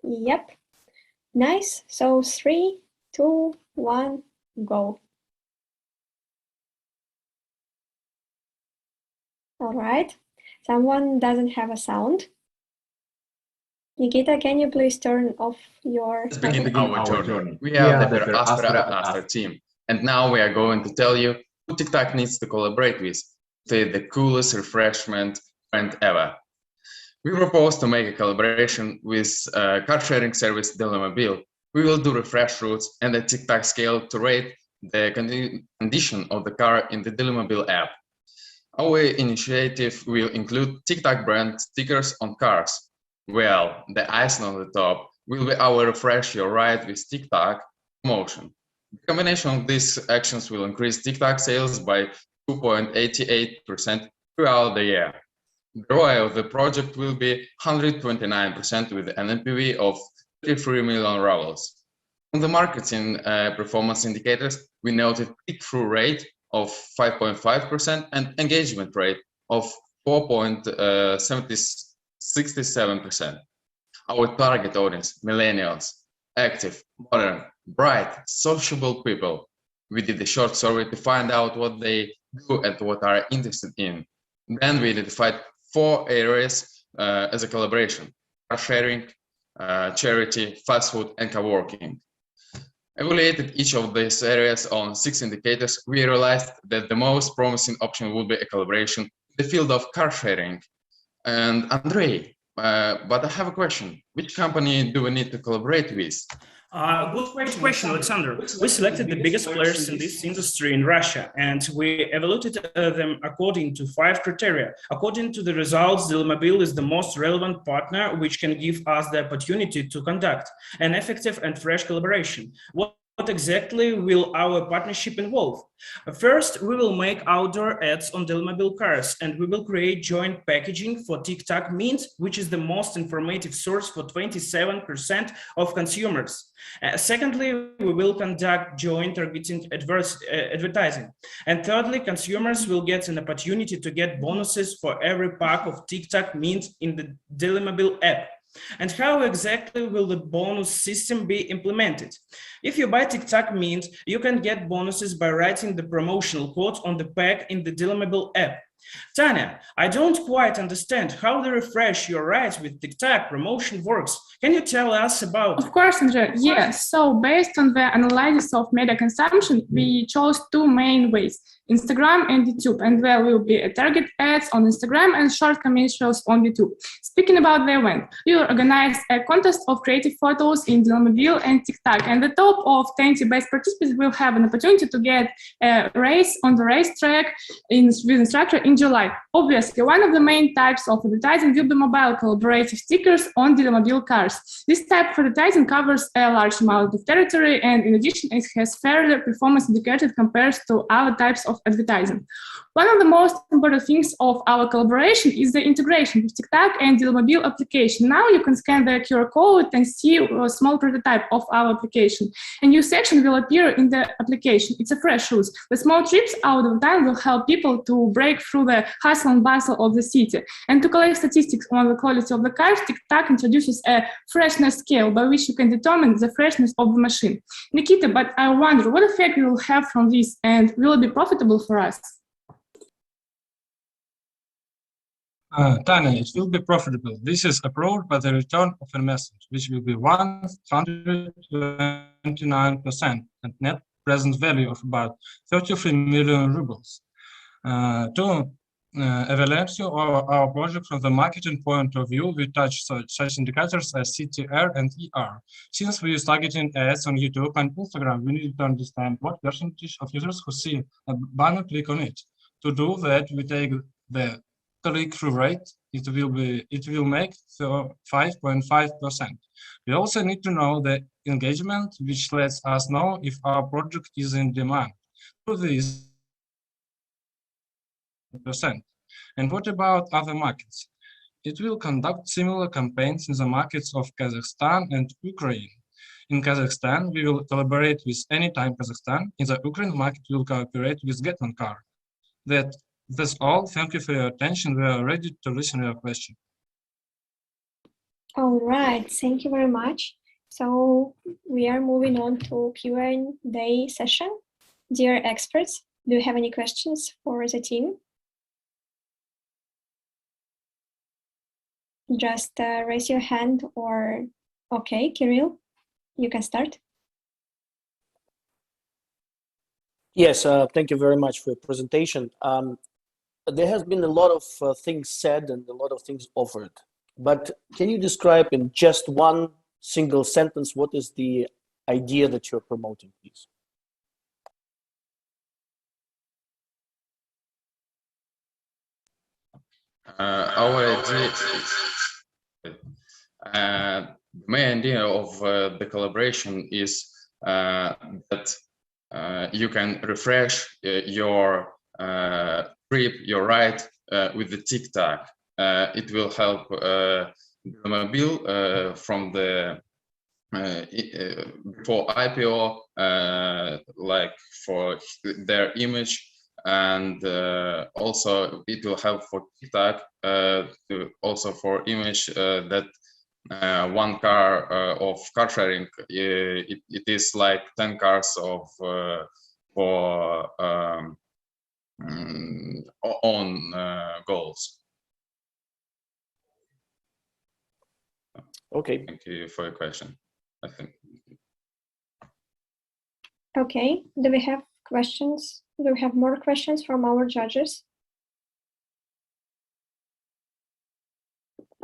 Speaker 1: yep, nice. So 3, 2, 1, go. All right. Someone doesn't have a sound. Nikita, can you please turn off your...
Speaker 9: Let's begin our journey. We are the Peraspera at Astra team, and now we are going to tell you who TikTok needs to collaborate with to create the coolest refreshment brand ever. We propose to make a collaboration with car-sharing service Delimobile. We will do refresh routes and a TikTok scale to rate the condition of the car in the Delimobile app. Our initiative will include TikTok brand stickers on cars. Well, the icing on the top will be our Refresh Your Ride with TikTok promotion. The combination of these actions will increase TikTok sales by 2.88% throughout the year. The ROI of the project will be 129% with an NPV of 33 million rubles. On the marketing performance indicators, we noted click-through rate of 5.5% and engagement rate of 4.67%. Our target audience, millennials, active, modern, bright, sociable people. We did a short survey to find out what they do and what are interested in. Then we identified 4 areas as a collaboration: car sharing, charity, fast food, and co-working. Evaluated each of these areas on 6 indicators, we realized that the most promising option would be a collaboration in the field of car sharing. And Andrei, but I have a question. Which company do we need to collaborate with?
Speaker 11: Good question, Alexander. We selected the biggest players in this industry in Russia, and we evaluated them according to 5 criteria. According to the results, Delimobile is the most relevant partner, which can give us the opportunity to conduct an effective and fresh collaboration. What exactly will our partnership involve? First, we will make outdoor ads on Delimobile cars, and we will create joint packaging for TikTok Mint, which is the most informative source for 27% of consumers. Secondly, we will conduct joint targeting advertising. And thirdly, consumers will get an opportunity to get bonuses for every pack of TikTok Mint in the Delimobile app. And how exactly will the bonus system be implemented? If you buy TikTok Mint, you can get bonuses by writing the promotional code on the pack in the Delimobile app. Tanya, I don't quite understand how the refresh your rights with TikTok promotion works. Can you tell us about it?
Speaker 2: Of course, Andrea. Yes. So based on the analysis of media consumption, we chose two main ways, Instagram and YouTube. And there will be a target ads on Instagram and short commercials on YouTube. Speaking about the event, we will organize a contest of creative photos in Mobile and TikTok. And the top of 20 best participants will have an opportunity to get a race on the racetrack with instructor in July. Obviously, one of the main types of advertising will be mobile collaborative stickers on the mobile cars. This type of advertising covers a large amount of territory, and in addition, it has further performance indicated compared to other types of advertising. One of the most important things of our collaboration is the integration with TikTok and the mobile application. Now you can scan the QR code and see a small prototype of our application. A new section will appear in the application. It's a fresh route. The small trips out of time will help people to break through the hustle and bustle of the city. And to collect statistics on the quality of the cars, TikTok introduces a freshness scale by which you can determine the freshness of the machine. Nikita, but I wonder what effect we will have from this, and will it be profitable for us?
Speaker 6: Tanya, it will be profitable. This is approved by the return of investment, which will be 129% and net present value of about 33 million rubles. To evaluate our project from the marketing point of view, we touch such indicators as CTR and ER. Since we use targeting ads on YouTube and Instagram, we need to understand what percentage of users who see a banner click on it. To do that, we take the click-through rate. It will make 5.5%. We also need to know the engagement, which lets us know if our project is in demand. To this %. And what about other markets? It will conduct similar campaigns in the markets of Kazakhstan and Ukraine. In Kazakhstan, we will collaborate with Anytime Kazakhstan. In the Ukraine market, we will cooperate with GetOnCar. That's all. Thank you for your attention. We are ready to listen to your question.
Speaker 1: All right, thank you very much. So we are moving on to Q&A session. Dear experts, do you have any questions for the team? Just raise your hand or, okay, Kirill, you can start.
Speaker 18: Yes, thank you very much for your presentation. There has been a lot of things said and a lot of things offered, but can you describe in just one single sentence what is the idea that you're promoting, please?
Speaker 9: Our idea, the main idea of the collaboration is that you can refresh your trip, your ride with the TikTok. It will help the mobile from the before IPO, like for their image, and also it will help for TikTok also for image that one car of car sharing, it is like 10 cars of for own goals.
Speaker 18: Okay.
Speaker 9: Thank you for your question. I think.
Speaker 1: Okay. Do we have questions? Do we have more questions from our judges?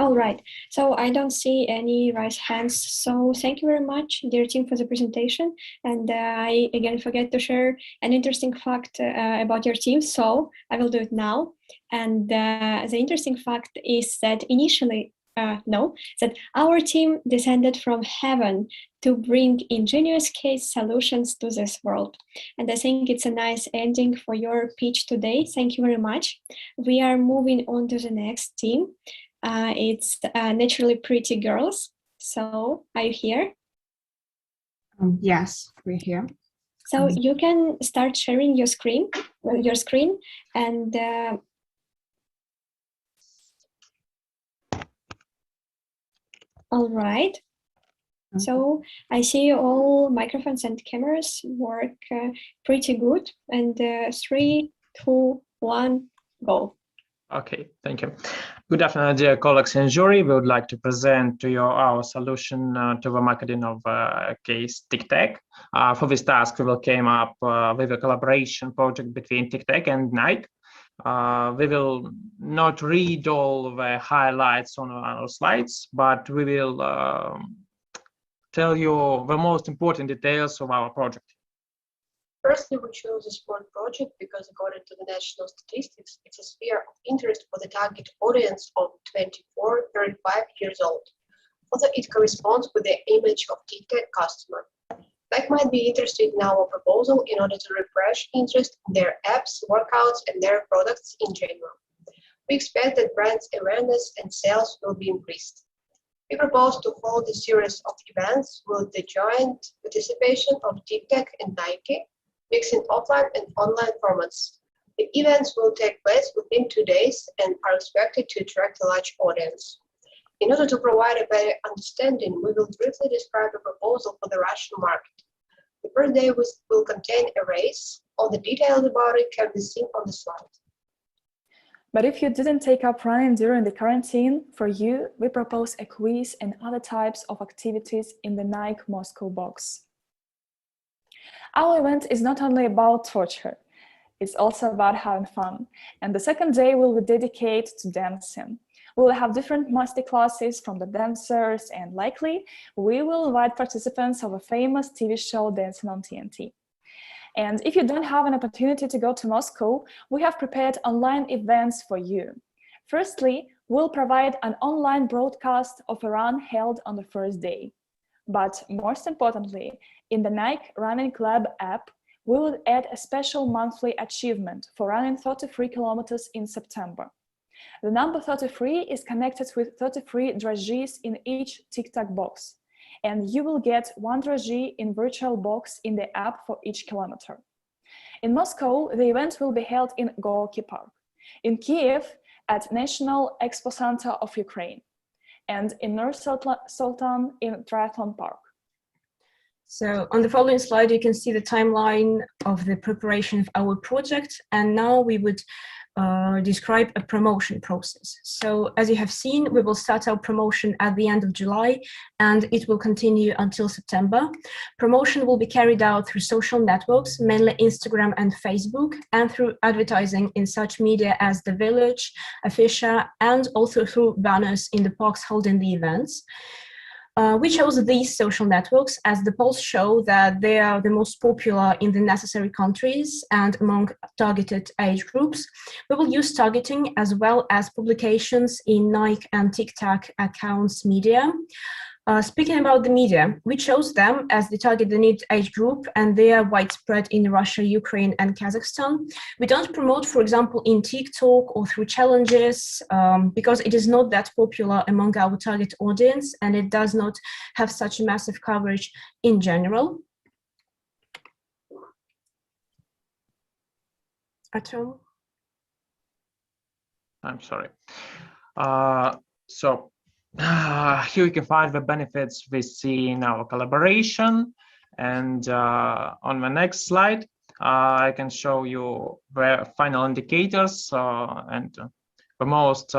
Speaker 1: All right. So I don't see any raised hands. So thank you very much, dear team, for the presentation. And I again forget to share an interesting fact about your team. So I will do it now. And the interesting fact is that initially, that our team descended from heaven to bring ingenious case solutions to this world. And I think it's a nice ending for your pitch today. Thank you very much. We are moving on to the next team. It's Naturally Pretty Girls. So are you here?
Speaker 4: Yes, we're here.
Speaker 1: So you can start sharing your screen, and all right. So I see all microphones and cameras work pretty good. And 3, 2, 1, go.
Speaker 4: Okay, thank you. Good afternoon, dear colleagues and jury. We would like to present to you our solution to the marketing of case TikTok. For this task, we will came up with a collaboration project between TikTok and Nike. We will not read all the highlights on our slides, but we will tell you the most important details of our project.
Speaker 15: Firstly, we chose the sport project because according to the national statistics, it's a sphere of interest for the target audience of 24-35 years old. Further, it corresponds with the image of TikTok customer. Nike might be interested in our proposal in order to refresh interest in their apps, workouts, and their products in general. We expect that brand's awareness and sales will be increased. We propose to hold a series of events with the joint participation of TikTok and Nike, mixing offline and online formats. The events will take place within 2 days and are expected to attract a large audience. In order to provide a better understanding, we will briefly describe a proposal for the Russian market. The first day will contain a race. All the details about it can be seen on the slide.
Speaker 16: But if you didn't take up running during the quarantine, for you, we propose a quiz and other types of activities in the Nike Moscow box. Our event is not only about torture, it's also about having fun. And the second day will be dedicated to dancing. We will have different masterclasses from the dancers, and likely we will invite participants of a famous TV show Dancing on TNT. And if you don't have an opportunity to go to Moscow, we have prepared online events for you. Firstly, we'll provide an online broadcast of a run held on the first day. But most importantly, in the Nike Running Club app, we will add a special monthly achievement for running 33 kilometers in September. The number 33 is connected with 33 dragées in each TikTok box, and you will get 1 dragée in virtual box in the app for each kilometer. In Moscow, the event will be held in Gorky Park, in Kiev at National Expo Center of Ukraine, and in Nur Sultan in Triathlon Park.
Speaker 24: So on the following slide, you can see the timeline of the preparation of our project, and now we would describe a promotion process. So as you have seen, we will start our promotion at the end of July, and it will continue until September. Promotion will be carried out through social networks, mainly Instagram and Facebook, and through advertising in such media as The Village, Afisha, and also through banners in the parks holding the events. We chose these social networks as the polls show that they are the most popular in the necessary countries and among targeted age groups. We will use targeting as well as publications in Nike and TikTok accounts media. Speaking about the media, we chose them as the targeted age group, and they are widespread in Russia, Ukraine, and Kazakhstan. We don't promote, for example, in TikTok or through challenges because it is not that popular among our target audience, and it does not have such massive coverage in general. Artem?
Speaker 4: I'm sorry. Here you can find the benefits we see in our collaboration, and on the next slide I can show you the final indicators and the most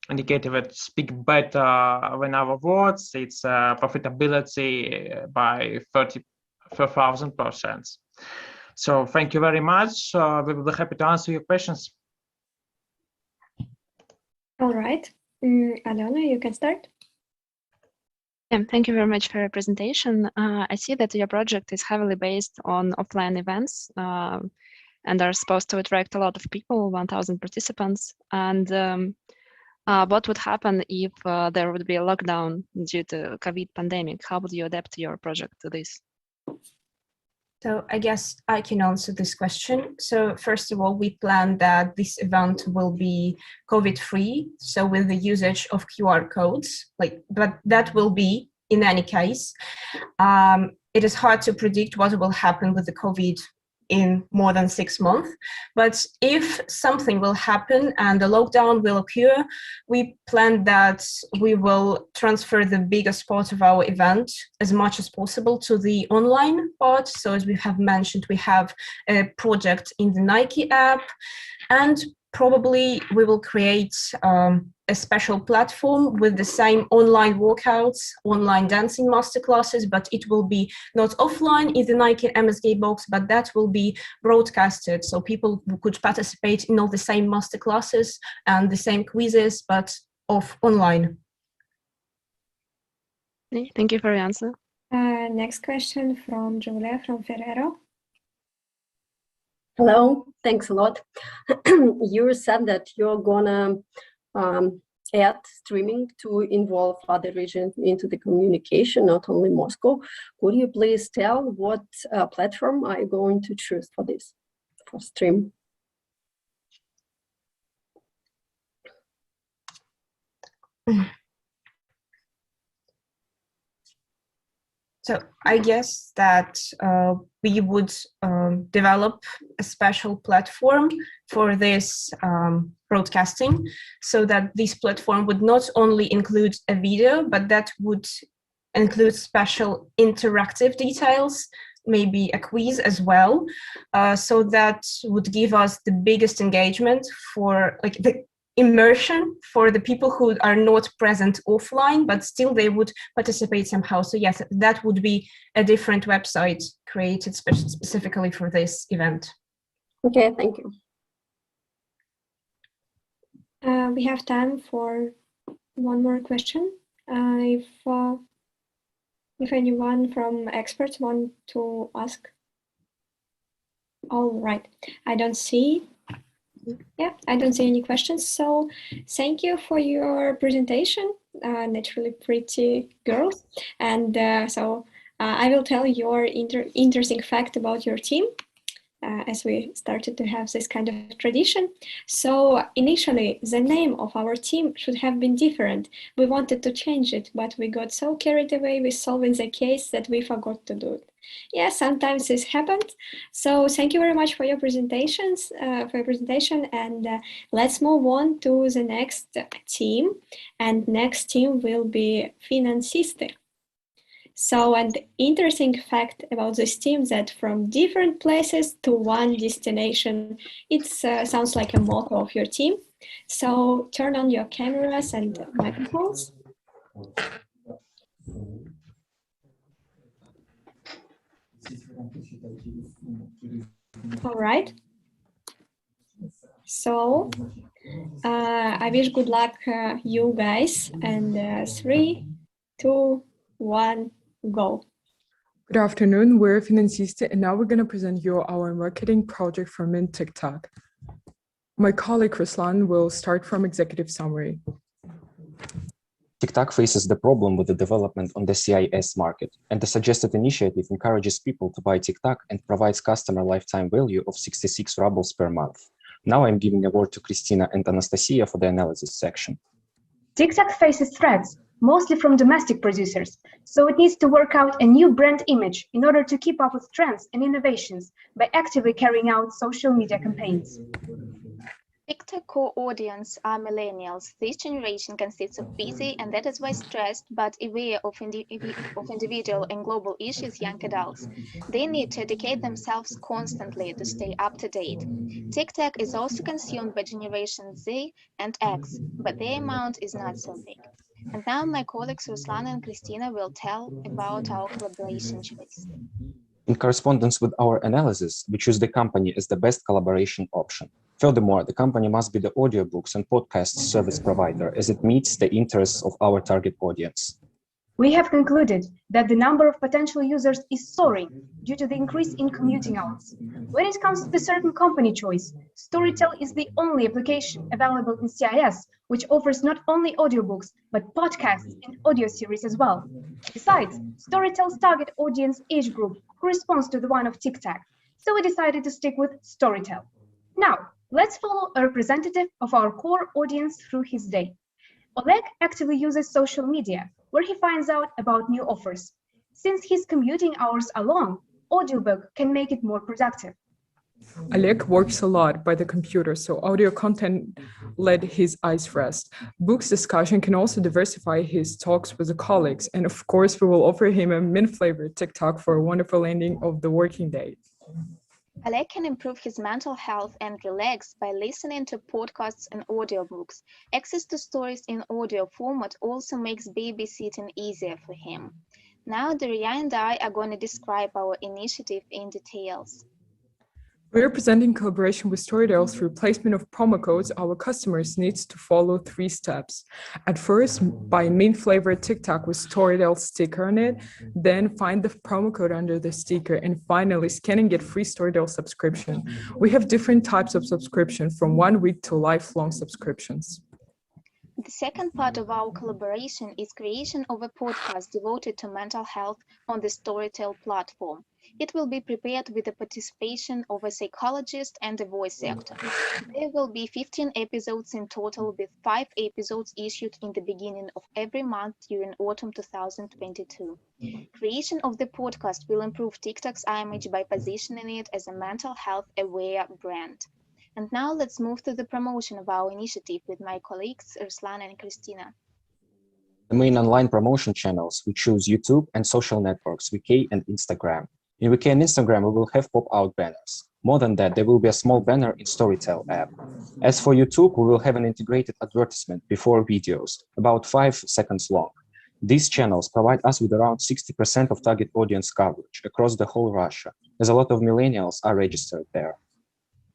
Speaker 4: indicator that speak better than our words. It's profitability by 34,000%. So thank you very much. We will be happy to answer your questions.
Speaker 1: All right. Alena, you can start.
Speaker 10: Thank you very much for your presentation. I see that your project is heavily based on offline events and are supposed to attract a lot of people, 1,000 participants. And what would happen if there would be a lockdown due to COVID pandemic? How would you adapt your project to this?
Speaker 24: So I guess I can answer this question. So first of all, we plan that this event will be COVID-free, so with the usage of QR codes, but that will be in any case. It is hard to predict what will happen with the COVID in more than 6 months. But if something will happen and the lockdown will occur, we plan that we will transfer the biggest part of our event as much as possible to the online part. So as we have mentioned, we have a project in the Nike app, and probably we will create a special platform with the same online workouts, online dancing masterclasses, but it will be not offline in the Nike MSG box, but that will be broadcasted. So people could participate in all the same masterclasses and the same quizzes, but online.
Speaker 10: Thank you for your answer.
Speaker 1: Next question from Julia from Ferrero.
Speaker 12: Hello, thanks a lot. You said that you're gonna add streaming to involve other regions into the communication, not only Moscow. Could you please tell what platform are you going to choose for this, for stream?
Speaker 24: So I guess that we would develop a special platform for this broadcasting, so that this platform would not only include a video, but that would include special interactive details, maybe a quiz as well. So that would give us the biggest engagement for like the immersion for the people who are not present offline, but still they would participate somehow. So yes, that would be a different website created specifically for this event.
Speaker 12: Okay, thank you.
Speaker 1: We have time for one more question. If anyone from experts want to ask. All right, I don't see. Yeah, I don't see any questions. So thank you for your presentation, naturally pretty girls. And so I will tell your interesting fact about your team, as we started to have this kind of tradition. So initially, the name of our team should have been different. We wanted to change it, but we got so carried away with solving the case that we forgot to do it. Yeah, sometimes this happened. So thank you very much for your presentations, and let's move on to the next team. And next team will be Finansisты. So an interesting fact about this team that from different places to one destination, it sounds like a motto of your team. So turn on your cameras and microphones. All right. So I wish good luck you guys, and 3, 2, 1, go.
Speaker 3: Good afternoon, we're Finansisты, and now we're going to present you our marketing project for Mint TikTok. My colleague Ruslan will start from executive summary.
Speaker 5: TikTok faces the problem with the development on the CIS market, and the suggested initiative encourages people to buy TikTok and provides customer lifetime value of 66 rubles per month. Now I'm giving a word to Christina and Anastasia for the analysis section.
Speaker 17: TikTok faces threats, mostly from domestic producers, so it needs to work out a new brand image in order to keep up with trends and innovations by actively carrying out social media campaigns.
Speaker 19: TikTok core audience are millennials. This generation consists of busy and that is why stressed but aware of individual and global issues young adults. They need to educate themselves constantly to stay up to date. TikTok is also consumed by Generation Z and X, but their amount is not so big. And now my colleagues Ruslan and Christina will tell about our collaboration choice.
Speaker 5: In correspondence with our analysis, we choose the company as the best collaboration option. Furthermore, the company must be the audiobooks and podcasts service provider, as it meets the interests of our target audience.
Speaker 17: We have concluded that the number of potential users is soaring due to the increase in commuting hours. When it comes to the certain company choice, Storytel is the only application available in CIS which offers not only audiobooks, but podcasts and audio series as well. Besides, Storytel's target audience age group corresponds to the one of TikTok, so we decided to stick with Storytel. Now, let's follow a representative of our core audience through his day. Oleg actively uses social media, where he finds out about new offers. Since his commuting hours are long, audiobook can make it more productive.
Speaker 3: Oleg works a lot by the computer, so audio content let his eyes rest. Books discussion can also diversify his talks with the colleagues, and of course we will offer him a mint-flavored TikTok for a wonderful ending of the working day.
Speaker 14: Alec can improve his mental health and relax by listening to podcasts and audiobooks. Access to stories in audio format also makes babysitting easier for him. Now, Daria and I are going to describe our initiative in details.
Speaker 3: We are presenting collaboration with Storytel through placement of promo codes. Our customers need to follow 3 steps. At first, buy mint flavored TikTok with Storytel sticker on it, then find the promo code under the sticker, and finally scan and get free Storytel subscription. We have different types of subscription, from 1 week to lifelong subscriptions.
Speaker 14: The second part of our collaboration is creation of a podcast devoted to mental health on the Storytel platform. It will be prepared with the participation of a psychologist and a voice actor. There will be 15 episodes in total, with 5 episodes issued in the beginning of every month during autumn 2022. Creation of the podcast will improve TikTok's image by positioning it as a mental health aware brand. And now let's move to the promotion of our initiative with my colleagues Ruslan and Christina.
Speaker 5: The main online promotion channels, we choose YouTube and social networks, VK and Instagram. In VK and Instagram, we will have pop-out banners. More than that, there will be a small banner in Storytel app. As for YouTube, we will have an integrated advertisement before videos, about 5 seconds long. These channels provide us with around 60% of target audience coverage across the whole Russia, as a lot of millennials are registered there.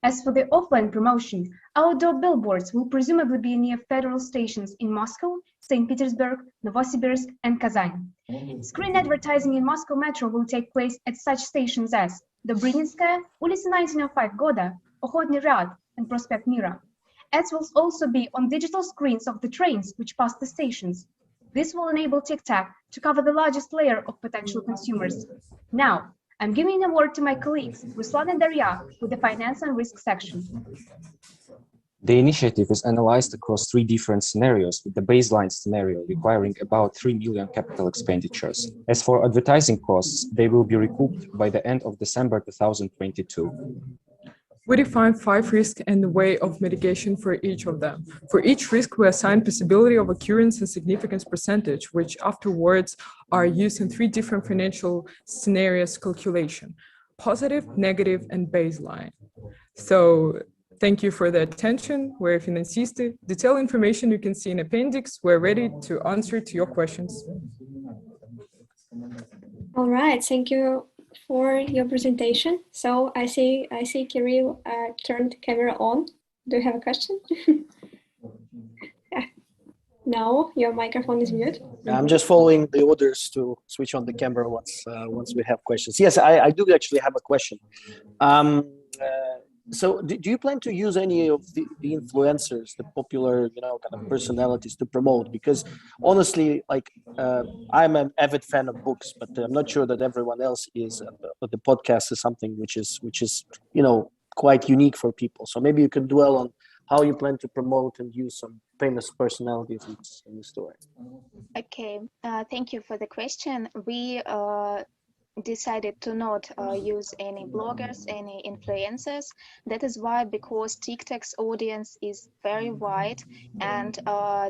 Speaker 17: As for the offline promotion, outdoor billboards will presumably be near federal stations in Moscow, St. Petersburg, Novosibirsk, and Kazan. Screen advertising in Moscow Metro will take place at such stations as Dobrinskaya, улица 1905 Goda, Okhodny Rad, and Prospect Mira. Ads will also be on digital screens of the trains which pass the stations. This will enable TikTok to cover the largest layer of potential consumers. Now, I'm giving the word to my colleagues, Ruslan and Daria, with the finance and risk section.
Speaker 5: The initiative is analyzed across 3 different scenarios, with the baseline scenario requiring about 3 million capital expenditures. As for advertising costs, they will be recouped by the end of December 2022.
Speaker 3: We define 5 risks and the way of mitigation for each of them. For each risk, we assign possibility of occurrence and significance percentage, which afterwards are used in 3 different financial scenarios calculation: positive, negative, and baseline. So thank you for the attention. We're financiste. Detailed information you can see in appendix. We're ready to answer to your questions.
Speaker 1: All right, thank you for your presentation. So I see Kirill turned camera on. Do you have a question? Yeah. No, your microphone is mute.
Speaker 20: I'm just following the orders to switch on the camera once we have questions. Yes, I do actually have a question. So do you plan to use any of the influencers, the popular, kind of personalities to promote? Because honestly, like I'm an avid fan of books, but I'm not sure that everyone else is. But the podcast is something which is quite unique for people. So maybe you can dwell on how you plan to promote and use some famous personalities in the story.
Speaker 14: Okay, thank you for the question. We decided to not use any bloggers, any influencers. That is why, because TikTok's audience is very wide, and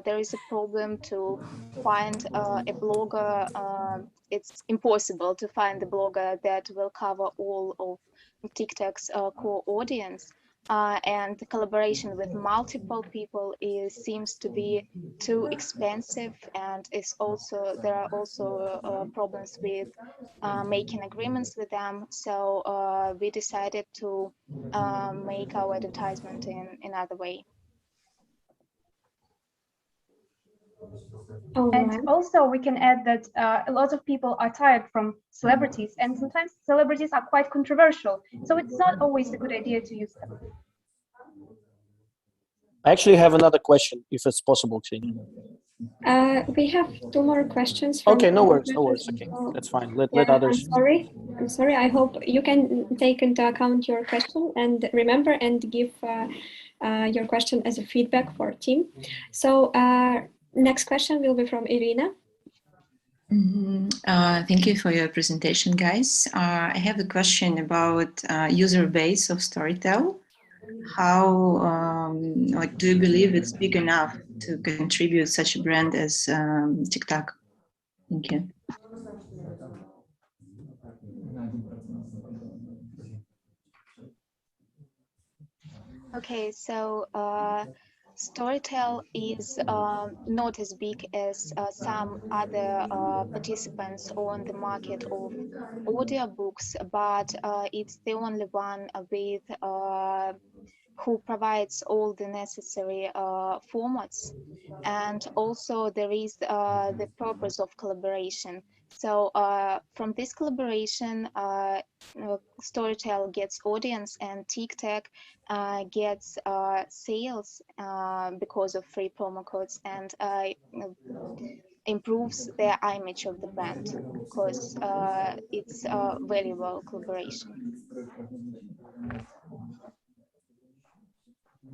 Speaker 14: there is a problem to find a blogger. It's impossible to find the blogger that will cover all of TikTok's core audience. And the collaboration with multiple people seems to be too expensive, and there are also problems with making agreements with them. So we decided to make our advertisement in another way.
Speaker 17: And also we can add that a lot of people are tired from celebrities, and sometimes celebrities are quite controversial. So it's not always a good idea to use them.
Speaker 20: I actually have another question, if it's possible, Ksenia.
Speaker 1: We have 2 more questions.
Speaker 20: Okay, no worries. Okay, that's fine. Let others.
Speaker 1: I'm sorry. I hope you can take into account your question and remember and give your question as a feedback for team. So next question will be from Irina.
Speaker 21: Thank you for your presentation, guys. I have a question about user base of Storytel. How, do you believe it's big enough to contribute such a brand as TikTok? Thank you.
Speaker 14: Okay, so Storytel is not as big as some other participants on the market of audiobooks, but it's the only one with who provides all the necessary formats. And also there is the purpose of collaboration. So from this collaboration, Storytel gets audience and TikTok gets sales because of free promo codes, and improves the image of the brand because it's a valuable collaboration.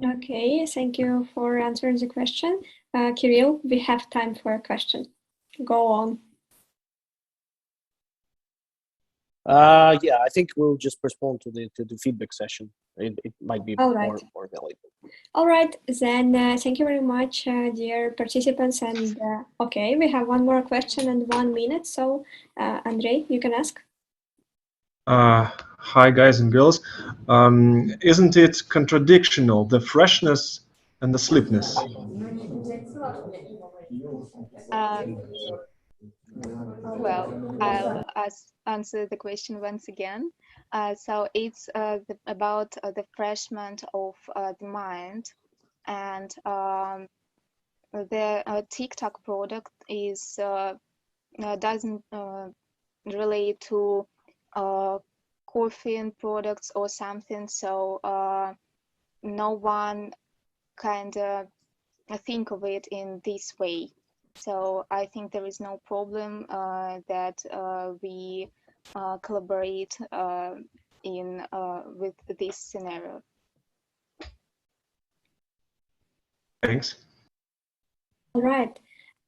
Speaker 1: Okay, thank you for answering the question. Kirill, we have time for a question. Go on.
Speaker 20: Yeah, I think we'll just postpone to the feedback session. It might be more valuable.
Speaker 1: All right, then thank you very much, dear participants. And okay, we have one more question and 1 minute. So, Andrei, you can ask.
Speaker 6: Hi, guys and girls. Isn't it contradictional, the freshness and the sleepness?
Speaker 14: Well, I'll answer the question once again. So it's about the freshness of the mind, and the TikTok product is doesn't relate to coffee products or something. So no one kind of think of it in this way. So I think there is no problem that we collaborate with this scenario.
Speaker 6: Thanks.
Speaker 1: All right.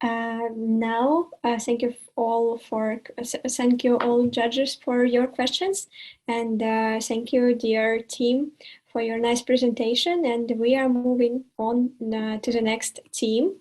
Speaker 1: Now, thank you all judges for your questions, and thank you, dear team, for your nice presentation. And we are moving on to the next team.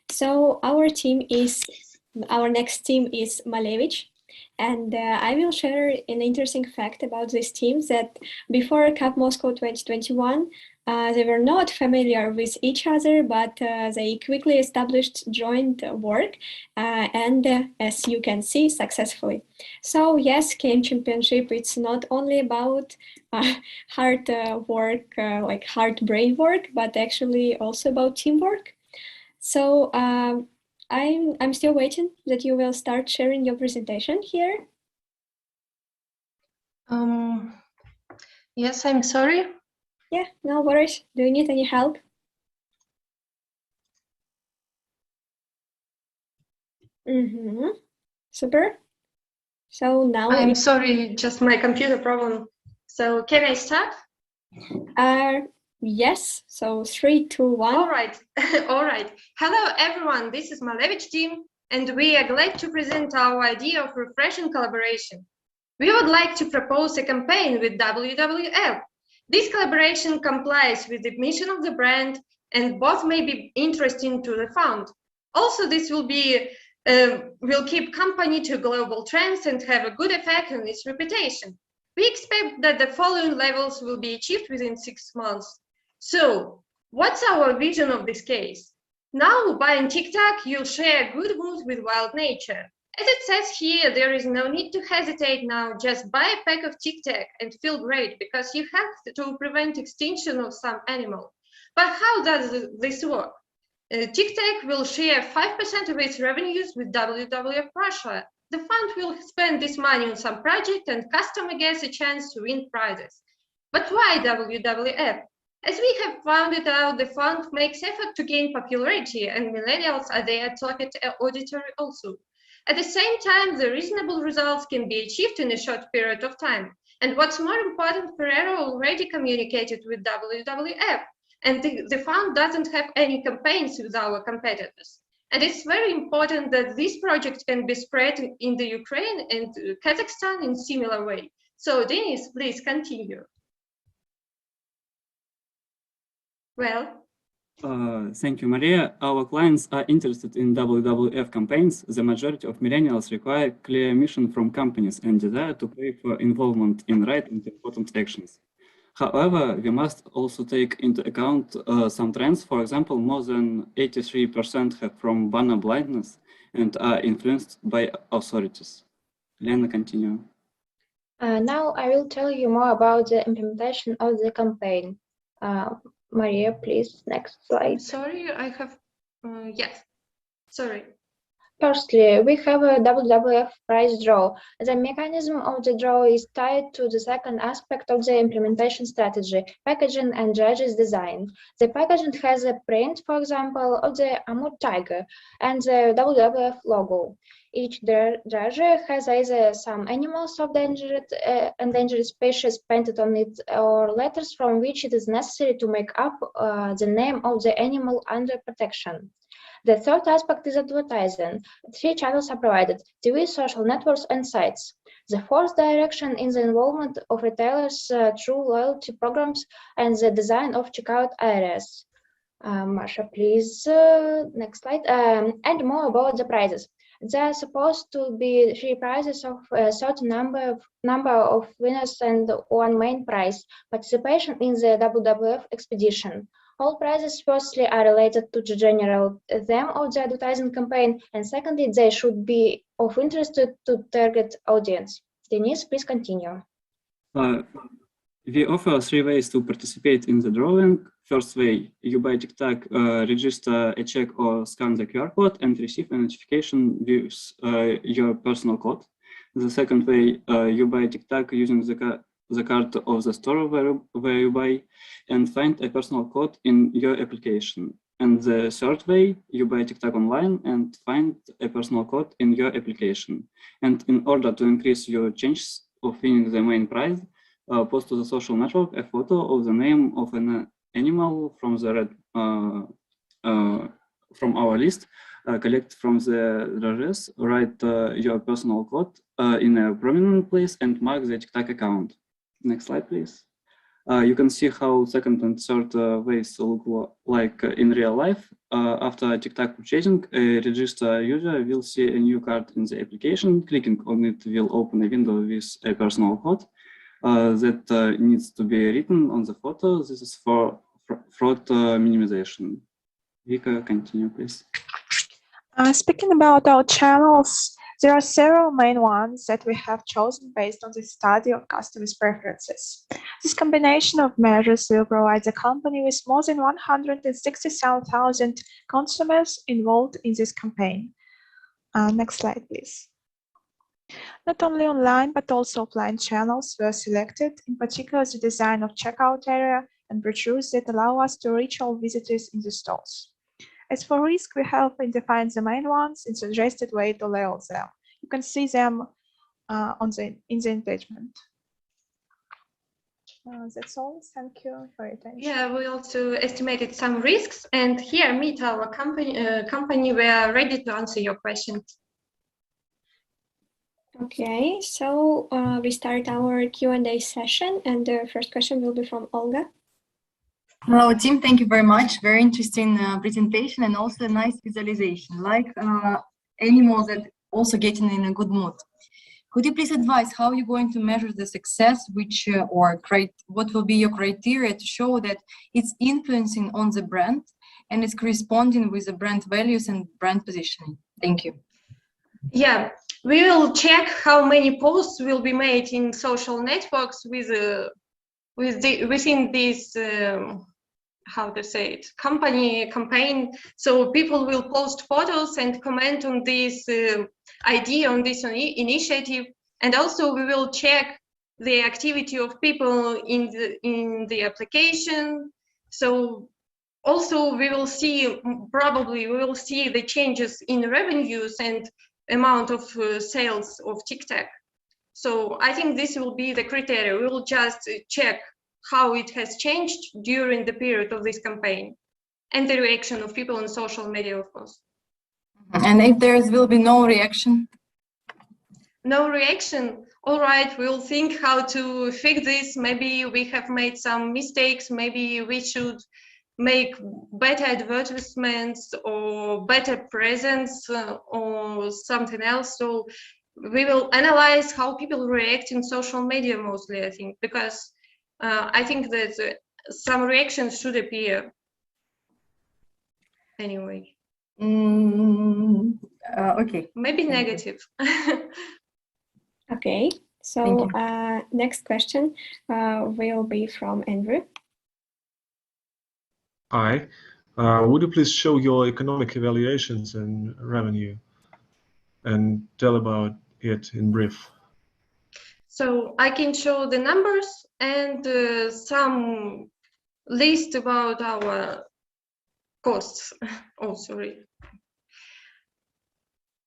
Speaker 1: So our next team is Malevich, and I will share an interesting fact about this team that before Cup Moscow 2021, they were not familiar with each other, but they quickly established joint work, and as you can see, successfully. So yes, Game Championship, it's not only about hard work, like hard brain work, but actually also about teamwork. So I'm still waiting that you will start sharing your presentation here.
Speaker 15: Yes, I'm sorry.
Speaker 1: Yeah, no worries. Do you need any help? Super. So now
Speaker 15: I'm sorry, just my computer problem. So can I start?
Speaker 1: Yes. So 3, 2, 1.
Speaker 15: All right. All right. Hello, everyone. This is Malevich team, and we are glad to present our idea of refreshing collaboration. We would like to propose a campaign with WWF. This collaboration complies with the mission of the brand, and both may be interesting to the fund. Also, this will keep company to global trends and have a good effect on its reputation. We expect that the following levels will be achieved within 6 months. So, what's our vision of this case? Now, buying TikTok, you'll share good mood with wild nature. As it says here, there is no need to hesitate now. Just buy a pack of TikTok and feel great because you have to prevent extinction of some animal. But how does this work? TikTok will share 5% of its revenues with WWF Russia. The fund will spend this money on some project and customer gets a chance to win prizes. But why WWF? As we have found it out, the fund makes effort to gain popularity, and millennials are their target audience also. At the same time, the reasonable results can be achieved in a short period of time. And what's more important, Ferrero already communicated with WWF, and the fund doesn't have any campaigns with our competitors. And it's very important that this project can be spread in the Ukraine and Kazakhstan in similar way. So Denis, please continue. Well,
Speaker 7: thank you, Maria. Our clients are interested in WWF campaigns. The majority of millennials require clear mission from companies and desire to pay for involvement in right and important actions. However, we must also take into account some trends. For example, more than 83% have from banner blindness and are influenced by authorities. Lena, continue.
Speaker 19: Now I will tell you more about the implementation of the campaign. Maria, please, next slide.
Speaker 15: Sorry, I have, yes, sorry.
Speaker 19: Firstly, we have a WWF prize draw. The mechanism of the draw is tied to the second aspect of the implementation strategy, packaging and judges' design. The packaging has a print, for example, of the Amur tiger and the WWF logo. Each judge has either some animals of endangered species painted on it or letters from which it is necessary to make up the name of the animal under protection. The third aspect is advertising. 3 channels are provided: TV, social networks, and sites. The fourth direction is the involvement of retailers through loyalty programs and the design of checkout areas. Masha, please, next slide. And more about the prizes. There are supposed to be 3 prizes of a certain number of winners and 1 main prize: participation in the WWF expedition. All prizes firstly are related to the general theme of the advertising campaign, and secondly, they should be of interest to target audience. Denise, please continue.
Speaker 7: We offer 3 ways to participate in the drawing. First way, you buy TikTok, register a check or scan the QR code and receive a notification with your personal code. The second way, you buy TikTok using the card of the store where you buy and find a personal code in your application. And the third way, you buy TikTok online and find a personal code in your application. And in order to increase your chances of winning the main prize, post to the social network a photo of the name of an animal from the from our list, collect from the judges, write your personal code in a prominent place and mark the TikTok account. Next slide, please. You can see how second and third ways look like in real life. After TikTok purchasing, a registered user will see a new card in the application. Clicking on it will open a window with a personal code that needs to be written on the photo. This is for fraud minimization. Vika, continue, please.
Speaker 8: Speaking about our channels, there are several main ones that we have chosen based on the study of customers' preferences. This combination of measures will provide the company with more than 167,000 consumers involved in this campaign. Next slide, please. Not only online, but also offline channels were selected, in particular the design of checkout area and brochures that allow us to reach all visitors in the stores. As for risk, we have defined the main ones and suggested way to label them. You can see them in the attachment. That's all. Thank you for your attention.
Speaker 15: Yeah, we also estimated some risks, and here meet our company. We are ready to answer your questions.
Speaker 1: Okay, so we start our Q&A session, and the first question will be from Olga.
Speaker 13: Hello, team. Thank you very much. Very interesting presentation and also a nice visualization, like animals that also getting in a good mood. Could you please advise how you're going to measure the success, what will be your criteria to show that it's influencing on the brand and it's corresponding with the brand values and brand positioning? Thank you.
Speaker 15: Yeah, we will check how many posts will be made in social networks within this how to say it, campaign. So people will post photos and comment on this idea, on this initiative, and also we will check the activity of people in the application. So also we will see, probably we will see the changes in revenues and amount of sales of TikTok. So I think this will be the criteria. We will just check how it has changed during the period of this campaign and the reaction of people on social media, of course.
Speaker 13: And if there will be no reaction?
Speaker 15: No reaction. All right, we'll think how to fix this. Maybe we have made some mistakes. Maybe we should make better advertisements or better presence or something else. So we will analyze how people react in social media mostly, I think, because
Speaker 2: I think that some reactions should appear anyway.
Speaker 13: Okay.
Speaker 2: Maybe negative.
Speaker 1: Okay, so next question will be from Andrew.
Speaker 6: Hi. Would you please show your economic evaluations and revenue and tell about it in brief?
Speaker 2: So I can show the numbers and some list about our costs. Oh, sorry.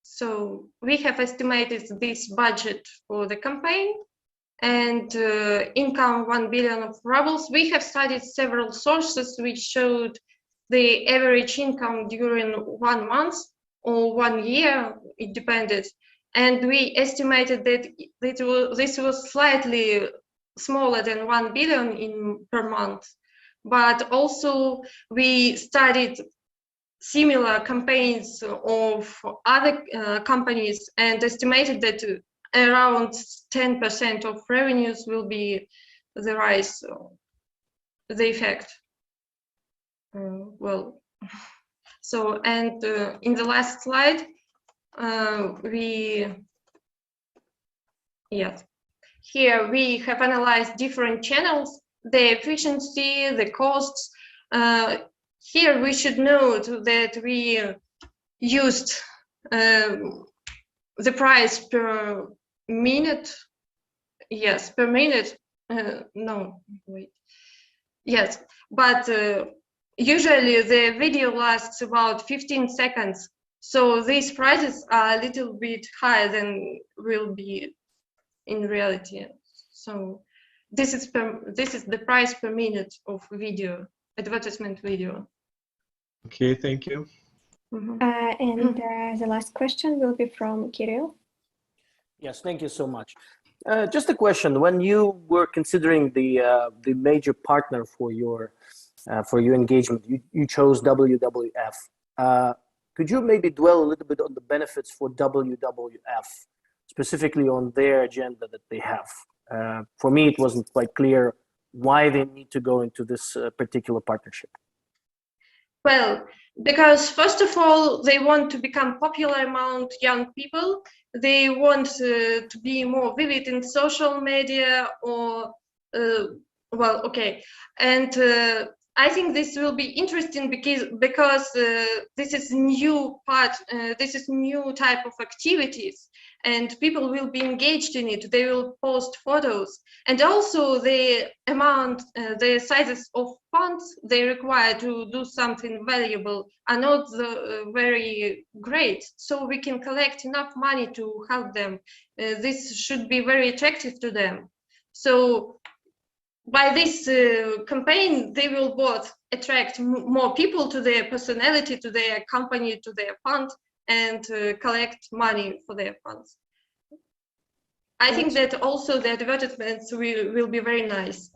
Speaker 2: So we have estimated this budget for the campaign and income 1 billion of rubles. We have studied several sources which showed the average income during 1 month or 1 year, it depended. And we estimated that this was slightly smaller than 1 billion per month. But also we studied similar campaigns of other companies and estimated that around 10% of revenues will be the rise, the effect. Well, so, and in the last slide, here we have analyzed different channels, the efficiency, the costs. Here we should note that we used the price per minute. Yes, per minute. No, wait. Yes, but usually the video lasts about 15 seconds. So these prices are a little bit higher than will be in reality. So this is the price per minute of video, advertisement video.
Speaker 6: Okay, thank you.
Speaker 1: And the last question will be from Kirill.
Speaker 20: Yes, thank you so much. Just a question: when you were considering the major partner for your engagement, you chose WWF. Could you maybe dwell a little bit on the benefits for WWF, specifically on their agenda that they have? For me, it wasn't quite clear why they need to go into this particular partnership.
Speaker 2: Well, because first of all, they want to become popular among young people. They want to be more vivid in social media or, well, okay. And I think this will be interesting because this is new part, this is new type of activities, and people will be engaged in it. They will post photos, and also the amount, the sizes of funds they require to do something valuable are not very great. So we can collect enough money to help them. This should be very attractive to them. So by this campaign, they will both attract more people to their personality, to their company, to their fund, and collect money for their funds. I think that also the advertisements will be very nice.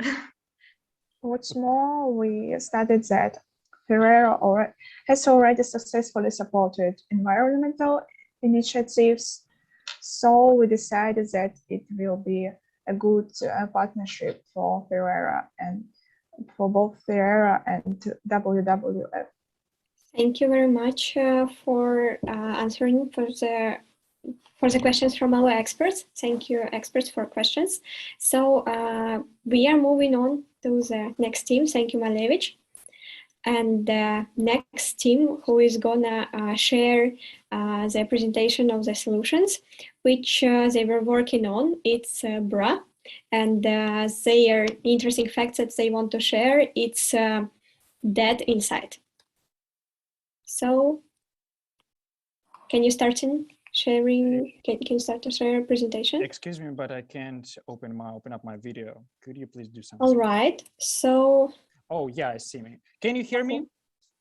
Speaker 8: What's more, we studied that Ferrero has already successfully supported environmental initiatives, so we decided that it will be a good partnership for Ferrero and for both Ferrero and WWF.
Speaker 1: Thank you very much for answering for the questions from our experts. Thank you, experts, for questions. So we are moving on to the next team. Thank you, Malevich. And the next team who is gonna share the presentation of the solutions which they were working on, it's Bra, and their interesting facts that they want to share, it's that insight. So can you start sharing? Can you start to share a presentation?
Speaker 11: Excuse me, but I can't open up my video. Could you please do something?
Speaker 1: All right. So.
Speaker 11: Oh yeah, I see me. Can you hear me?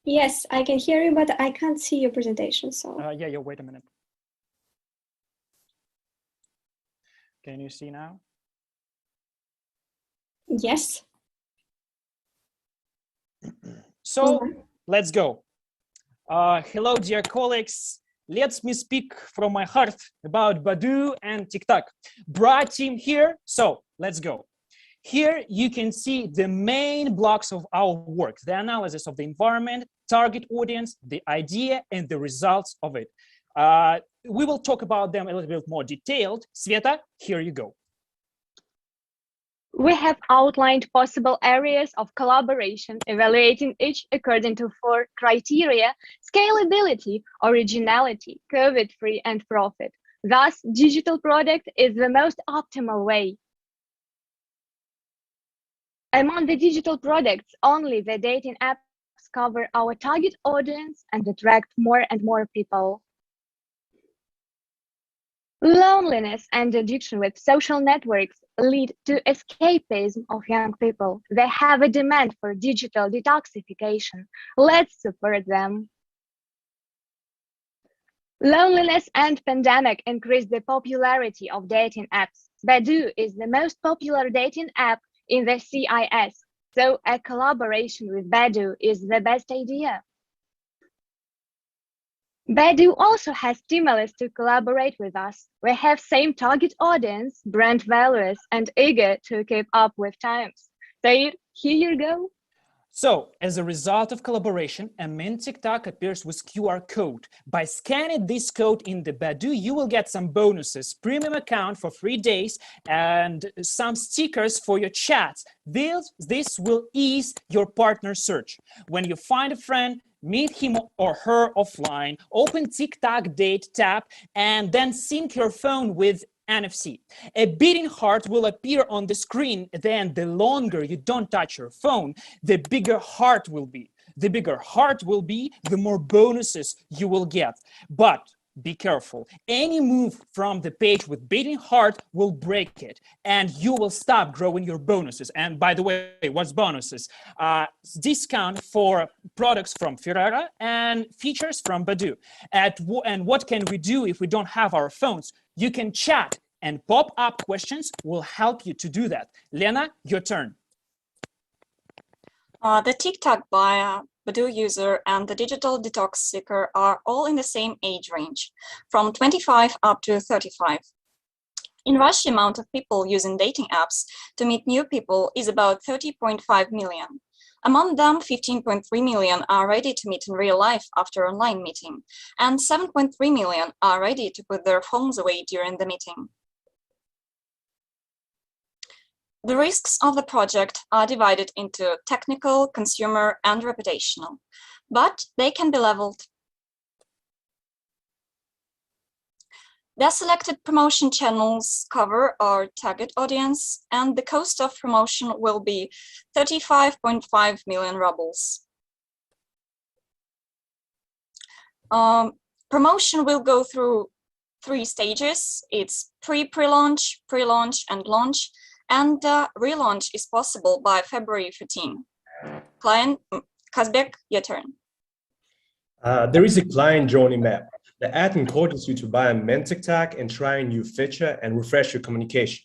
Speaker 1: Yes, I can hear you, but I can't see your presentation. So.
Speaker 11: Yeah. Wait a minute. Can you see now?
Speaker 1: Yes.
Speaker 11: So let's go. Hello, dear colleagues. Let me speak from my heart about Badoo and TikTok. Bra team here. So let's go. Here you can see the main blocks of our work, the analysis of the environment, target audience, the idea, and the results of it. We will talk about them a little bit more detailed. Sveta, here you go.
Speaker 17: We have outlined possible areas of collaboration, evaluating each according to 4 criteria: scalability, originality, COVID-free, and profit. Thus, digital product is the most optimal way. Among the digital products, only the dating apps cover our target audience and attract more and more people. Loneliness and addiction with social networks lead to escapism of young people. They have a demand for digital detoxification. Let's support them. Loneliness and pandemic increased the popularity of dating apps. Badoo is the most popular dating app in the CIS, so a collaboration with Badoo is the best idea. Badoo also has stimulus to collaborate with us. We have same target audience, brand values, and eager to keep up with times. Tahir, here you go.
Speaker 11: So, as a result of collaboration, a main TikTok appears with QR code. By scanning this code in the Badoo, you will get some bonuses, premium account for 3 days, and some stickers for your chats. This will ease your partner search. When you find a friend, meet him or her offline, open TikTok date tab, and then sync your phone with NFC. A beating heart will appear on the screen. Then the longer you don't touch your phone, the bigger heart will be. The bigger heart will be, the more bonuses you will get. But be careful. Any move from the page with beating heart will break it, and you will stop growing your bonuses. And by the way, what's bonuses? Discount for products from Ferrara and features from Badoo. And what can we do if we don't have our phones? You can chat, and pop-up questions will help you to do that. Lena, your turn.
Speaker 9: The TikTok buyer, Badoo user, and the digital detox seeker are all in the same age range, from 25 up to 35. In Russia, the amount of people using dating apps to meet new people is about 30.5 million. Among them, 15.3 million are ready to meet in real life after online meeting, and 7.3 million are ready to put their phones away during the meeting. The risks of the project are divided into technical, consumer, and reputational, but they can be leveled. The selected promotion channels cover our target audience, and the cost of promotion will be 35.5 million rubles. Promotion will go through 3 stages. It's pre-launch, pre-launch, and launch. And relaunch is possible by February 15. Client, Kazbek, your turn.
Speaker 18: There is a client journey map. The ad encourages you to buy a main TikTok and try a new feature and refresh your communication.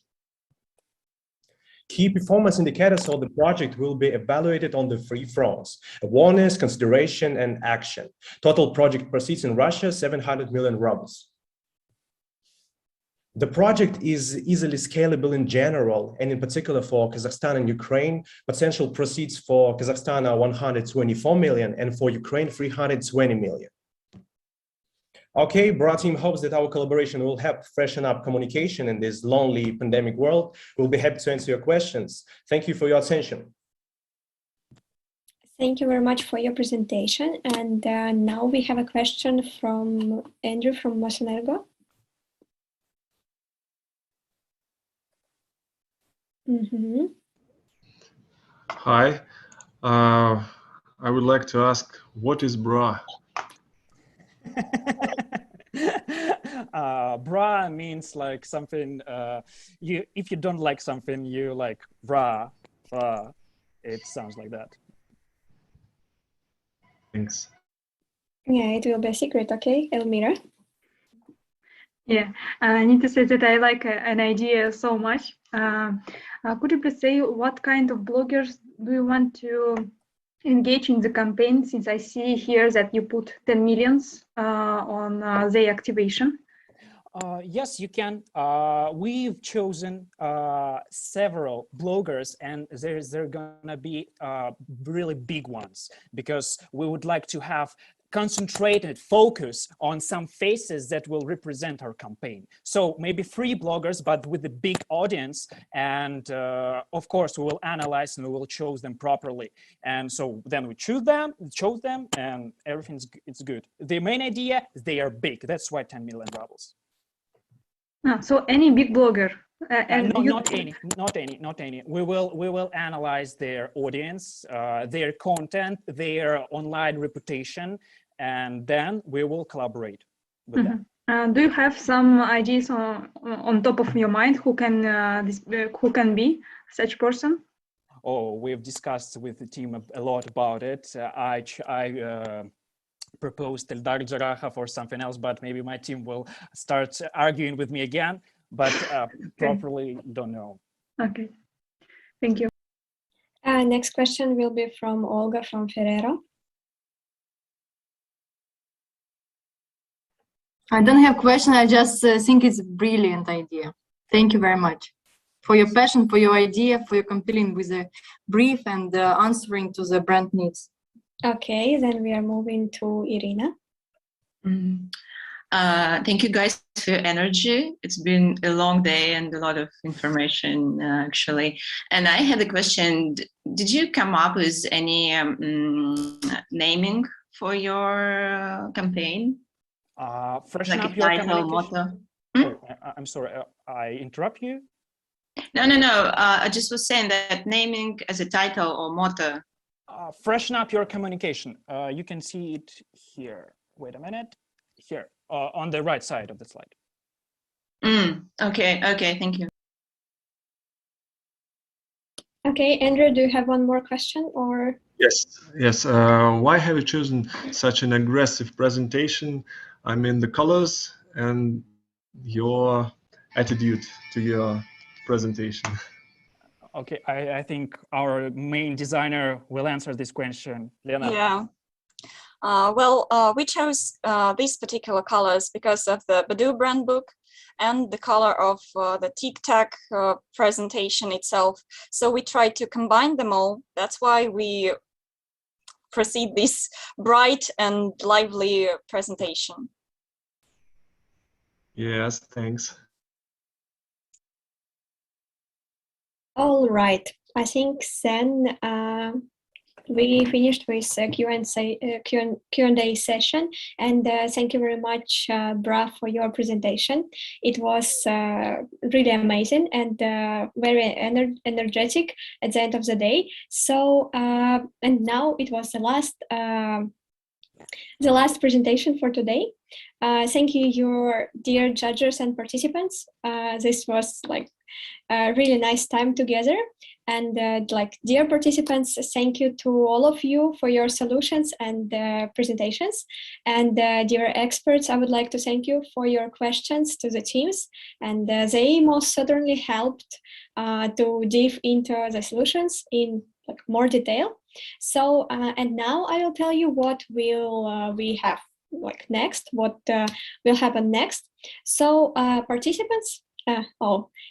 Speaker 18: Key performance indicators of the project will be evaluated on the 3 fronts: awareness, consideration, and action. Total project proceeds in Russia, 700 million rubles. The project is easily scalable in general, and in particular for Kazakhstan and Ukraine. Potential proceeds for Kazakhstan are 124 million, and for Ukraine, 320 million. Okay, Bra team hopes that our collaboration will help freshen up communication in this lonely pandemic world. We'll be happy to answer your questions. Thank you for your attention.
Speaker 1: Thank you very much for your presentation. And now we have a question from Andrew from Mosenergo. Mm-hmm.
Speaker 6: Hi, I would like to ask, what is bra?
Speaker 11: Bra means like something, if you don't like something, you like bra. It sounds like that.
Speaker 6: Thanks.
Speaker 1: Yeah, it will be a secret, okay, Elmira?
Speaker 22: Yeah, I need to say that I like an idea so much. Could you please say what kind of bloggers do you want to engage in the campaign, since I see here that you put 10 millions on the activation?
Speaker 11: Yes, you can. We've chosen several bloggers, and they're gonna be really big ones, because we would like to have concentrated focus on some faces that will represent our campaign. So maybe 3 bloggers, but with a big audience. And of course, we will analyze and we will choose them properly. And so then we chose them, and it's good. The main idea is they are big. That's why 10 million rubles.
Speaker 22: So any big blogger.
Speaker 11: No, not any. We will analyze their audience, their content, their online reputation, and then we will collaborate with them.
Speaker 22: Do you have some ideas on top of your mind who can be such person?
Speaker 11: Oh, we've discussed with the team a lot about it. I proposed Eldar Jarakhov or something else, but maybe my team will start arguing with me again. But properly don't know.
Speaker 22: Okay, thank you.
Speaker 1: Next question will be from Olga from Ferrero.
Speaker 13: I don't have a question. I just think it's a brilliant idea. Thank you very much for your passion, for your idea, for your compelling with a brief and answering to the brand needs.
Speaker 1: Okay, then we are moving to Irina.
Speaker 21: Thank you guys for your energy. It's been a long day and a lot of information, actually. And I had a question. Did you come up with any naming for your campaign?
Speaker 11: Freshen
Speaker 21: like
Speaker 11: up your
Speaker 21: title,
Speaker 11: communication.
Speaker 21: motto?
Speaker 11: Oh, I'm sorry, I interrupt you?
Speaker 21: No. I just was saying that naming as a title or motto.
Speaker 11: Freshen up your communication. You can see it here. Wait a minute. Here. On the right side of the slide.
Speaker 21: Okay, thank you.
Speaker 1: Okay, Andrew, do you have one more question or?
Speaker 6: Yes. Why have you chosen such an aggressive presentation? I mean, the colors and your attitude to your presentation.
Speaker 11: Okay, I think our main designer will answer this question. Lena.
Speaker 9: Yeah. We chose these particular colors because of the Badoo brand book and the color of the TikTok presentation itself. So we tried to combine them all. That's why we proceed this bright and lively presentation.
Speaker 6: Yes, thanks.
Speaker 1: All right, I think then we finished with Q&A session, and thank you very much, Bra, for your presentation. It was really amazing and very energetic at the end of the day. So, and now it was the last presentation for today. Thank you, your dear judges and participants. This was like a really nice time together. And dear participants, thank you to all of you for your solutions and presentations. And dear experts, I would like to thank you for your questions to the teams. And they most certainly helped to dive into the solutions in more detail. So, and now I will tell you what will we have next, what will happen next. So participants,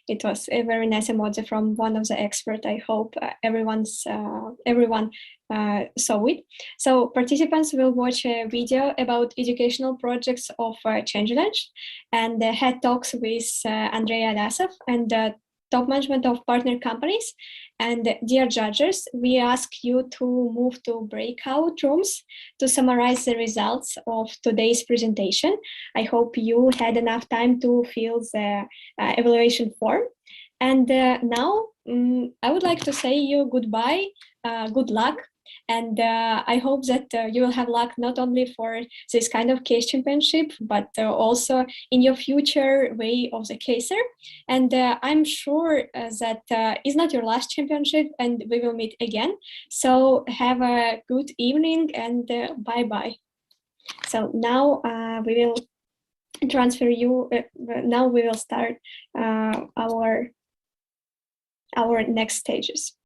Speaker 1: it was a very nice emoji from one of the experts. I hope everyone saw it. So participants will watch a video about educational projects of Changellenge and had talks with Andrei Adasov and top management of partner companies. And dear judges, we ask you to move to breakout rooms to summarize the results of today's presentation. I hope you had enough time to fill the evaluation form. And now I would like to say you goodbye, good luck. And I hope that you will have luck not only for this kind of case championship, but also in your future way of the caser. And I'm sure that is not your last championship and we will meet again. So have a good evening and bye-bye. So now we will transfer you, now we will start our next stages.